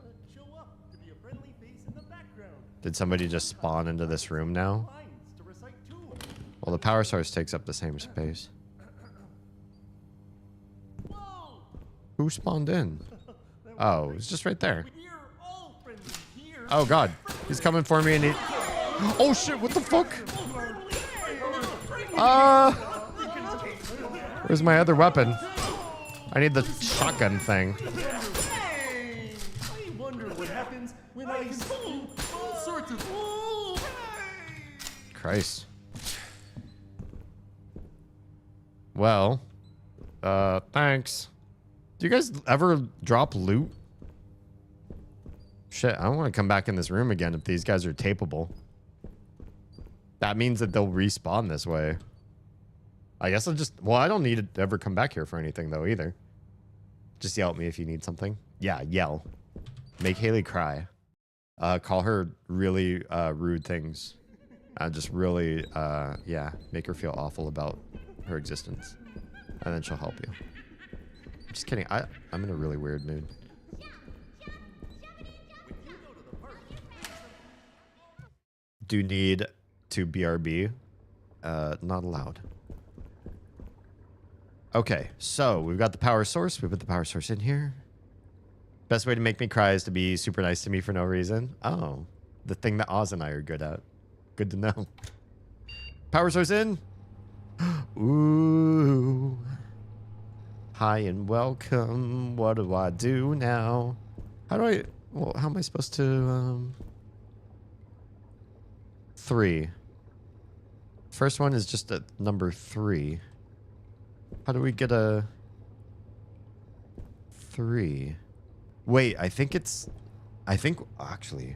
Did somebody just spawn into this room now? Well, the power source takes up the same space. Who spawned in? Oh, it's just right there. Oh god, he's coming for me and he... Oh shit, what the fuck? Where's my other weapon? I need the shotgun thing. I wonder what happens when I consume all sorts of. Christ. Well, thanks. Do you guys ever drop loot? Shit, I don't want to come back in this room again if these guys are tapeable. That means that they'll respawn this way. I guess I'll just... Well, I don't need to ever come back here for anything, though, either. Just yell at me if you need something. Yeah, yell. Make Haley cry. Call her really rude things. Just really, yeah, make her feel awful about her existence. And then she'll help you. Just kidding. I'm in a really weird mood. Do need to BRB. Not allowed. Okay, so we've got the power source. We put the power source in here. Best way to make me cry is to be super nice to me for no reason. Oh, the thing that Oz and I are good at. Good to know. Power source in. Ooh. Hi and welcome. What do I do now? How do I... Well, how am I supposed to... 3. First one is just a number 3. How do we get a 3? Wait, I think actually,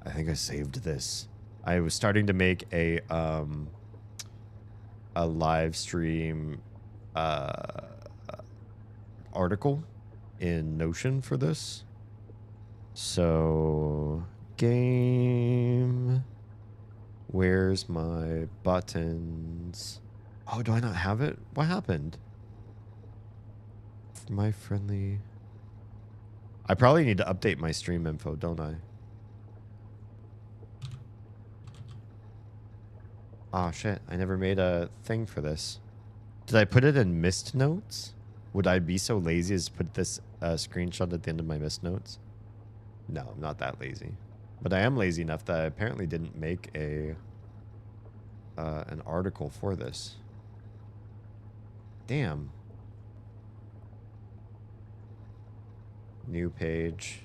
I think I saved this. I was starting to make a live stream article in Notion for this. So, game, where's my buttons? Oh, do I not have it? What happened? My friendly... I probably need to update my stream info, don't I? Oh shit, I never made a thing for this. Did I put it in missed notes? Would I be so lazy as to put this screenshot at the end of my missed notes? No, I'm not that lazy. But I am lazy enough that I apparently didn't make a an article for this. Damn. New page.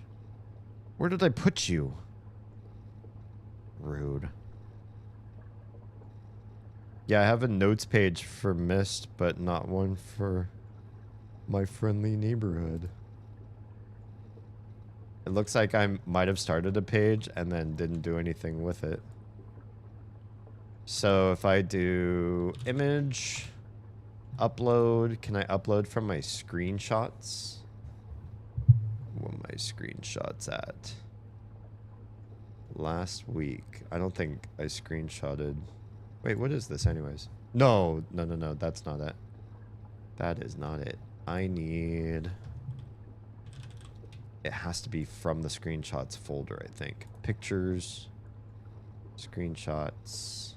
Where did I put you? Rude. Yeah, I have a notes page for Mist, but not one for my friendly neighborhood. It looks like I might have started a page and then didn't do anything with it. So if I do image, upload, can I upload from my screenshots? Where are my screenshots at? Last week. I don't think I screenshotted. Wait, what is this anyways? No, that's not it. That is not it. I need... It has to be from the screenshots folder, I think. Pictures. Screenshots.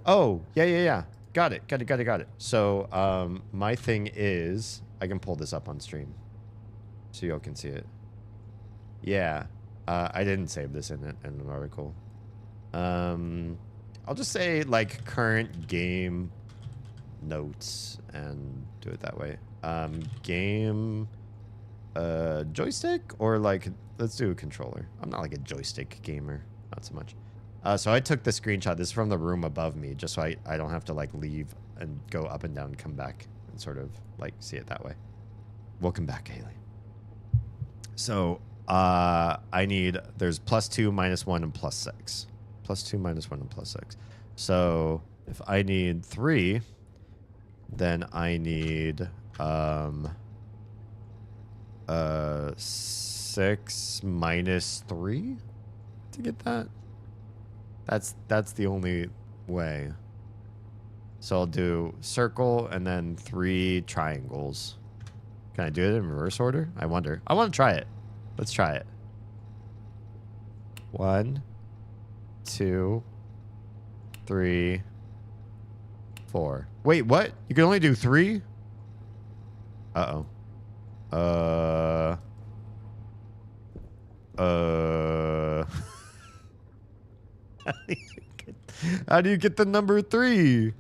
Oh, yeah. Got it. So, my thing is... I can pull this up on stream. So y'all can see it. Yeah. I didn't save this in an article. I'll just say, like, current game notes and do it that way. Game... joystick? Or, like, let's do a controller. I'm not, like, a joystick gamer. Not so much. So I took the screenshot. This is from the room above me, just so I don't have to, like, leave and go up and down and come back and sort of, like, see it that way. Welcome back, Haley. So, I need... There's +2, -1, and +6. +2, -1, and +6. So, if I need 3, then I need... 6 -3 to get that. That's the only way. So I'll do circle and then 3 triangles. Can I do it in reverse order? I wonder. I want to try it. Let's try it. 1, 2, 3, 4. Wait, what? You can only do 3? Uh-oh. How do you get the number 3?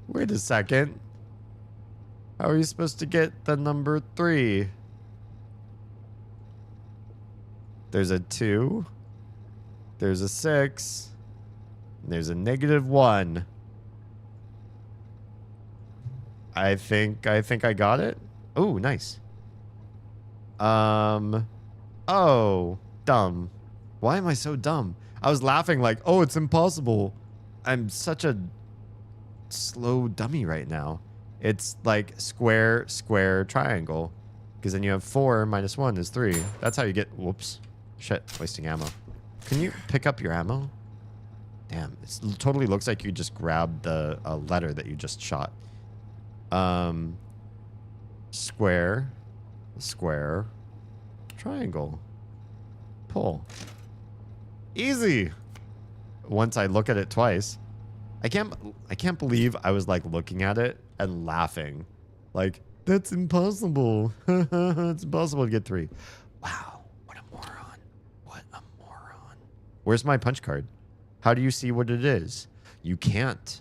Wait a second. How are you supposed to get the number 3? There's a 2. There's a 6. And there's a -1. I think I got it. Oh, nice. Oh, dumb. Why am I so dumb? I was laughing like, oh, it's impossible. I'm such a slow dummy right now. It's like square, square, triangle. Because then you have 4 minus 1 is 3. That's how you get... Whoops. Shit. Wasting ammo. Can you pick up your ammo? Damn. It totally looks like you just grabbed the letter that you just shot. Square, square, triangle. Pull. Easy. Once I look at it twice. I can't believe I was like looking at it and laughing. Like, that's impossible. It's impossible to get 3. Wow, what a moron. What a moron. Where's my punch card? How do you see what it is? You can't.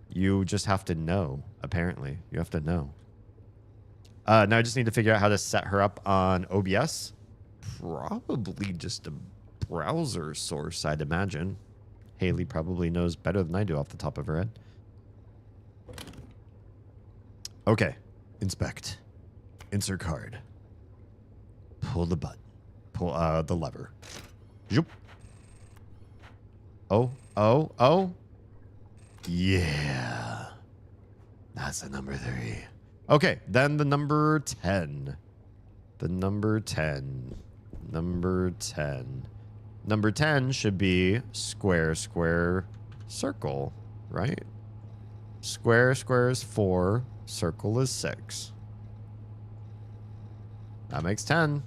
You just have to know, apparently. You have to know. Now I just need to figure out how to set her up on OBS. Probably just a browser source, I'd imagine. Haley probably knows better than I do off the top of her head. Okay. Inspect. Insert card. Pull the button. Pull the lever. Zoop. Oh, oh, oh. Yeah. That's the number 3. Okay, then the number 10. The number 10. Number 10. Number 10 should be square, square, circle, right? Square, square is 4. Circle is 6. That makes 10.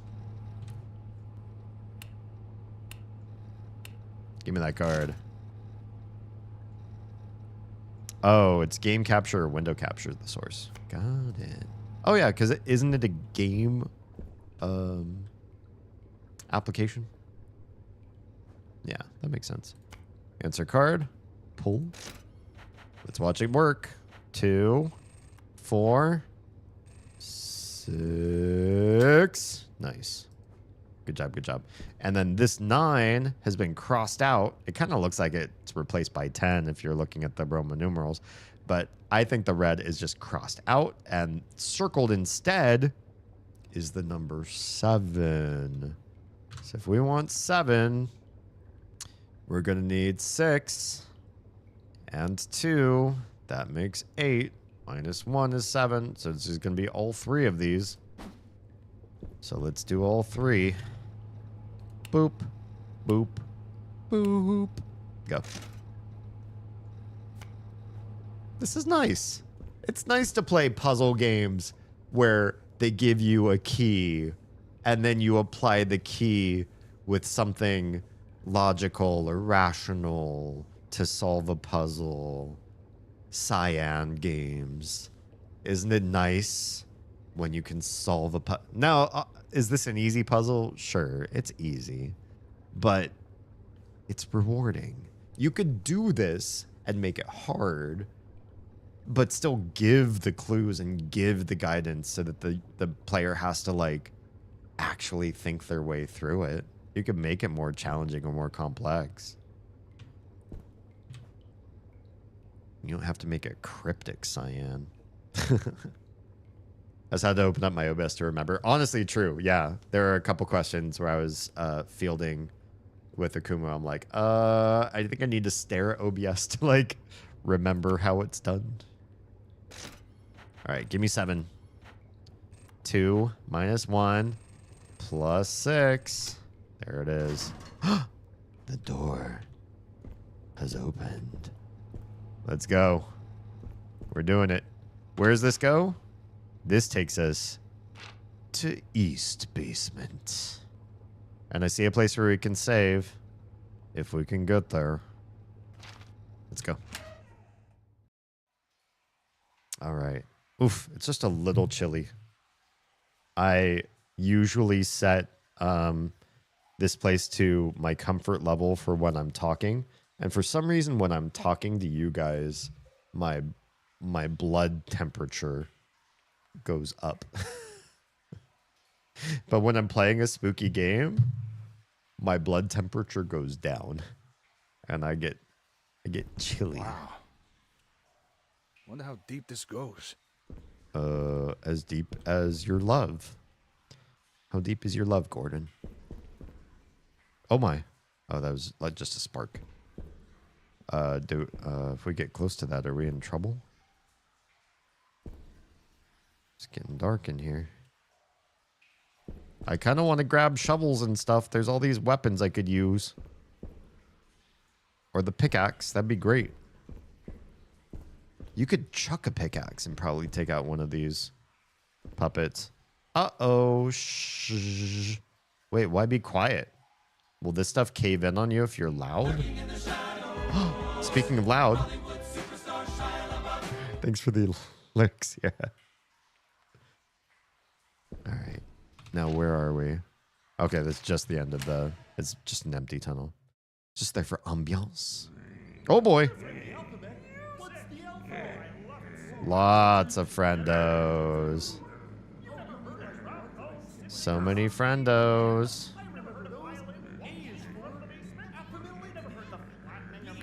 Give me that card. Oh, it's game capture or window capture the source. Got it. Oh yeah, because isn't it a game application? Yeah, that makes sense. Answer card. Pull. Let's watch it work. 2, 4, 6. Nice. Good job, good job. And then this 9 has been crossed out. It kind of looks like it's replaced by 10 if you're looking at the Roman numerals. But I think the red is just crossed out, and circled instead is the number 7. So if we want 7, we're going to need 6 and 2. That makes 8. Minus 1 is 7. So this is going to be all 3 of these. So let's do all 3. Boop, boop, boop. Go. This is nice. It's nice to play puzzle games where they give you a key and then you apply the key with something logical or rational to solve a puzzle. Cyan games. Isn't it nice when you can solve a puzzle? Now, is this an easy puzzle? Sure, it's easy. But it's rewarding. You could do this and make it hard, but still give the clues and give the guidance so that the player has to, like, actually think their way through it. You could make it more challenging or more complex. You don't have to make it cryptic, Cyan. I just had to open up my OBS to remember. Honestly, true. Yeah, there are a couple questions where I was fielding with Akumu. I'm like, I think I need to stare at OBS to, like, remember how it's done. All right, give me 7. 2 minus 1 plus 6. There it is. The door has opened. Let's go. We're doing it. Where does this go? This takes us to East Basement. And I see a place where we can save. If we can get there. Let's go. All right. Oof, it's just a little chilly. I usually set the this place to my comfort level for when I'm talking. And for some reason, when I'm talking to you guys, my blood temperature goes up. But when I'm playing a spooky game, my blood temperature goes down, and I get chilly. Wow. Wonder how deep this goes. As deep as your love. How deep is your love, Gordon? Oh my. Oh, that was like just a spark. If we get close to that, are we in trouble? It's getting dark in here. I kind of want to grab shovels and stuff. There's all these weapons I could use. Or the pickaxe. That'd be great. You could chuck a pickaxe and probably take out one of these puppets. Uh-oh. Shh. Wait, why be quiet? Will this stuff cave in on you if you're loud? Speaking of loud. Thanks for the licks, yeah. All right. Now, where are we? Okay, that's just the end of the... It's just an empty tunnel. Just there for ambiance. Oh, boy. Lots of friendos. So many friendos.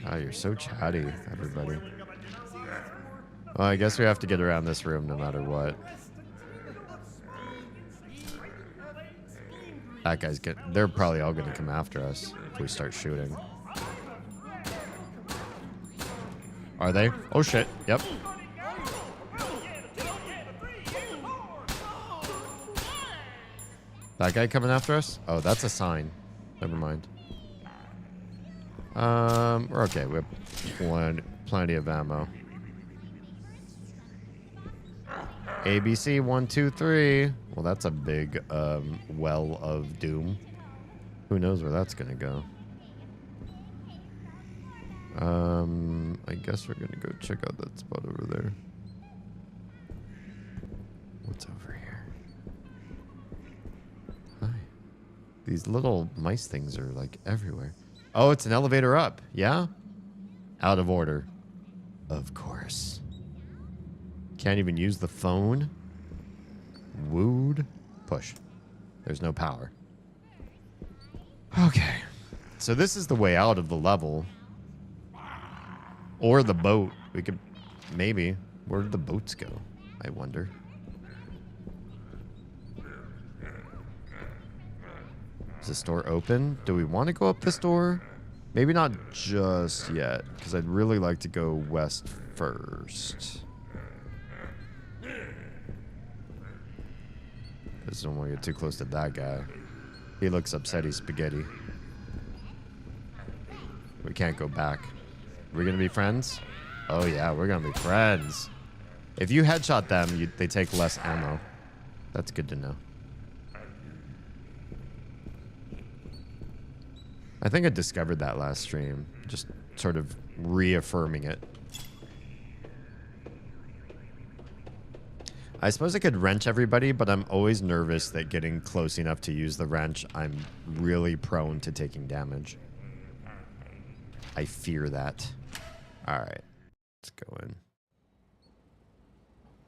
God, you're so chatty, everybody. Well, I guess we have to get around this room no matter what. That guy's they're probably all gonna come after us if we start shooting. Are they? Oh shit, yep. That guy coming after us? Oh, that's a sign. Never mind. We're okay. We have plenty of ammo. ABC 1, 2, 3. Well, that's a big well of doom. Who knows where that's gonna go? I guess we're gonna go check out that spot over there. What's over here? Hi. These little mice things are like everywhere. Oh, it's an elevator up. Yeah? Out of order. Of course. Can't even use the phone. Wooed. Push. There's no power. Okay. So this is the way out of the level. Or the boat. We could... Maybe. Where did the boats go? I wonder. Is this door open? Do we want to go up this door? Maybe not just yet. Because I'd really like to go west first. Just don't want to get too close to that guy. He looks upset. He's spaghetti. We can't go back. We're gonna be friends? Oh yeah, we're gonna be friends. If you headshot them, they take less ammo. That's good to know. I think I discovered that last stream. Just sort of reaffirming it. I suppose I could wrench everybody, but I'm always nervous that getting close enough to use the wrench, I'm really prone to taking damage. I fear that. Alright. Let's go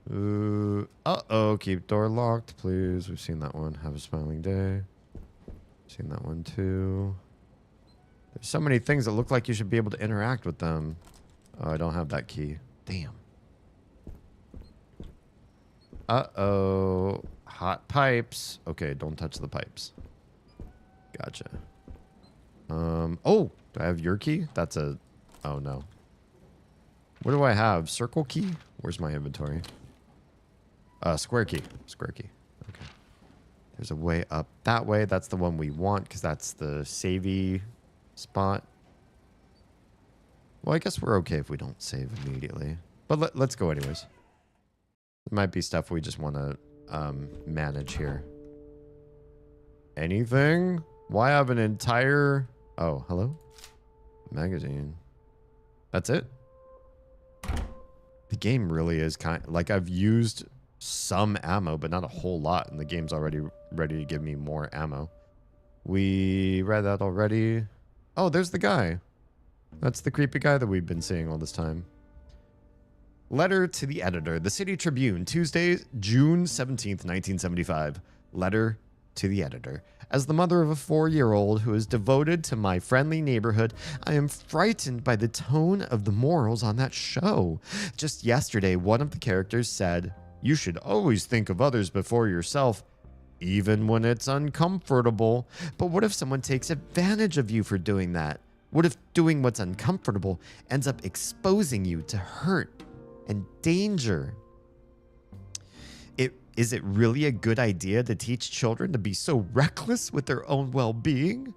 in. Uh-oh. Keep door locked, please. We've seen that one. Have a smiling day. Seen that one, too. There's so many things that look like you should be able to interact with them. Oh, I don't have that key. Damn. Uh-oh. Hot pipes. Okay, don't touch the pipes. Gotcha. Oh, do I have your key? That's a... Oh, no. What do I have? Circle key? Where's my inventory? Square key. Square key. Okay. There's a way up that way. That's the one we want because that's the savey spot. Well, I guess we're okay if we don't save immediately. But let's go anyways. There might be stuff we just want to manage here. Anything? Why have an entire... Oh, hello? Magazine. That's it? The game really is kind... Like, I've used some ammo, but not a whole lot. And the game's already ready to give me more ammo. We read that already. Oh, there's the guy. That's the creepy guy that we've been seeing all this time. Letter to the editor. The City Tribune, Tuesday, June 17th, 1975. Letter to the editor. As the mother of a 4-year-old who is devoted to my friendly neighborhood, I am frightened by the tone of the morals on that show. Just yesterday, one of the characters said, "You should always think of others before yourself, even when it's uncomfortable." But what if someone takes advantage of you for doing that? What if doing what's uncomfortable ends up exposing you to hurt and danger? Is it really a good idea to teach children to be so reckless with their own well-being?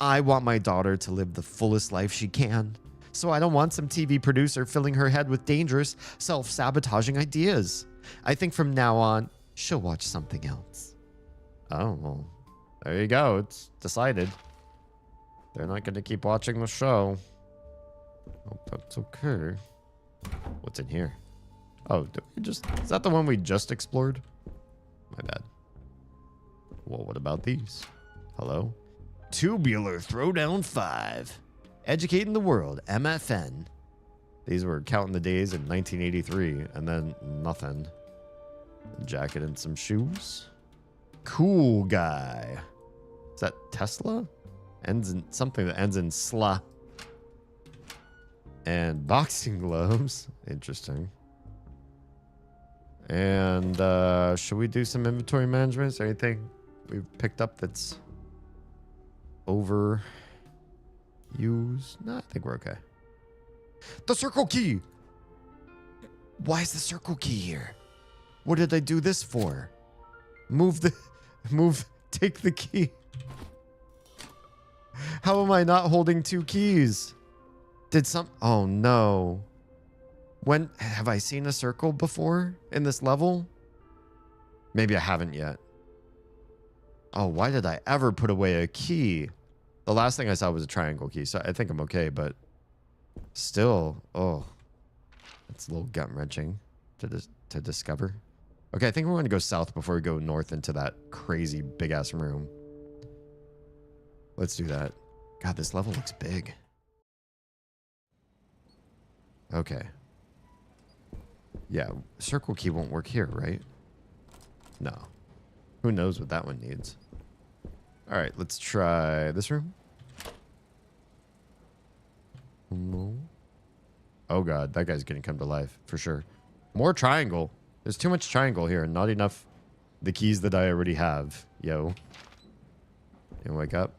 I want my daughter to live the fullest life she can, so I don't want some TV producer filling her head with dangerous, self-sabotaging ideas. I think from now on, she'll watch something else. Oh, well, there you go. It's decided. They're not going to keep watching the show. Hope that's okay. What's in here? Oh, is that the one we just explored? My bad. Well, what about these? Hello? Tubular Throwdown 5. Educating the World, MFN. These were counting the days in 1983, and then nothing. A jacket and some shoes. Cool guy. Is that Tesla? Ends in something that ends in sla. And boxing gloves. Interesting. And should we do some inventory management? Is there anything we've picked up that's overused? No, I think we're okay. The circle key! Why is the circle key here? What did I do this for? Take the key. How am I not holding 2 keys? Oh no. When have I seen a circle before in this level? Maybe I haven't yet. Oh, why did I ever put away a key? The last thing I saw was a triangle key, so I think I'm okay, but still, oh, it's a little gut-wrenching to discover. Okay, I think we're going to go south before we go north into that crazy big-ass room. Let's do that. God, this level looks big. Okay. Yeah, circle key won't work here, right? No. Who knows what that one needs? All right, let's try this room. No. Oh god, that guy's gonna come to life for sure. More triangle. There's too much triangle here and not enough the keys that I already have. Yo. You wake up?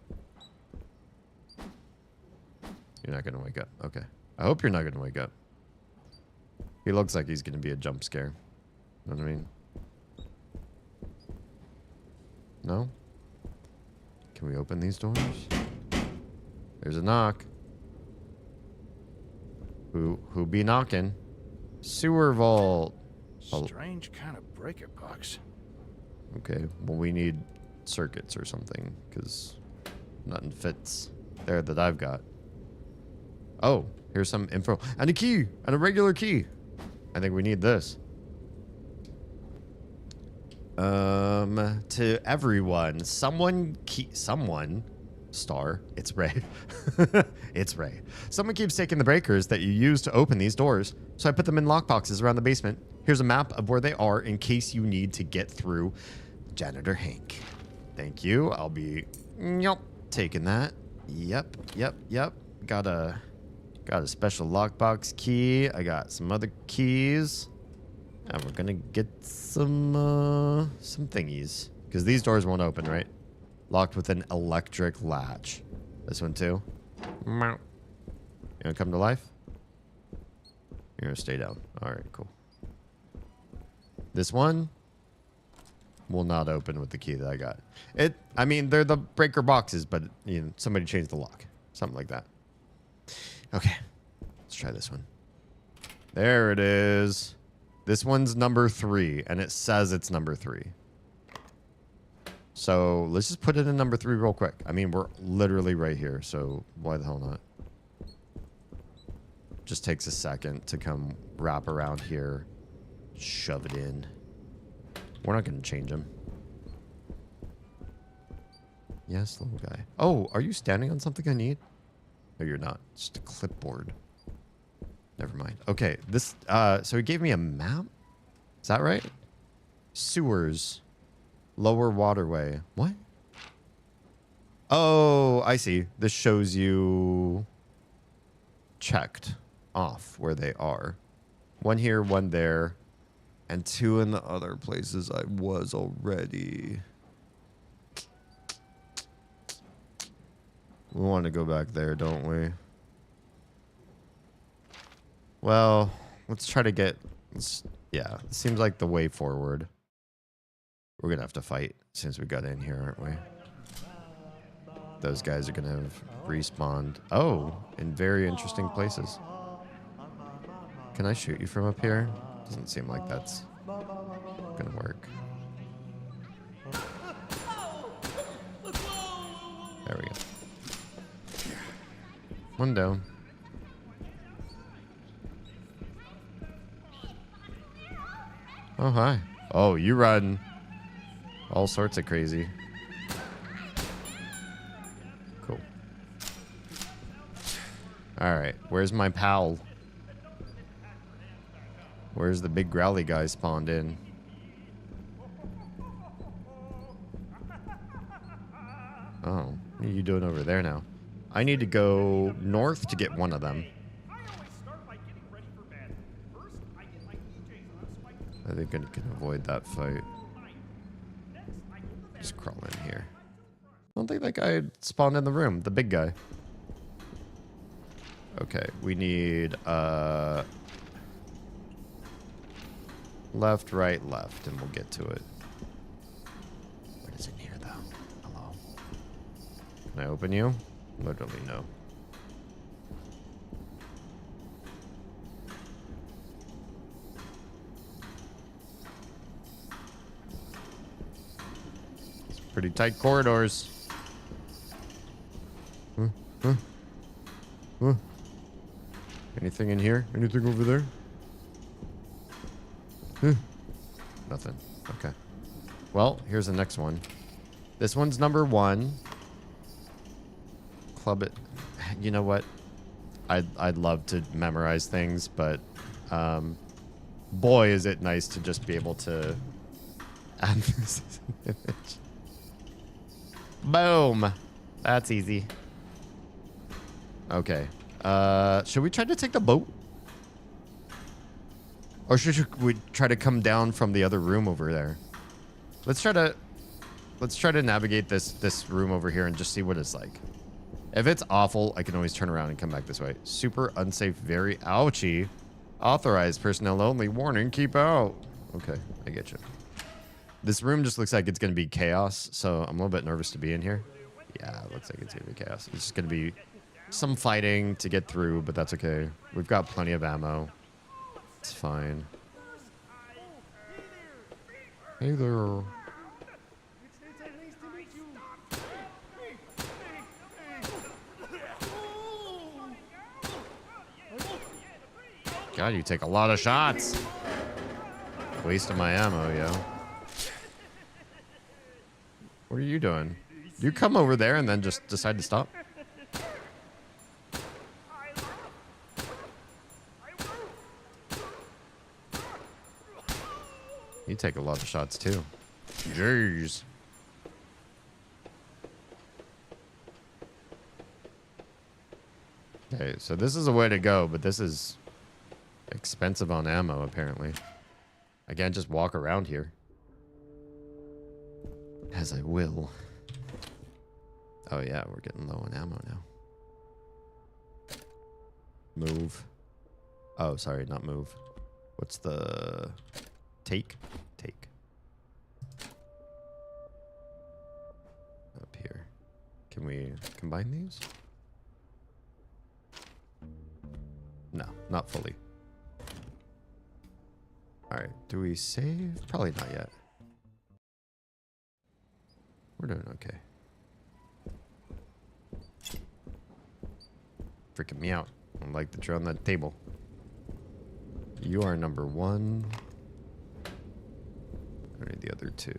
You're not gonna wake up. Okay. I hope you're not gonna wake up. He looks like he's gonna be a jump scare. Know what I mean? No? Can we open these doors? There's a knock. Who be knocking? Sewer vault. Strange kind of breaker box. Okay, well we need circuits or something, because nothing fits there that I've got. Oh, here's some info. And a key! And a regular key! I think we need this. To everyone, someone, star, it's Ray. It's Ray. Someone keeps taking the breakers that you use to open these doors, so I put them in lockboxes around the basement. Here's a map of where they are in case you need to get through. Janitor Hank. Thank you. I'll be taking that. Yep. Got a special lockbox key. I got some other keys. And we're gonna get some thingies. Because these doors won't open, right? Locked with an electric latch. This one too. You gonna come to life? You're gonna stay down. Alright, cool. This one will not open with the key that I got. I mean, they're the breaker boxes, but you know, somebody changed the lock. Something like that. Okay. Let's try this one. There it is. This one's number 3, and it says it's number 3. So let's just put it in number 3 real quick. I mean, we're literally right here, so why the hell not? Just takes a second to come wrap around here, shove it in. We're not going to change them. Yes, little guy. Oh, are you standing on something I need? No, you're not. Just a clipboard. Never mind. Okay, this, so he gave me a map? Is that right? Sewers. Lower waterway. What? Oh, I see. This shows you checked off where they are. One here, one there, and 2 in the other places I was already. We want to go back there, don't we? Well, let's try to get... yeah, it seems like the way forward. We're going to have to fight since we got in here, aren't we? Those guys are going to have respawned. Oh, in very interesting places. Can I shoot you from up here? Doesn't seem like that's going to work. There we go. One down. Oh, hi. Oh, you run all sorts of crazy. Cool. All right. Where's my pal? Where's the big growly guy spawned in? Oh, what are you doing over there now? I need to go north to get one of them. I think I can avoid that fight. Just crawl in here. I don't think that guy spawned in the room. The big guy. Okay, we need left, right, left, and we'll get to it. What is in here, though? Hello. Can I open you? Literally no. It's pretty tight corridors. Anything in here? Anything over there? Nothing. Okay. Well, here's the next one. This one's number 1. Club it. You know what? I'd love to memorize things, but boy, is it nice to just be able to add this as an image. Boom. That's easy. Okay. Should we try to take the boat? Or should we try to come down from the other room over there? Let's try to navigate this room over here and just see what it's like. If it's awful, I can always turn around and come back this way. Super unsafe, very ouchy. Authorized personnel only. Warning, keep out. Okay, I get you. This room just looks like it's going to be chaos, so I'm a little bit nervous to be in here. Yeah, it looks like it's going to be chaos. It's just going to be some fighting to get through, but that's okay. We've got plenty of ammo. It's fine. Hey there. God, you take a lot of shots. Wasting my ammo, yo. What are you doing? You come over there and then just decide to stop? You take a lot of shots too. Jeez. Okay, so this is a way to go, but this is expensive on ammo, apparently. I can't just walk around here. As I will. Oh yeah, we're getting low on ammo now. Move. Oh, sorry, not move. What's the... Take? Take. Up here. Can we combine these? No, not fully. Alright, do we save? Probably not yet. We're doing okay. Freaking me out. I like that you're on that table. You are number 1. I need the other 2.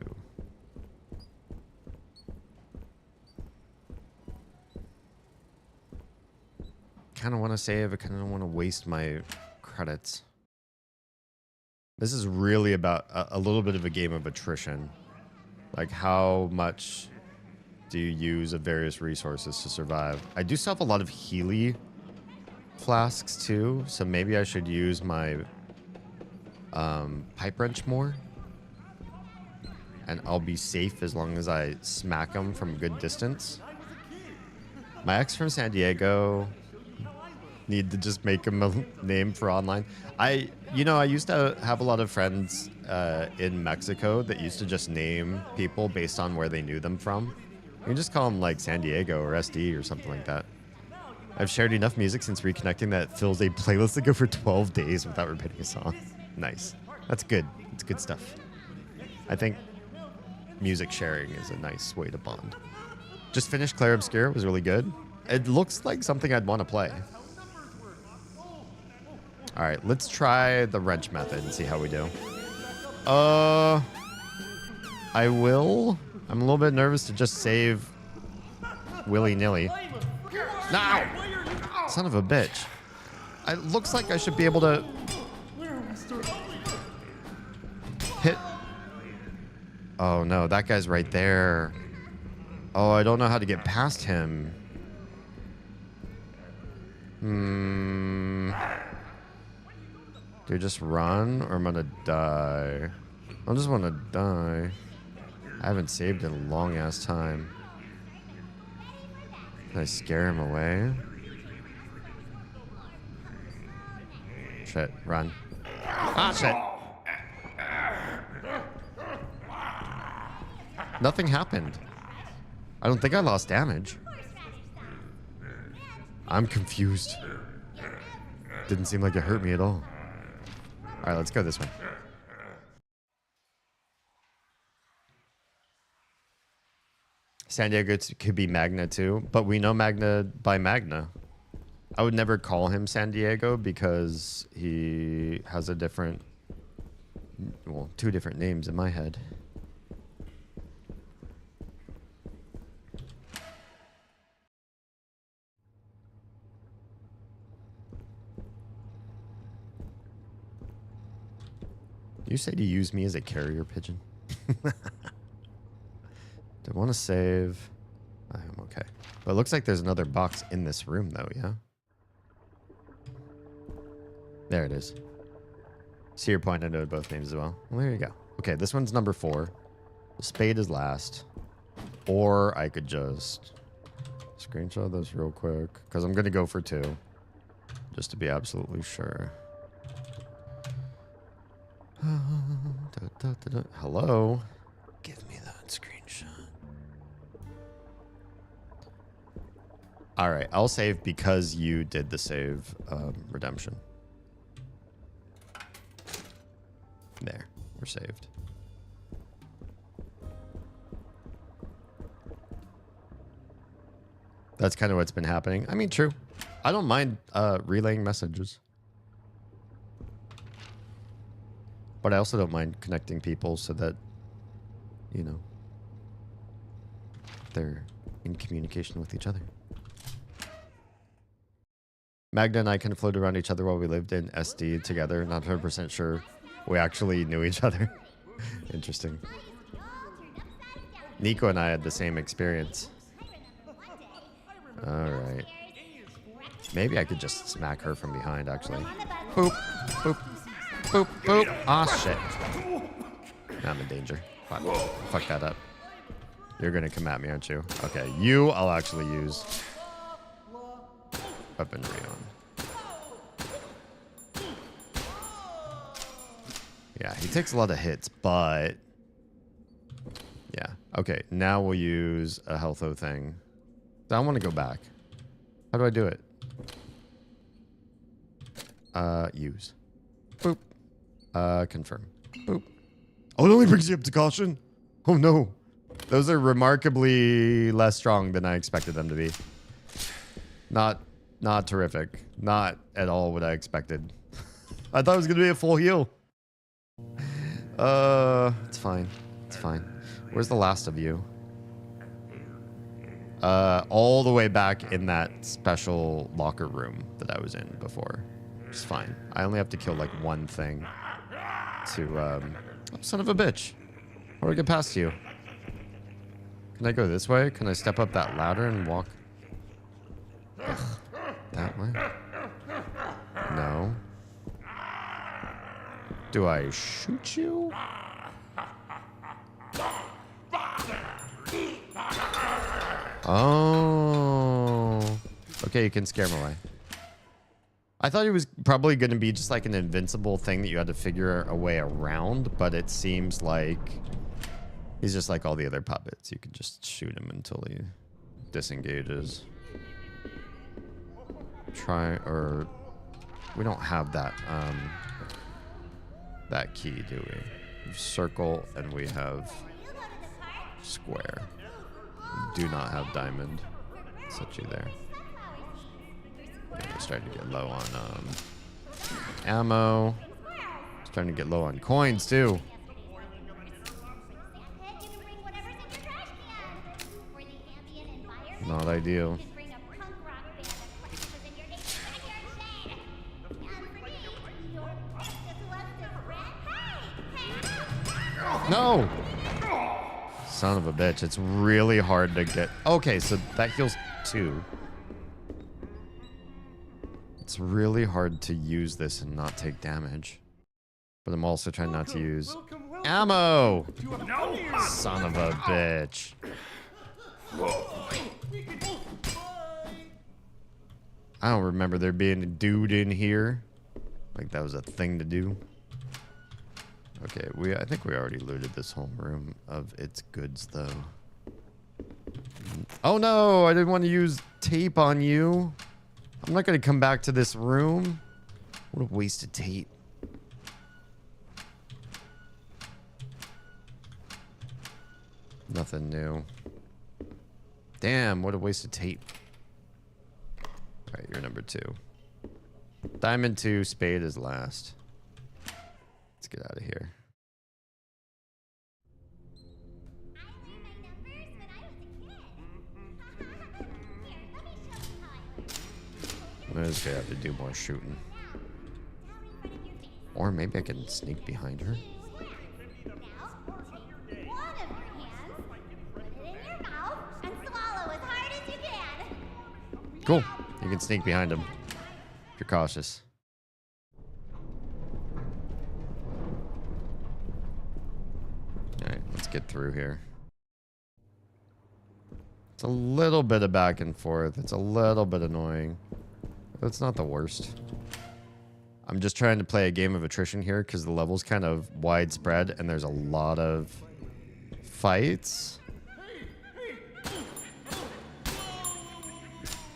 kind of want to save. I kind of don't want to waste my credits. This is really about a little bit of a game of attrition. Like, how much do you use of various resources to survive? I do still have a lot of Healy flasks too, so maybe I should use my pipe wrench more. And I'll be safe as long as I smack them from a good distance. My ex from San Diego, need to just make him a name for online. I used to have a lot of friends in Mexico that used to just name people based on where they knew them from. You can just call them like San Diego or SD or something like that. I've shared enough music since reconnecting that fills a playlist to go for 12 days without repeating a song. Nice. That's good. It's good stuff. I think music sharing is a nice way to bond. Just finished Clair Obscure. It was really good. It looks like something I'd want to play. All right, let's try the wrench method and see how we do. I will. I'm a little bit nervous to just save willy-nilly. No! Son of a bitch. It looks like I should be able to hit. Oh no, that guy's right there. Oh, I don't know how to get past him. Do I just run or I'm gonna die? I just want to die. I haven't saved in a long ass time. Can I scare him away? Shit, run. Ah, shit. Nothing happened. I don't think I lost damage. I'm confused. Didn't seem like it hurt me at all. All right, let's go this way. San Diego could be Magna too, but we know Magna by Magna. I would never call him San Diego because he has a different, well, two different names in my head. You say to use me as a carrier pigeon? Do I want to save? I'm okay. But it looks like there's another box in this room though, yeah? There it is. See your point, I know both names as well. Well, there you go. Okay, this one's number 4. The spade is last. Or I could just screenshot this real quick. Because I'm going to go for 2. Just to be absolutely sure. Hello? Give me that screenshot. Alright, I'll save because you did the save redemption. There, we're saved. That's kind of what's been happening. I mean, true. I don't mind relaying messages. But I also don't mind connecting people so that, you know, they're in communication with each other. Magda and I kind of floated around each other while we lived in SD together. Not 100% sure we actually knew each other. Interesting. Nico and I had the same experience. Alright. Maybe I could just smack her from behind, actually. Boop, boop, boop, boop. Ah, shit. I'm in danger. Fuck that up. You're gonna come at me, aren't you? Okay, you I'll actually use weaponry on. Yeah, he takes a lot of hits, but yeah. Okay, now we'll use a healtho thing. I want to go back. How do I do it? Use. Boop. Confirm. Boop. Oh, it only brings you up to caution? Oh no. Those are remarkably less strong than I expected them to be. Not terrific. Not at all what I expected. I thought it was gonna be a full heal. It's fine. It's fine. Where's the last of you? All the way back in that special locker room that I was in before. It's fine. I only have to kill like one thing to, oh, son of a bitch. How do I get past you? Can I go this way? Can I step up that ladder and walk? Ugh, that way? No. Do I shoot you? Oh. Okay, you can scare him away. I thought it was probably going to be just like an invincible thing that you had to figure a way around, but it seems like he's just like all the other puppets. You can just shoot him until he disengages. Try, or we don't have that that key, do we? We have circle and we have square. We do not have diamond. Set you there. Yeah, we're starting to get low on ammo. Starting to get low on coins too. Not ideal. No! Son of a bitch. It's really hard to get... Okay, so that heals 2. It's really hard to use this and not take damage. But I'm also trying not to use ammo! Son of a bitch. I don't remember there being a dude in here. Like that was a thing to do. Okay, I think we already looted this whole room of its goods, though. Oh no, I didn't want to use tape on you. I'm not going to come back to this room. What a waste of tape. Nothing new. Damn, what a waste of tape. Alright, you're number 2. Diamond 2, spade is last. Let's get out of here. I'm just gonna have to do more shooting. Or maybe I can sneak behind her. Cool. You can sneak behind him if you're cautious. Alright, let's get through here. It's a little bit of back and forth. It's a little bit annoying. But it's not the worst. I'm just trying to play a game of attrition here because the level's kind of widespread and there's a lot of fights.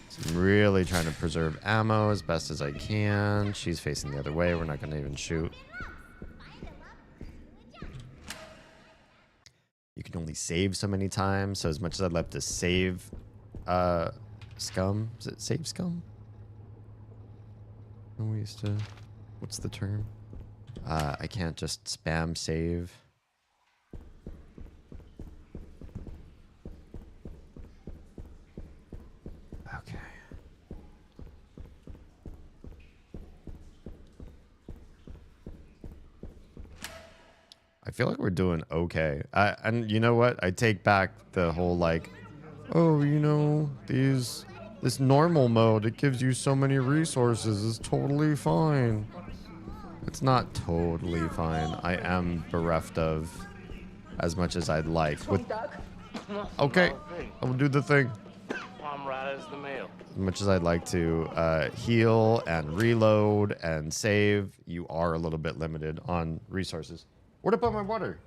So I'm really trying to preserve ammo as best as I can. She's facing the other way. We're not going to even shoot. You can only save so many times. So as much as I'd love to save scum. Is it save scum? We used to... What's the term? I can't just spam save. Okay. I feel like we're doing okay. And you know what? I take back the whole like, oh, you know, this normal mode, it gives you so many resources. It's totally fine. It's not totally fine. I am bereft of as much as I'd like. Okay, I'll do the thing. As much as I'd like to heal and reload and save, you are a little bit limited on resources. Where'd I put my water?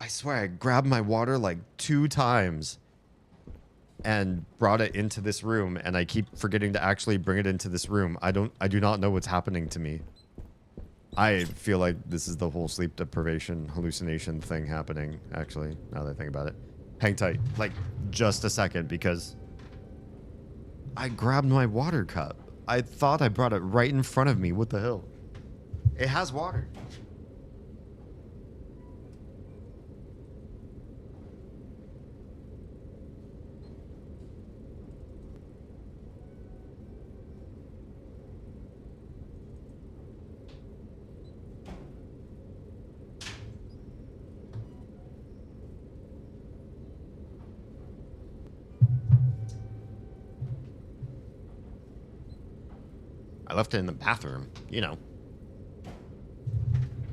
I swear I grabbed my water like 2 times and brought it into this room, and I keep forgetting to actually bring it into this room. I do not know what's happening to me. I feel like this is the whole sleep deprivation hallucination thing happening, actually, now that I think about it. Hang tight, like just a second, because I grabbed my water cup. I thought I brought it right in front of me. What the hell? It has water. left it in the bathroom. You know.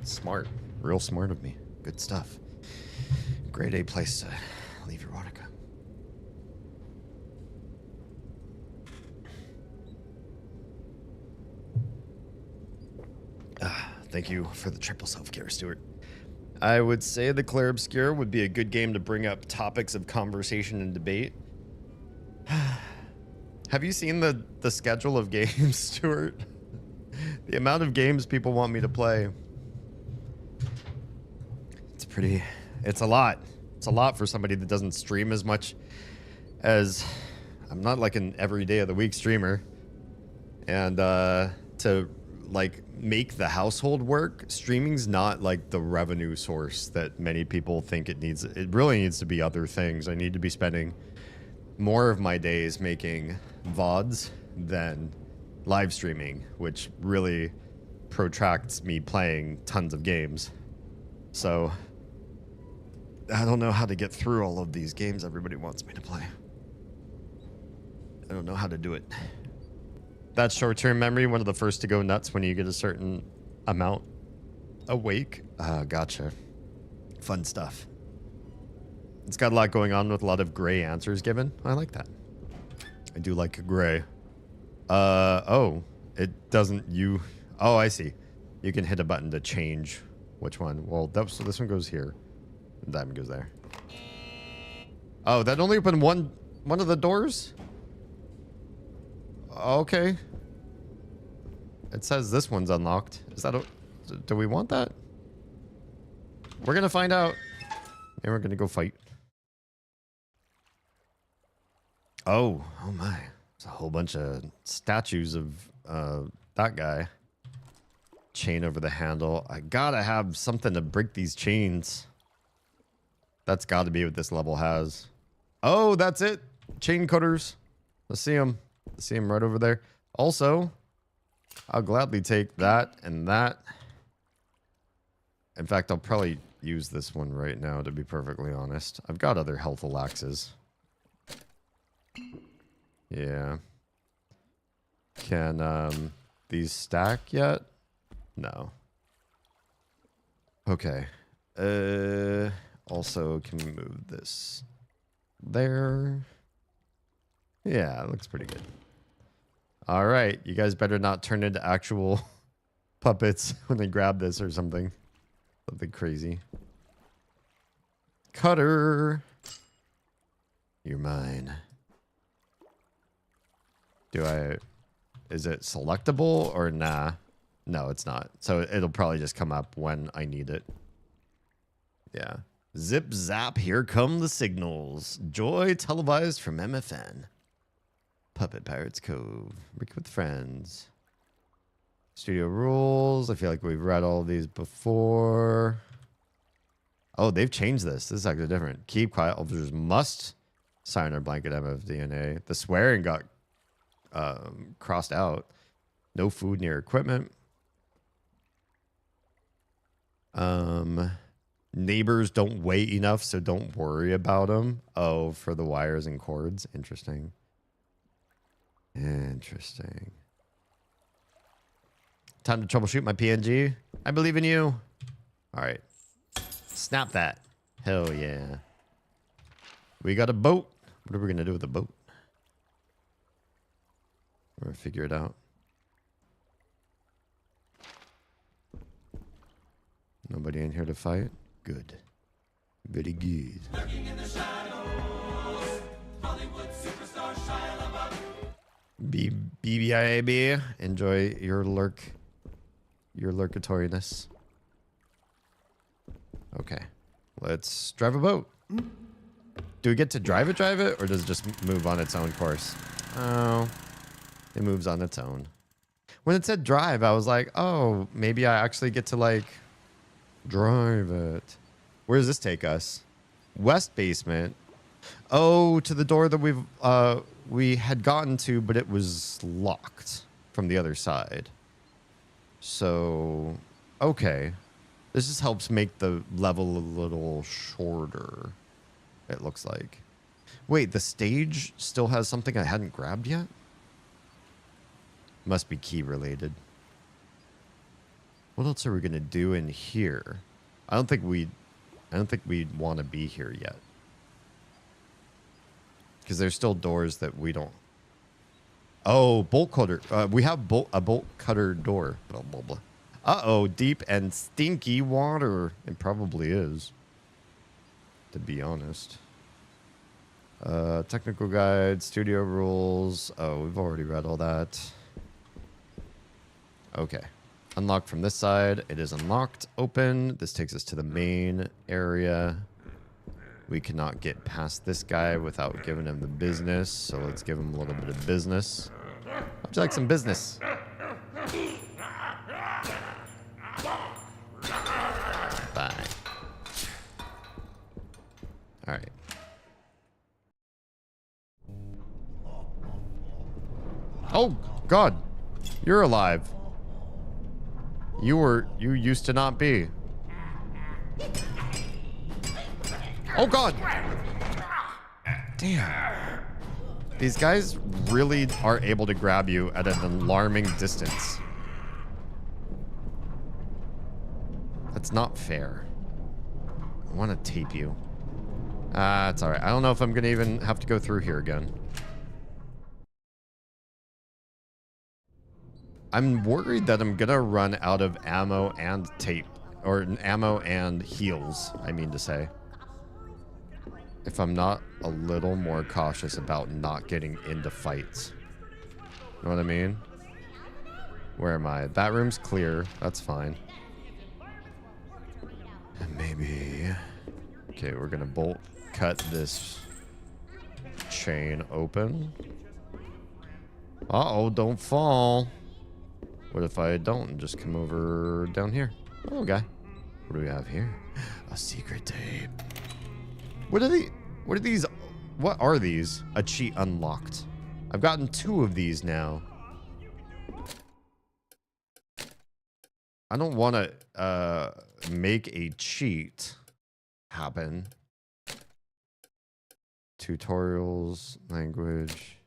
Smart. Real smart of me. Good stuff. Grade A place to leave your Watica. Thank you for the triple self-care, Stuart. I would say the Clair Obscure would be a good game to bring up topics of conversation and debate. Have you seen the schedule of games, Stuart? The amount of games people want me to play. It's a lot. It's a lot for somebody that doesn't stream as much as... I'm not like an every day of the week streamer. And to like make the household work, streaming's not like the revenue source that many people think it needs. It really needs to be other things. I need to be spending more of my days making VODs than live streaming, which really protracts me playing tons of games. So I don't know how to get through all of these games everybody wants me to play. I don't know how to do it. That short-term memory, one of the first to go nuts when you get a certain amount awake. Gotcha. Fun stuff. It's got a lot going on with a lot of gray answers given. I like that. I do like a gray. Oh, it doesn't oh, I see. You can hit a button to change which one. Well, so this one goes here. And that one goes there. Oh, that only opened one of the doors? Okay. It says this one's unlocked. Is that do we want that? We're gonna find out. And we're gonna go fight. Oh my. There's a whole bunch of statues of that guy. Chain over the handle. I gotta have something to break these chains. That's gotta be what this level has. Oh, that's it. Chain cutters. Let's see them. See him right over there. Also, I'll gladly take that and that. In fact, I'll probably use this one right now, to be perfectly honest. I've got other health alaxes. Yeah. Can these stack yet? No. Okay. Also, can we move this there? Yeah, it looks pretty good. All right, you guys better not turn into actual puppets when they grab this or something. Something crazy. Cutter. You're mine. Is it selectable or nah? No, it's not. So it'll probably just come up when I need it. Yeah. Zip zap, here come the signals. Joy televised from MFN. Puppet Pirates Cove. Work with friends. Studio rules. I feel like we've read all of these before. Oh, they've changed this. This is actually different. Keep quiet. Officers must sign or blanket MFDNA. The swearing got crossed out. No food near equipment. Neighbors don't weigh enough, so don't worry about them. Oh, for the wires and cords. Interesting. Interesting. Time to troubleshoot my PNG. I believe in you. All right. Snap that. Hell yeah. We got a boat. What are we going to do with the boat? We're going to figure it out. Nobody in here to fight? Good. Very good. BBIAB. Enjoy your lurkatoriness. Okay. Let's drive a boat. Do we get to drive it, or does it just move on its own course? Oh, it moves on its own. When it said drive, I was like, oh, maybe I actually get to, like, drive it. Where does this take us? West basement. Oh, to the door that we had gotten to, but it was locked from the other side. So, okay. This just helps make the level a little shorter, it looks like. Wait, the stage still has something I hadn't grabbed yet? Must be key related. What else are we gonna do in here? I don't think we'd want to be here yet. Because there's still doors that we don't. Oh, bolt cutter. We have a bolt cutter door. Blah, blah, blah. Uh-oh, deep and stinky water. It probably is, to be honest. Technical guide, studio rules. Oh, we've already read all that. Okay. Unlocked from this side. It is unlocked. Open. This takes us to the main area. We cannot get past this guy without giving him the business. So let's give him a little bit of business. How'd you like some business? Bye. All right. Oh, God. You're alive. You used to not be. Oh, God. Damn. These guys really are able to grab you at an alarming distance. That's not fair. I want to tape you. It's all right. I don't know if I'm going to even have to go through here again. I'm worried that I'm going to run out of ammo and tape. Or ammo and heals, I mean to say. If I'm not a little more cautious about not getting into fights. You know what I mean? Where am I? That room's clear. That's fine. And maybe... Okay, we're going to bolt cut this chain open. Uh-oh, don't fall. What if I don't and just come over down here? Oh, okay. What do we have here? A secret tape. What are these? What are these? A cheat unlocked. I've gotten 2 of these now. I don't want to make a cheat happen. Tutorials, language,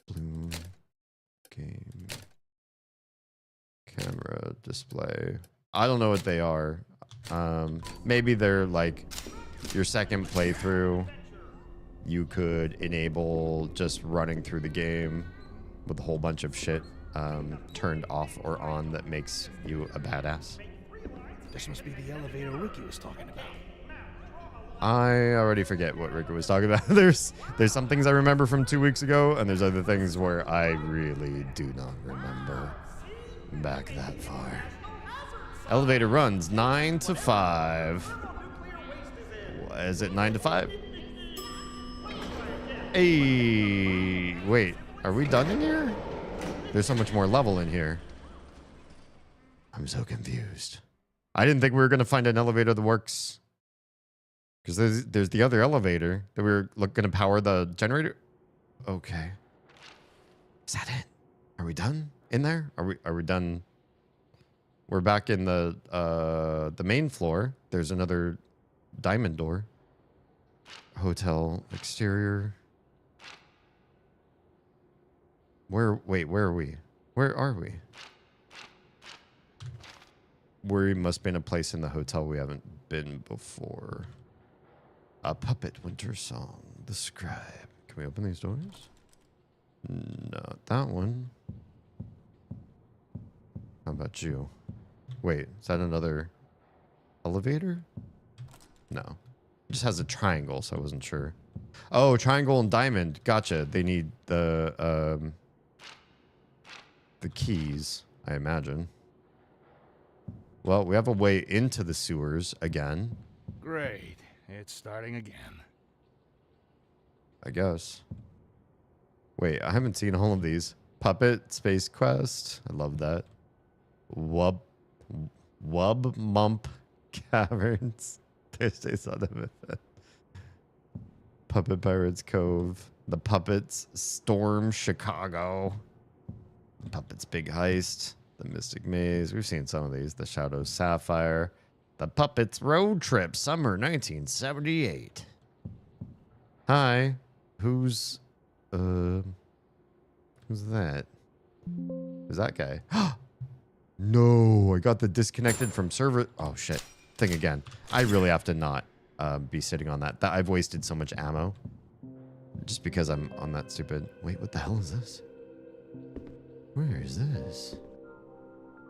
bloom, game, camera, display. I don't know what they are. Maybe they're like your second playthrough. You could enable just running through the game with a whole bunch of shit turned off or on that makes you a badass. This must be the elevator Ricky was talking about. I already forget what Ricky was talking about. There's some things I remember from 2 weeks ago, and there's other things where I really do not remember back that far. Elevator runs 9 to 5. Is it 9 to 5? Hey, wait, are we done in here? There's so much more level in here. I'm so confused. I didn't think we were going to find an elevator that works. Because there's the other elevator that we were going to power the generator. Okay. Is that it? Are we done in there? Are we done? We're back in the main floor. There's another diamond door. Hotel exterior. Wait, where are we? Where are we? We must be in a place in the hotel we haven't been before. A puppet winter song. The scribe. Can we open these doors? Not that one. How about you? Wait, is that another elevator? No. It just has a triangle, so I wasn't sure. Oh, triangle and diamond. Gotcha. They need the keys, I imagine. Well, we have a way into the sewers again. Great. It's starting again. I guess. Wait, I haven't seen all of these. Puppet Space Quest. I love that. Wub Mump Caverns. Thursday Son of a Puppet Pirates Cove. The Puppets Storm Chicago. Puppets Big Heist. The Mystic Maze. We've seen some of these. The Shadow Sapphire. The Puppets Road Trip, summer 1978. Hi. Who's Who's that? Who's that guy? No, I got the disconnected from server. Oh shit. Thing again. I really have to not be sitting on that. I've wasted so much ammo. Just because I'm on that stupid... Wait, what the hell is this? Where is this?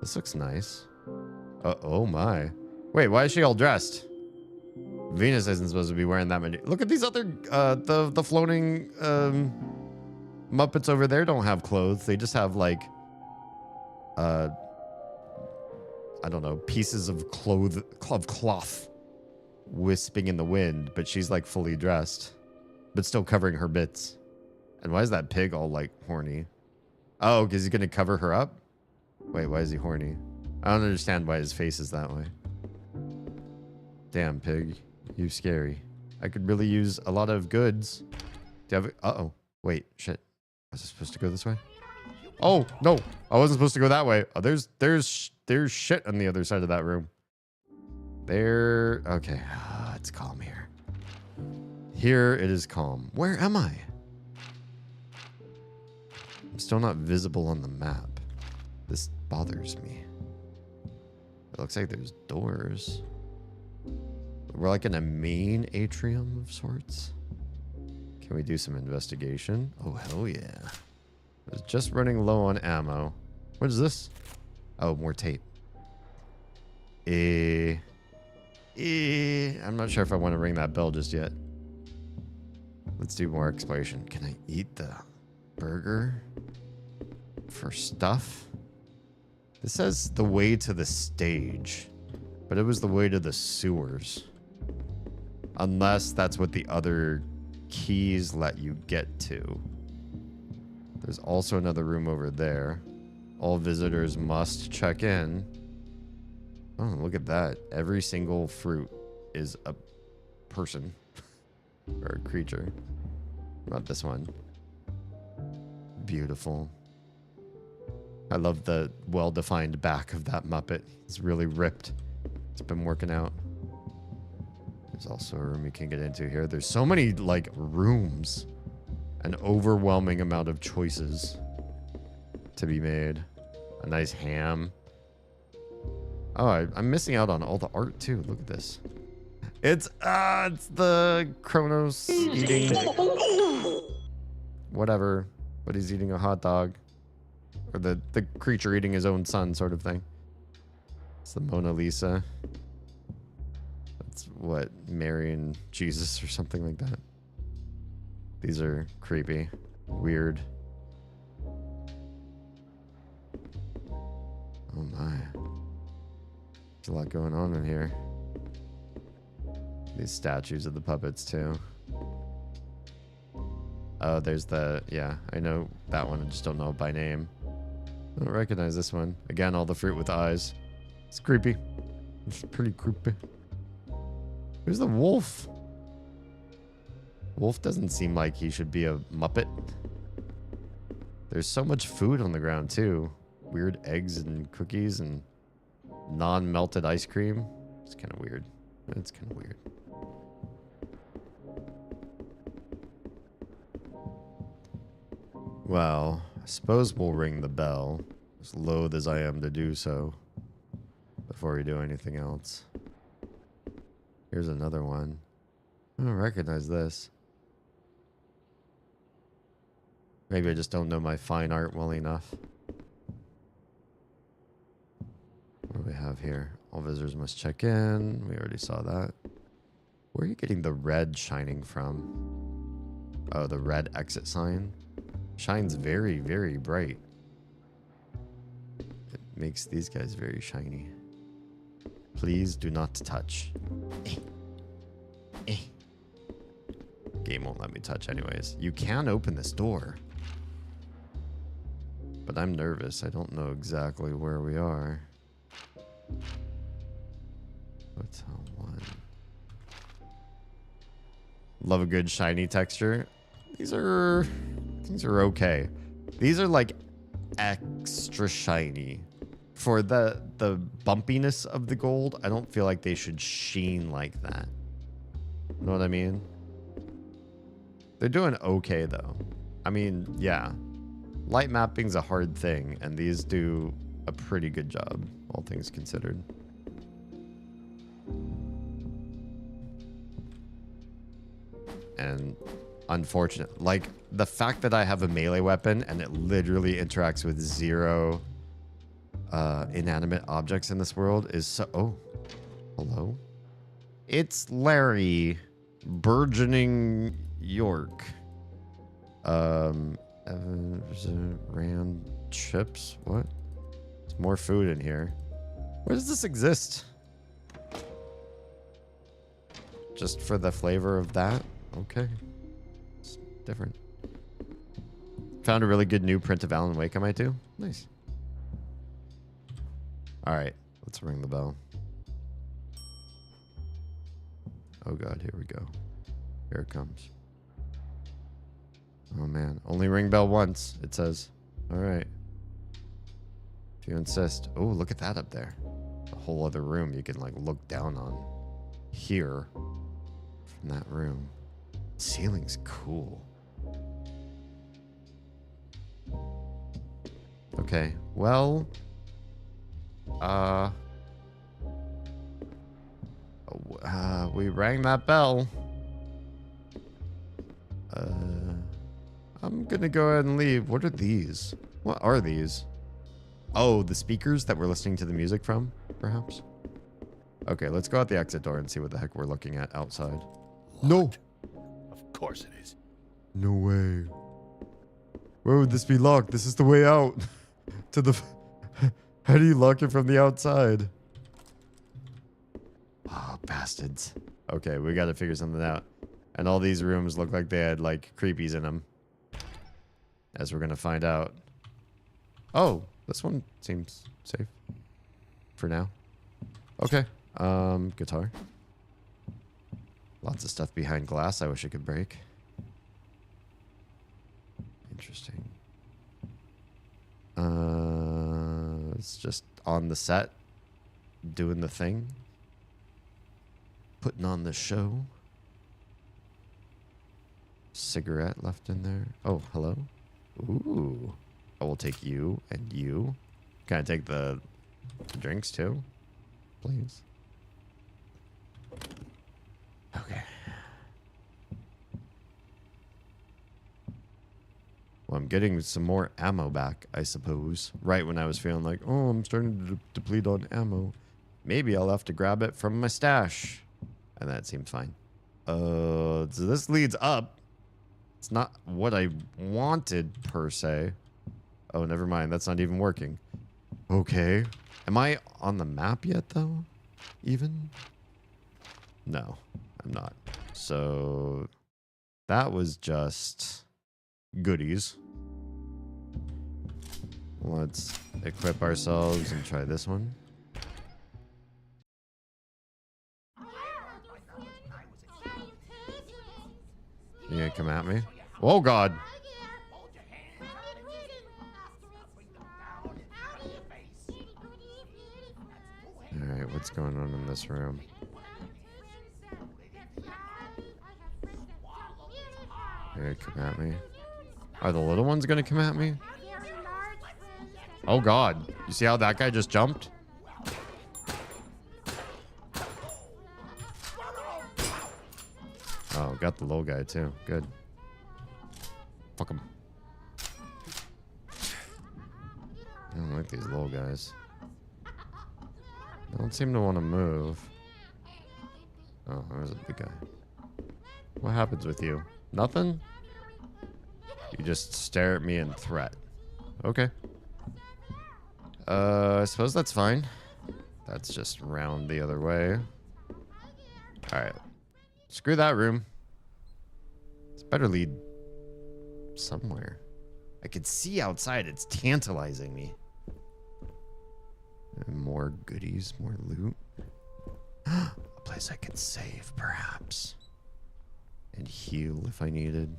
This looks nice. Oh my. Wait, why is she all dressed? Venus isn't supposed to be wearing that many. Look at these other, the floating, Muppets over there don't have clothes. They just have like, I don't know, pieces of cloth wisping in the wind, but she's like fully dressed, but still covering her bits. And why is that pig all like horny? Oh, because he's going to cover her up? Wait, why is he horny? I don't understand why his face is that way. Damn, pig. You scary. I could really use a lot of goods. Do you have... Uh-oh. Wait, shit. Was I supposed to go this way? Oh, no. I wasn't supposed to go that way. Oh, there's shit on the other side of that room. There... Okay. It's calm here. Here it is calm. Where am I? I'm still not visible on the map. This bothers me. It looks like there's doors. We're like in a main atrium of sorts. Can we do some investigation? Oh, hell yeah. I was just running low on ammo. What is this? Oh, more tape. I'm not sure if I want to ring that bell just yet. Let's do more exploration. Can I eat the burger for stuff? This says the way to the stage, but it was the way to the sewers. Unless that's what the other keys let you get to. There's also another room over there. All visitors must check in. Oh, look at that. Every single fruit is a person or a creature. Not this one. Beautiful. I love the well-defined back of that Muppet. It's really ripped. It's been working out. There's also a room you can get into here. There's so many, like, rooms. An overwhelming amount of choices to be made. A nice ham. Oh, I'm missing out on all the art, too. Look at this. It's the Kronos eating... whatever. But he's eating a hot dog. Or the creature eating his own son sort of thing. It's the Mona Lisa. That's what, Mary and Jesus or something like that. These are creepy. Weird. Oh my. There's a lot going on in here. These statues of the puppets too. Oh, there's the... Yeah, I know that one. I just don't know it by name. I don't recognize this one. Again, all the fruit with eyes. It's creepy. It's pretty creepy. Who's the wolf? Wolf doesn't seem like he should be a Muppet. There's so much food on the ground, too. Weird eggs and cookies and non-melted ice cream. It's kind of weird. It's kind of weird. Well, I suppose we'll ring the bell, as loath as I am to do so, before we do anything else. Here's another one. I don't recognize this. Maybe I just don't know my fine art well enough. What do we have here? All visitors must check in. We already saw that. Where are you getting the red shining from? Oh, the red exit sign. Shines very, very bright. It makes these guys very shiny. Please do not touch. Game won't let me touch anyways. You can open this door. But I'm nervous. I don't know exactly where we are. Hotel 1. Love a good shiny texture. These are okay. These are like extra shiny. For the bumpiness of the gold, I don't feel like they should sheen like that. You know what I mean? They're doing okay though. I mean, yeah. light mapping's a hard thing, and these do a pretty good job, all things considered. And unfortunate, like the fact that I have a melee weapon and it literally interacts with 0 inanimate objects in this world is so. Oh, hello. It's Larry, burgeoning York. Rand chips. What? There's more food in here. Where does this exist? Just for the flavor of that? Okay. It's different. Found a really good new print of Alan Wake I might do. Nice. Alright, let's ring the bell. Oh god, here we go. Here it comes. Oh man, only ring bell once, it says. Alright. If you insist. Oh, look at that up there. A whole other room you can like look down on. Here. From that room. Ceiling's cool. Okay, well... we rang that bell. I'm gonna go ahead and leave. What are these? What are these? Oh, the speakers that we're listening to the music from, perhaps? Okay, let's go out the exit door and see what the heck we're looking at outside. No! Of course it is. No way. Where would this be locked? This is the way out. To the... How do you lock it from the outside? Oh, bastards. Okay, we gotta figure something out. And all these rooms look like they had, like, creepies in them. As we're gonna find out. Oh, this one seems safe. For now. Okay. Guitar. Lots of stuff behind glass I wish I could break. Interesting. It's just on the set. Doing the thing. Putting on the show. Cigarette left in there. Oh, hello. Ooh. I will take you and you. Can I take the drinks too? Please. Okay. Well, I'm getting some more ammo back, I suppose. Right when I was feeling like, oh, I'm starting to deplete on ammo. Maybe I'll have to grab it from my stash. And that seemed fine. So this leads up. It's not what I wanted, per se. Oh, never mind. That's not even working. Okay. Am I on the map yet, though? Even? No, I'm not. So that was just goodies. Let's equip ourselves and try this one. You gonna come at me? Oh, God. Alright, what's going on in this room? Here, come at me. Are the little ones gonna come at me? Oh, God. You see how that guy just jumped? Oh, got the little guy too. Good. Fuck him. I don't like these little guys. They don't seem to want to move. Oh, there's a big guy. What happens with you? Nothing? You just stare at me in threat. Okay. I suppose that's fine. That's just round the other way. Alright. Screw that room. This better lead somewhere. I can see outside. It's tantalizing me. And more goodies, more loot. A place I could save, perhaps. And heal if I needed.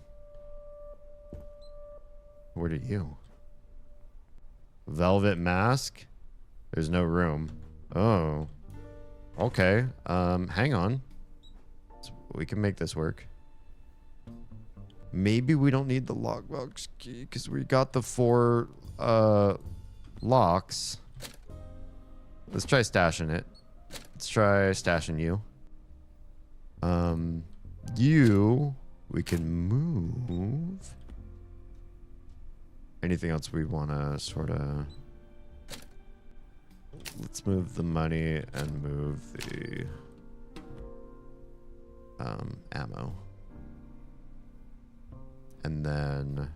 What are you? Velvet mask? There's no room. Oh. Okay. Hang on. We can make this work. Maybe we don't need the lockbox key because we got the 4 locks. Let's try stashing it. Let's try stashing you. You, we can move. Anything else we want to sort of... Let's move the money and move the ammo. And then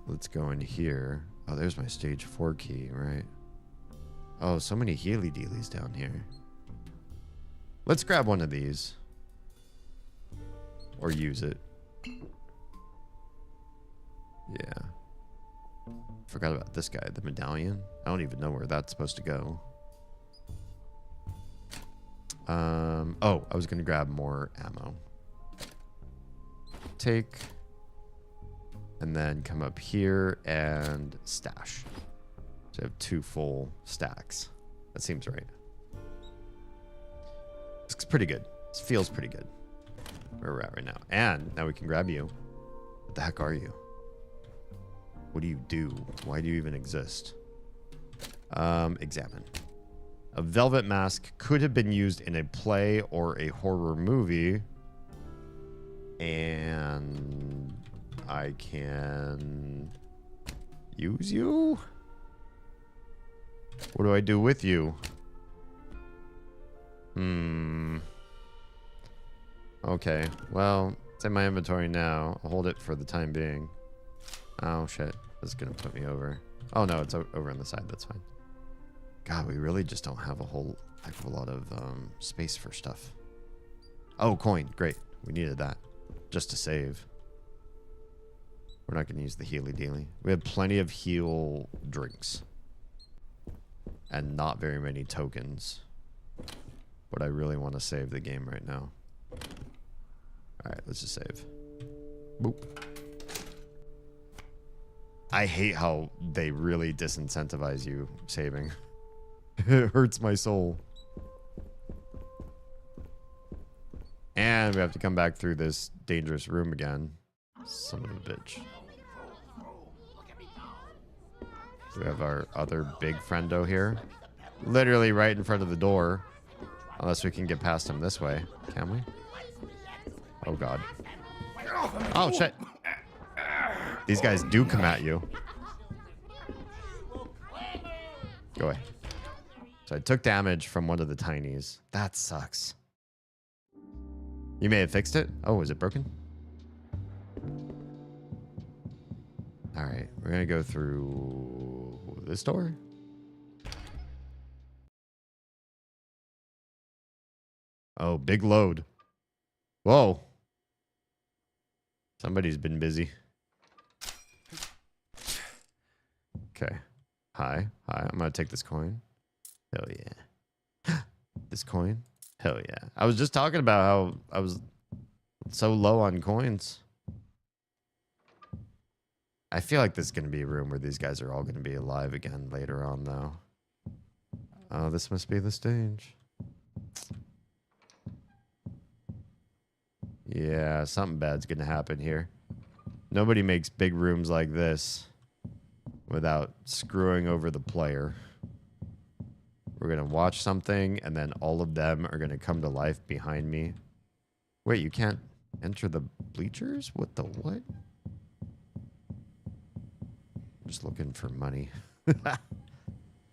let's go in here. Oh, there's my stage 4 key, right? Oh, so many healy dealies down here. Let's grab one of these. Or use it. Yeah. Forgot about this guy, the medallion. I don't even know where that's supposed to go. Oh, I was gonna grab more ammo. Take. And then come up here and stash. So I have 2 full stacks. That seems right. It's pretty good. This feels pretty good. Where we're at right now. And now we can grab you. What the heck are you? What do you do? Why do you even exist? Examine. A velvet mask could have been used in a play or a horror movie. And I can use you? What do I do with you? Okay, well, it's in my inventory now. I'll hold it for the time being. Oh, shit. This is going to put me over. Oh, no, it's over on the side. That's fine. God, we really just don't have a whole heck of a lot of space for stuff. Oh, coin. Great. We needed that. Just to save. We're not going to use the healy dealy. We have plenty of heal drinks. And not very many tokens. But I really want to save the game right now. Alright, let's just save. Boop. I hate how they really disincentivize you saving. It hurts my soul. And we have to come back through this dangerous room again. Son of a bitch. We have our other big friendo here. Literally right in front of the door. Unless we can get past him this way. Can we? Oh, God. Oh, shit. These guys do come at you. Go away. So I took damage from one of the tinies. That sucks. You may have fixed it. Oh, is it broken? All right. We're going to go through this door. Oh, big load. Whoa. Somebody's been busy. Okay. Hi. Hi. I'm going to take this coin. Hell yeah. This coin. Hell yeah. I was just talking about how I was so low on coins. I feel like this is going to be a room where these guys are all going to be alive again later on, though. Oh, this must be the stage. Yeah, something bad's going to happen here. Nobody makes big rooms like this without screwing over the player. We're going to watch something, and then all of them are going to come to life behind me. Wait, you can't enter the bleachers? What the what? Just looking for money.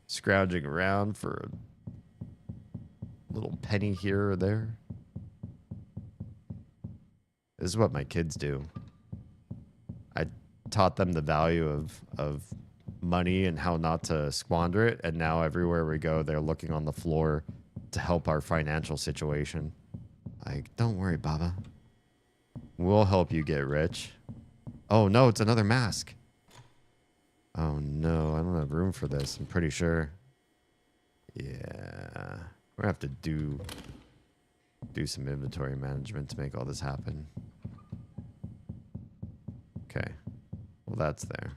Scrounging around for a little penny here or there. This is what my kids do. I taught them the value of money and how not to squander it, and now everywhere we go, they're looking on the floor to help our financial situation. Like, don't worry, Baba. We'll help you get rich. Oh, no, it's another mask. Oh, no, I don't have room for this, I'm pretty sure. Yeah. We're going to have to do some inventory management to make all this happen. Okay. Well, that's there.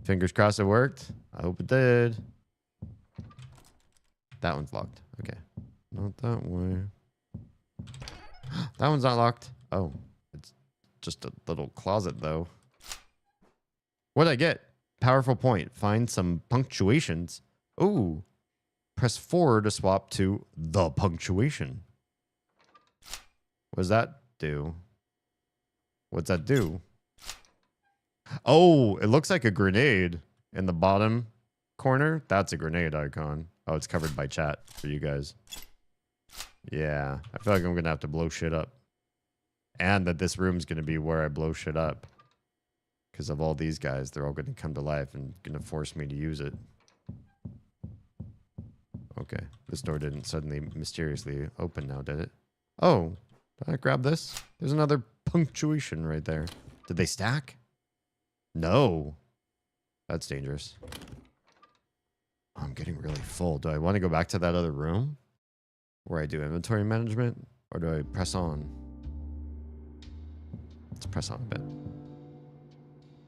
Fingers crossed it worked. I hope it did. That one's locked. Okay. Not that way. That one's not locked. Oh, it's just a little closet though. What'd I get? Powerful point. Find some punctuations. Oh, press 4 to swap to the punctuation. What does that do? What's that do? Oh, it looks like a grenade in the bottom corner. That's a grenade icon. Oh, it's covered by chat for you guys. Yeah, I feel like I'm gonna have to blow shit up. And that this room's gonna be where I blow shit up. Because of all these guys, they're all gonna come to life and gonna force me to use it. Okay, this door didn't suddenly mysteriously open now, did it? Oh, did I grab this? There's another punctuation right there. Did they stack? No. That's dangerous. I'm getting really full. Do I want to go back to that other room? Where I do inventory management? Or do I press on? Let's press on a bit.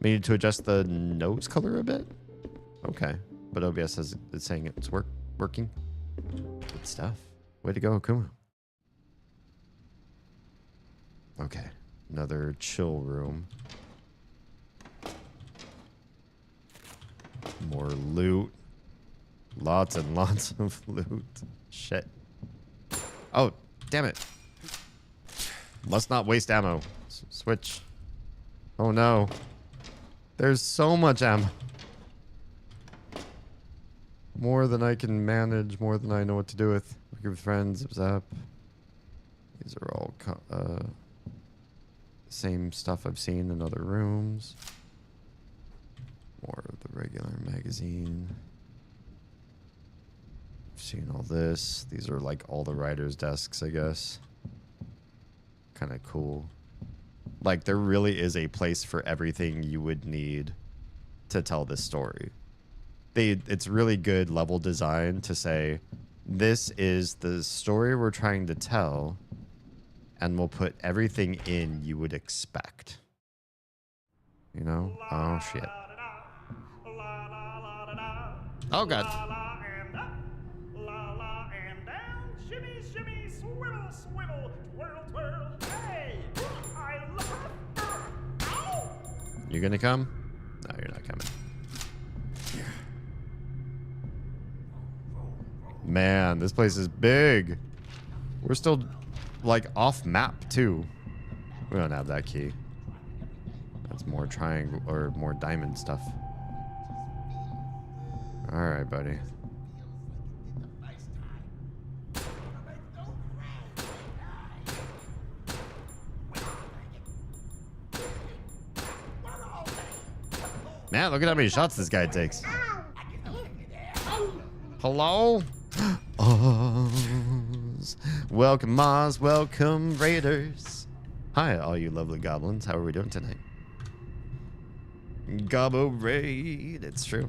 We need to adjust the nose color a bit? Okay. But OBS is saying it's working. Good stuff. Way to go, Akuma. Okay. Another chill room. More loot. Lots and lots of loot. Shit. Oh, damn it. Must not waste ammo. Switch. Oh no. There's so much ammo. More than I can manage, more than I know what to do with. Working with friends, zip zap. These are all same stuff I've seen in other rooms. More of the regular magazine. I've seen all this. These are like all the writers' desks, I guess. Kind of cool. Like, there really is a place for everything you would need to tell this story. It's really good level design to say, this is the story we're trying to tell, and we'll put everything in you would expect. You know? Oh, shit. Oh, God. You gonna come? No, you're not coming. Man, this place is big. We're still, like, off map, too. We don't have that key. That's more triangle, or more diamond stuff. Alright, buddy. Man, look at how many shots this guy takes. Hello? Oz. Welcome, Oz. Welcome, Raiders. Hi, all you lovely goblins. How are we doing tonight? Gobbo Raid. It's true.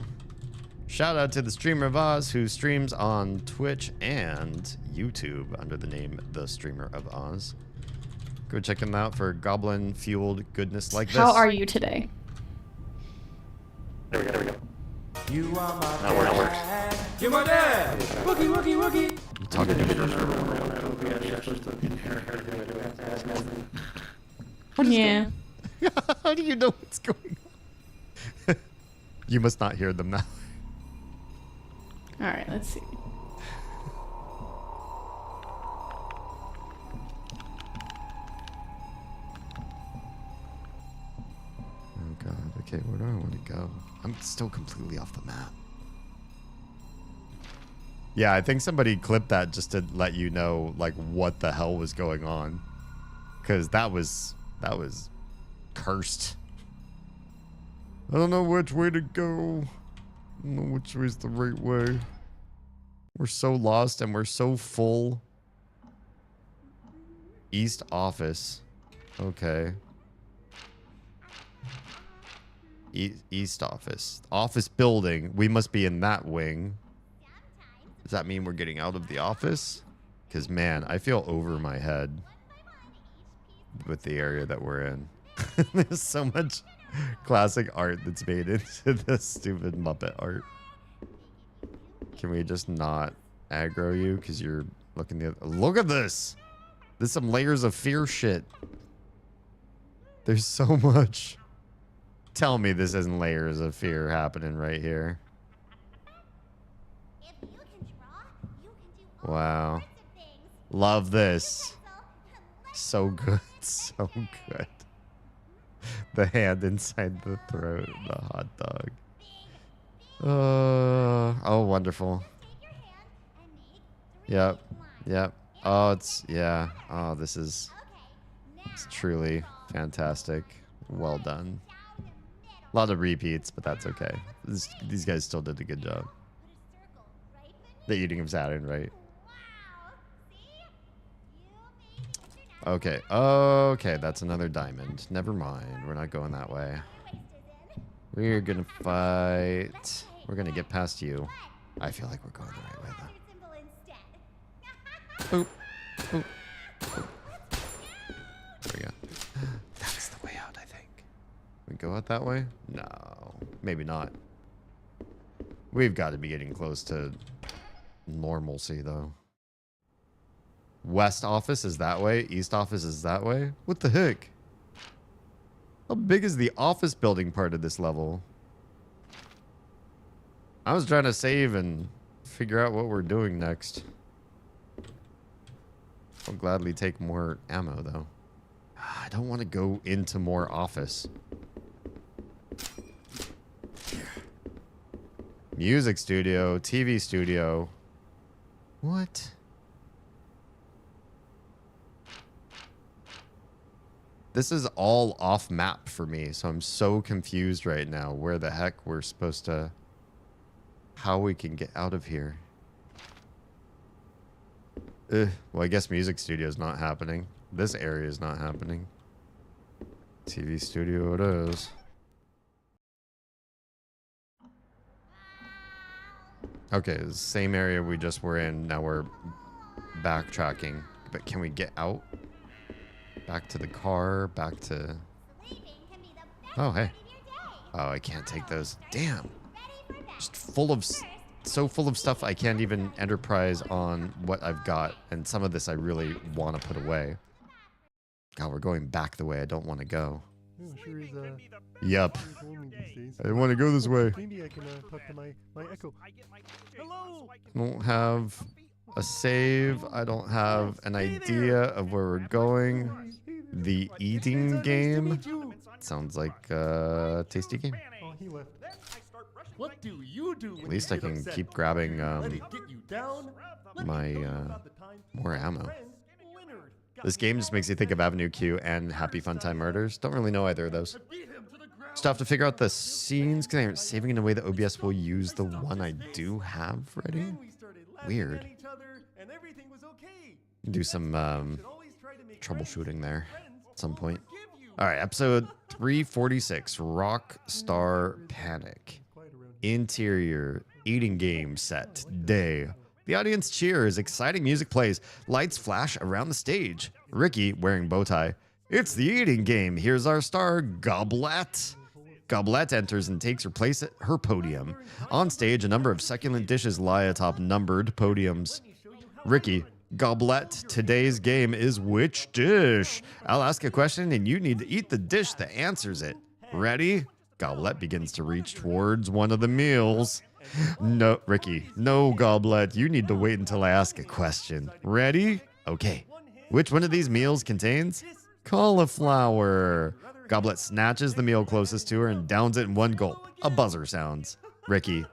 Shout out to the streamer of Oz who streams on Twitch and YouTube under the name The Streamer of Oz. Go check him out for goblin-fueled goodness like this. How are you today? There we go. You are my That works. You're my dad. Wookie, wookie, wookie. You talking to me? Yeah. How do you know what's going on? You must not hear them now. All right, let's see. Oh god, okay, where do I want to go? I'm still completely off the map. Yeah, I think somebody clipped that just to let you know, like, what the hell was going on. Because that was cursed. I don't know which way to go. I don't know which way's the right way. We're so lost and we're so full. East office. Okay. East office. Office building. We must be in that wing. Does that mean we're getting out of the office? Because, man, I feel over my head with the area that we're in. There's so much classic art that's made into this stupid Muppet art. Can we just not aggro you? Because you're looking the other... Look at this! There's some layers of fear shit. There's so much. Tell me this isn't layers of fear happening right here. Wow. Love this. So good. So good. The hand inside the throat. The hot dog. Oh, wonderful. Yep. Yep. Oh, it's, yeah. Oh, this is, it's truly fantastic. Well done. A lot of repeats, but that's okay. These guys still did a good job. The eating of Saturn, right? Okay. Okay, that's another diamond. Never mind. We're not going that way. We're gonna fight. We're gonna get past you. I feel like we're going the right way, though. Boop. Boop. Boop. There we go. That's the way out, I think. We go out that way? No. Maybe not. We've got to be getting close to normalcy, though. West office is that way. East office is that way. What the heck? How big is the office building part of this level? I was trying to save and figure out what we're doing next. I'll gladly take more ammo, though. I don't want to go into more office. Music studio, TV studio. What? This is all off map for me, so I'm so confused right now where the heck we're supposed to... How we can get out of here. Well, I guess music studio is not happening. This area is not happening. TV studio it is. Okay, it's the same area we just were in. Now we're backtracking. But can we get out? Back to the car, back to... Oh, hey. Oh, I can't take those. Damn. Just full of... So full of stuff I can't even enterprise on what I've got. And some of this I really want to put away. God, we're going back the way I don't want to go. Yup. I didn't want to go this way. Maybe I can talk to my Echo. Hello. I don't have a save. I don't have an idea of where we're going. The eating game sounds like a tasty game. Oh, he left. What do you do? At least I can keep grabbing my more ammo. This game just makes you think of Avenue Q and Happy Fun Time Murders. Don't really know either of those. Still have to figure out the scenes because I'm saving in a way that OBS will use the one I do have ready. Weird. Do some troubleshooting there at some point. All right, episode 346, Rock Star Panic. Interior, eating game set, day. The audience cheers, exciting music plays, lights flash around the stage. Ricky, wearing bow tie. It's the eating game. Here's our star, Goblet. Goblet enters and takes her place at her podium. On stage, a number of succulent dishes lie atop numbered podiums. Ricky, Goblet, today's game is which dish? I'll ask a question and you need to eat the dish that answers it. Ready? Goblet begins to reach towards one of the meals. No, Ricky, no, Goblet. You need to wait until I ask a question. Ready? Okay. Which one of these meals contains cauliflower? Goblet snatches the meal closest to her and downs it in one gulp. A buzzer sounds. Ricky,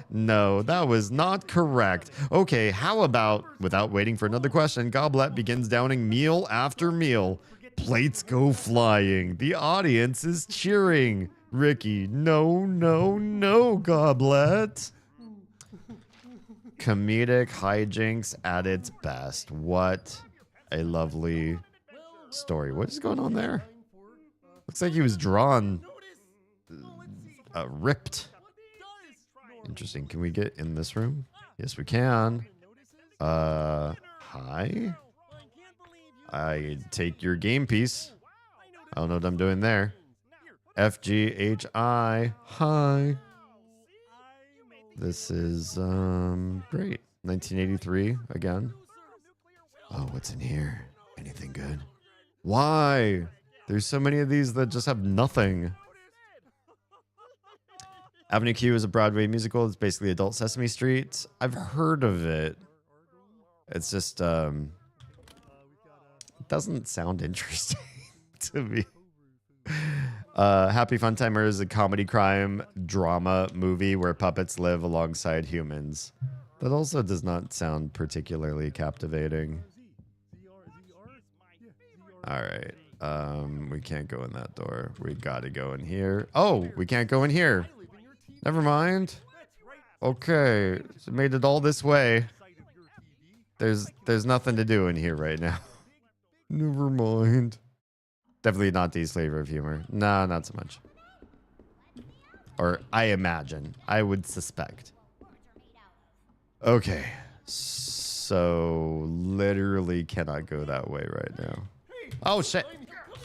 no, that was not correct. Okay, how about, without waiting for another question, Goblet begins downing meal after meal. Plates go flying. The audience is cheering. Ricky, no, no, no, Goblet. Comedic hijinks at its best. What a lovely story. What is going on there? Looks like he was drawn ripped. Interesting. Can we get in this room? Yes, we can. Hi. I take your game piece. I don't know what I'm doing there. FGHI. Hi. This is great. 1983 again. Oh, what's in here? Anything good? Why? There's so many of these that just have nothing. Avenue Q is a Broadway musical. It's basically adult Sesame Street. I've heard of it. It's just, it doesn't sound interesting to me. Happy Fun Timer is a comedy crime drama movie where puppets live alongside humans. That also does not sound particularly captivating. All right. We can't go in that door. We gotta go in here. Oh, we can't go in here. Never mind. Okay, so made it all this way. There's nothing to do in here right now. Never mind. Definitely not Dee's flavor of humor. Nah, not so much. Or I imagine. I would suspect. Okay. So literally cannot go that way right now. Oh shit.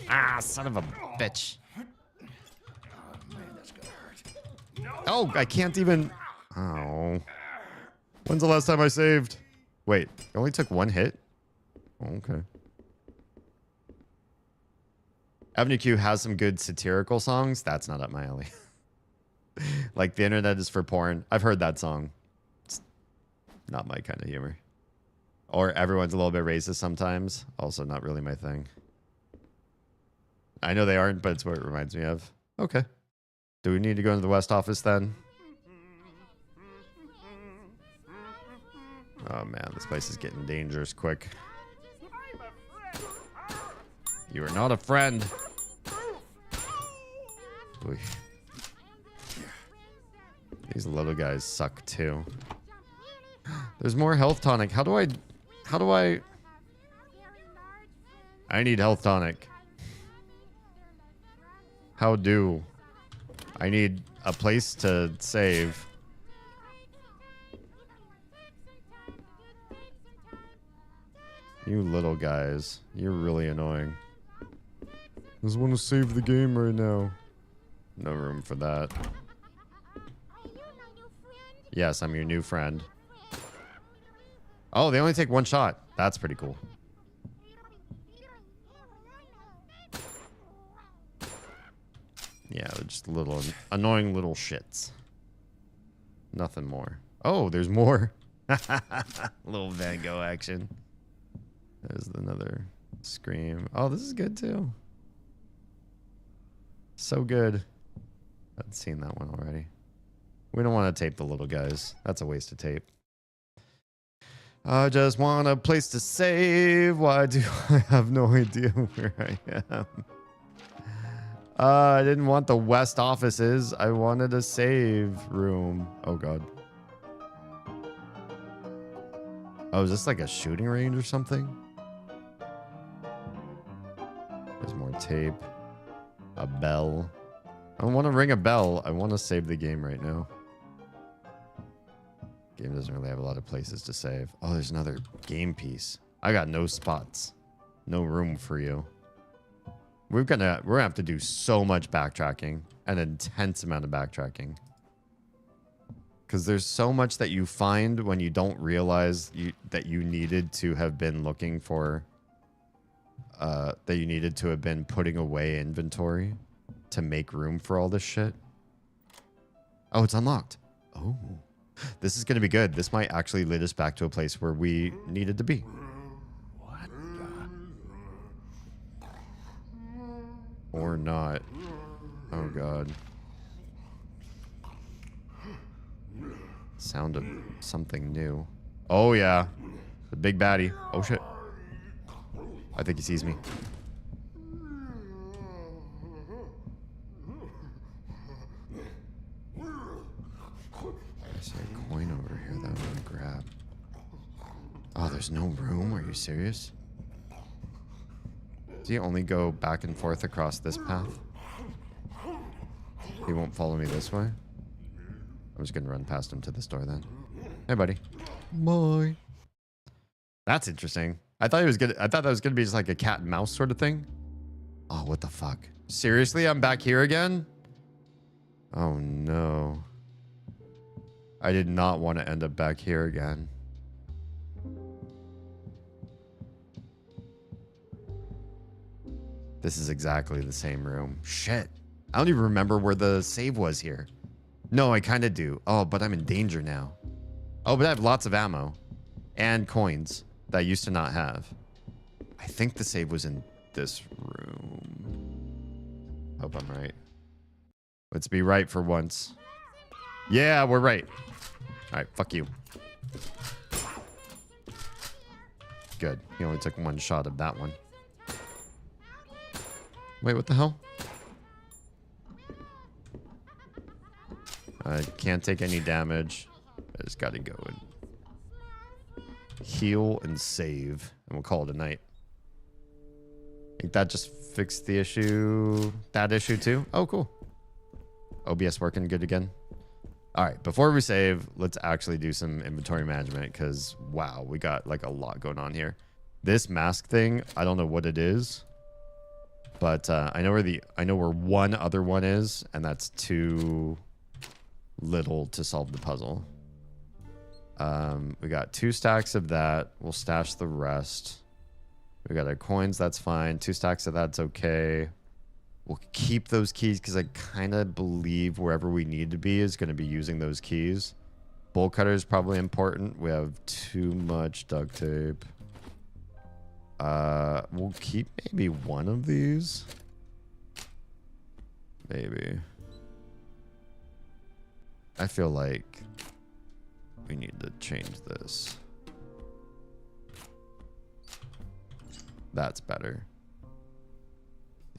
Ah, son of a bitch. Oh, I can't even. Oh. When's the last time I saved? Wait, it only took one hit? Okay. Avenue Q has some good satirical songs. That's not up my alley. Like, the internet is for porn. I've heard that song. It's not my kind of humor. Or everyone's a little bit racist sometimes. Also not really my thing. I know they aren't, but it's what it reminds me of. Okay. Do we need to go into the West office then? Oh man, this place is getting dangerous quick. You are not a friend. Oy. These little guys suck too. There's more health tonic. How do I need health tonic. How do? I need a place to save. You little guys. You're really annoying. I just want to save the game right now. No room for that. Yes, I'm your new friend. Oh, they only take one shot. That's pretty cool. Yeah, they're just little annoying little shits. Nothing more. Oh, there's more. Little Van Gogh action. There's another scream. Oh, this is good too. So good. I've seen that one already. We don't want to tape the little guys. That's a waste of tape. I just want a place to save. Why do I have no idea where I am? I didn't want the West offices. I wanted a save room. Oh, God. Oh, is this like a shooting range or something? There's more tape. A bell. I don't want to ring a bell. I want to save the game right now. Game doesn't really have a lot of places to save. Oh, there's another game piece. I got no spots. No room for you. We're gonna have to do so much backtracking. An intense amount of backtracking. Because there's so much that you find when you don't realize that you needed to have been looking for. That you needed to have been putting away inventory to make room for all this shit. Oh, it's unlocked. Oh. This is going to be good. This might actually lead us back to a place where we needed to be. What the? Or not. Oh, God. Sound of something new. Oh, yeah. The big baddie. Oh, shit. I think he sees me. I see a coin over here that I want to grab. Oh, there's no room? Are you serious? Does he only go back and forth across this path? He won't follow me this way? I'm just going to run past him to this door then. Hey, buddy. Bye. That's interesting. I thought that was gonna be just like a cat and mouse sort of thing. Oh, what the fuck? Seriously, I'm back here again? Oh no. I did not want to end up back here again. This is exactly the same room. Shit. I don't even remember where the save was here. No, I kind of do. Oh, but I'm in danger now. Oh, but I have lots of ammo and coins that I used to not have. I think the save was in this room. Hope I'm right. Let's be right for once. Yeah, we're right. All right, fuck you. Good. He only took one shot of that one. Wait, what the hell? I can't take any damage. I just gotta go and heal and save, and we'll call it a night. I think that just fixed the issue. That issue too? Oh, cool. OBS working good again. All right, before we save, let's actually do some inventory management because, wow, we got like a lot going on here. This mask thing, I don't know what it is, but I know where one other one is, and that's too little to solve the puzzle. We got 2 stacks of that. We'll stash the rest. We got our coins. That's fine. 2 stacks of that's okay. We'll keep those keys because I kind of believe wherever we need to be is going to be using those keys. Bolt cutter is probably important. We have too much duct tape. We'll keep maybe one of these. Maybe. I feel like we need to change this. That's better.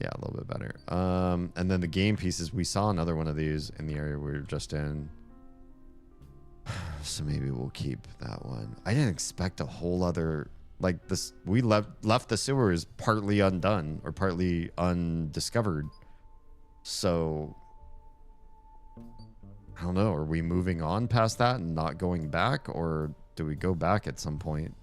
Yeah, a little bit better. And then the game pieces, we saw another one of these in the area we were just in. So maybe we'll keep that one. I didn't expect a whole other, like this. We left the sewers partly undone or partly undiscovered. So I don't know. Are we moving on past that and not going back, or do we go back at some point?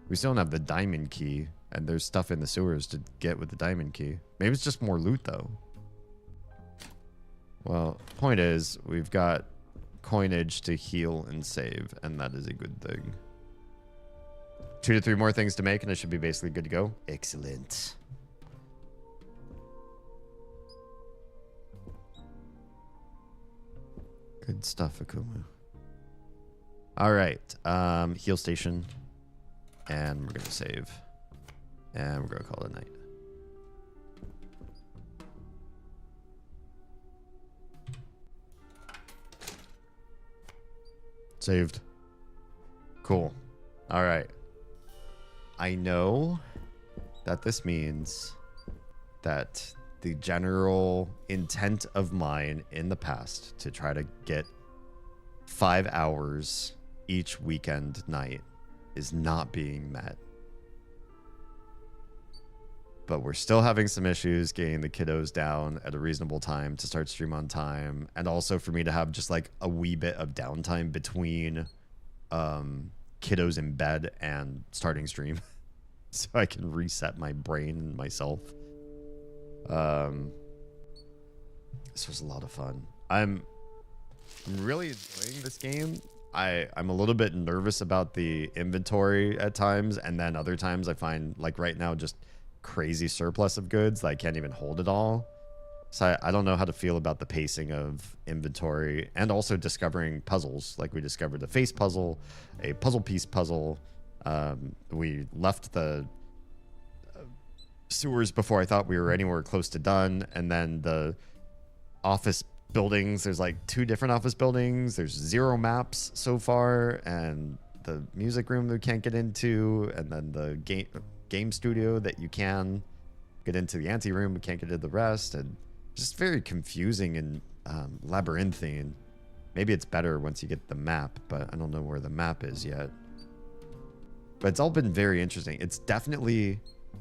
We still don't have the diamond key, and there's stuff in the sewers to get with the diamond key. Maybe it's just more loot, though. Well, point is, we've got coinage to heal and save, and that is a good thing. 2 to 3 more things to make, and it should be basically good to go. Excellent. Good stuff, Akumu. All right. Heal station. And we're going to save. And we're going to call it a night. Saved. Cool. All right. I know that this means that the general intent of mine in the past to try to get 5 hours each weekend night is not being met. But we're still having some issues getting the kiddos down at a reasonable time to start stream on time. And also for me to have just like a wee bit of downtime between kiddos in bed and starting stream. So I can reset my brain and myself. This was a lot of fun. I'm really enjoying this game. I'm a little bit nervous about the inventory at times, and then other times I find, like right now, just crazy surplus of goods that I can't even hold it all. So I don't know how to feel about the pacing of inventory, and also discovering puzzles. Like we discovered a face puzzle, a puzzle piece puzzle. We left the sewers before I thought we were anywhere close to done, and then the office buildings, there's like 2 different office buildings, there's 0 maps so far, and the music room that we can't get into, and then the game studio that you can get into, the ante room we can't get into the rest, and just very confusing and labyrinthine. Maybe it's better once you get the map, but I don't know where the map is yet. But it's all been very interesting. It's definitely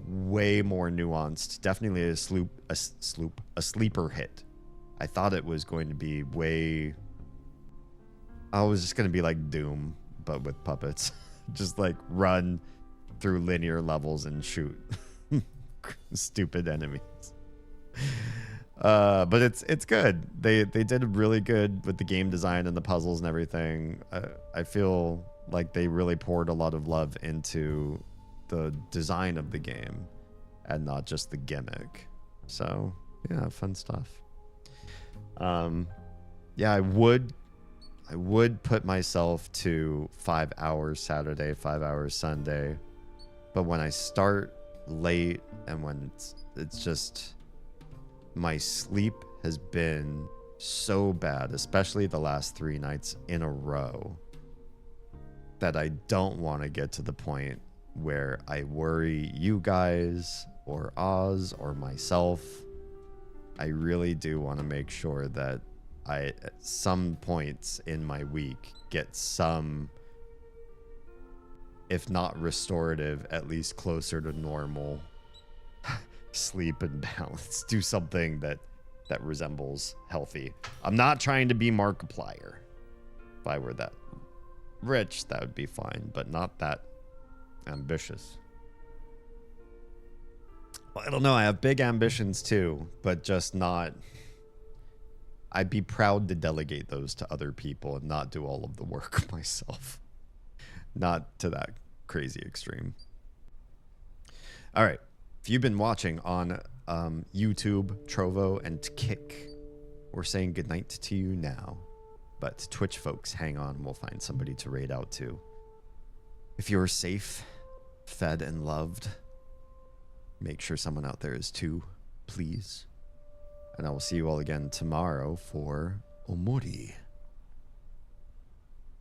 way more nuanced, definitely a sleeper hit. I thought it was going to be I was just going to be like Doom, but with puppets. Just like run through linear levels and shoot stupid enemies. But it's good. They did really good with the game design and the puzzles and everything. I feel like they really poured a lot of love into the design of the game. and not just the gimmick. So yeah, fun stuff. Yeah, I would put myself to 5 hours Saturday, 5 hours Sunday, but when I start late and when it's just, my sleep has been so bad, especially the last 3 nights in a row, that I don't want to get to the point where I worry you guys or Oz or myself. I really do want to make sure that I, at some points in my week, get some, if not restorative, at least closer to normal sleep and balance. Do something that resembles healthy. I'm not trying to be Markiplier. If I were that rich, that would be fine, but not that ambitious. Well, I don't know. I have big ambitions too, but just not. I'd be proud to delegate those to other people and not do all of the work myself. Not to that crazy extreme. All right. If you've been watching on YouTube, Trovo, and Kick, we're saying goodnight to you now. But Twitch folks, hang on. We'll find somebody to raid out to. If you're safe, fed, and loved, make sure someone out there is too, please. And I will see you all again tomorrow for Omori,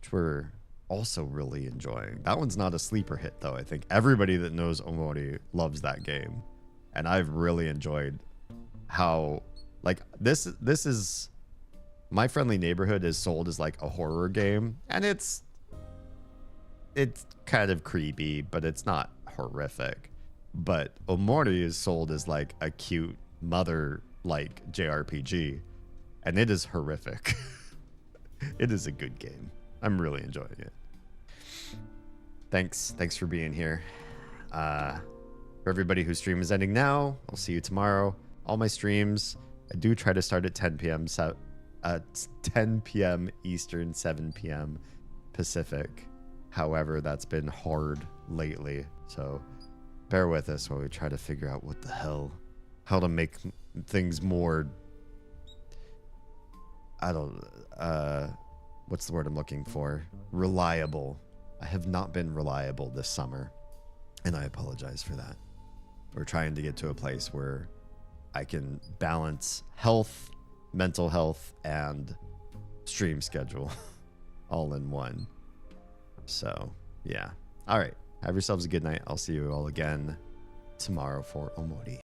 which we're also really enjoying. That one's not a sleeper hit, though. I think everybody that knows Omori loves that game. And I've really enjoyed how, like, this is... My Friendly Neighborhood is sold as, like, a horror game. And it's kind of creepy, but it's not horrific. But Omori is sold as, like, a cute mother-like JRPG. And it is horrific. It is a good game. I'm really enjoying it. Thanks for being here. For everybody whose stream is ending now, I'll see you tomorrow. All my streams, I do try to start at 10 p.m. At 10 p.m. Eastern, 7 p.m. Pacific. However, that's been hard lately, so bear with us while we try to figure out what the hell, how to make things more, what's the word I'm looking for? Reliable. I have not been reliable this summer, and I apologize for that. We're trying to get to a place where I can balance health, mental health, and stream schedule all in one. So, yeah. All right. Have yourselves a good night. I'll see you all again tomorrow for Omori.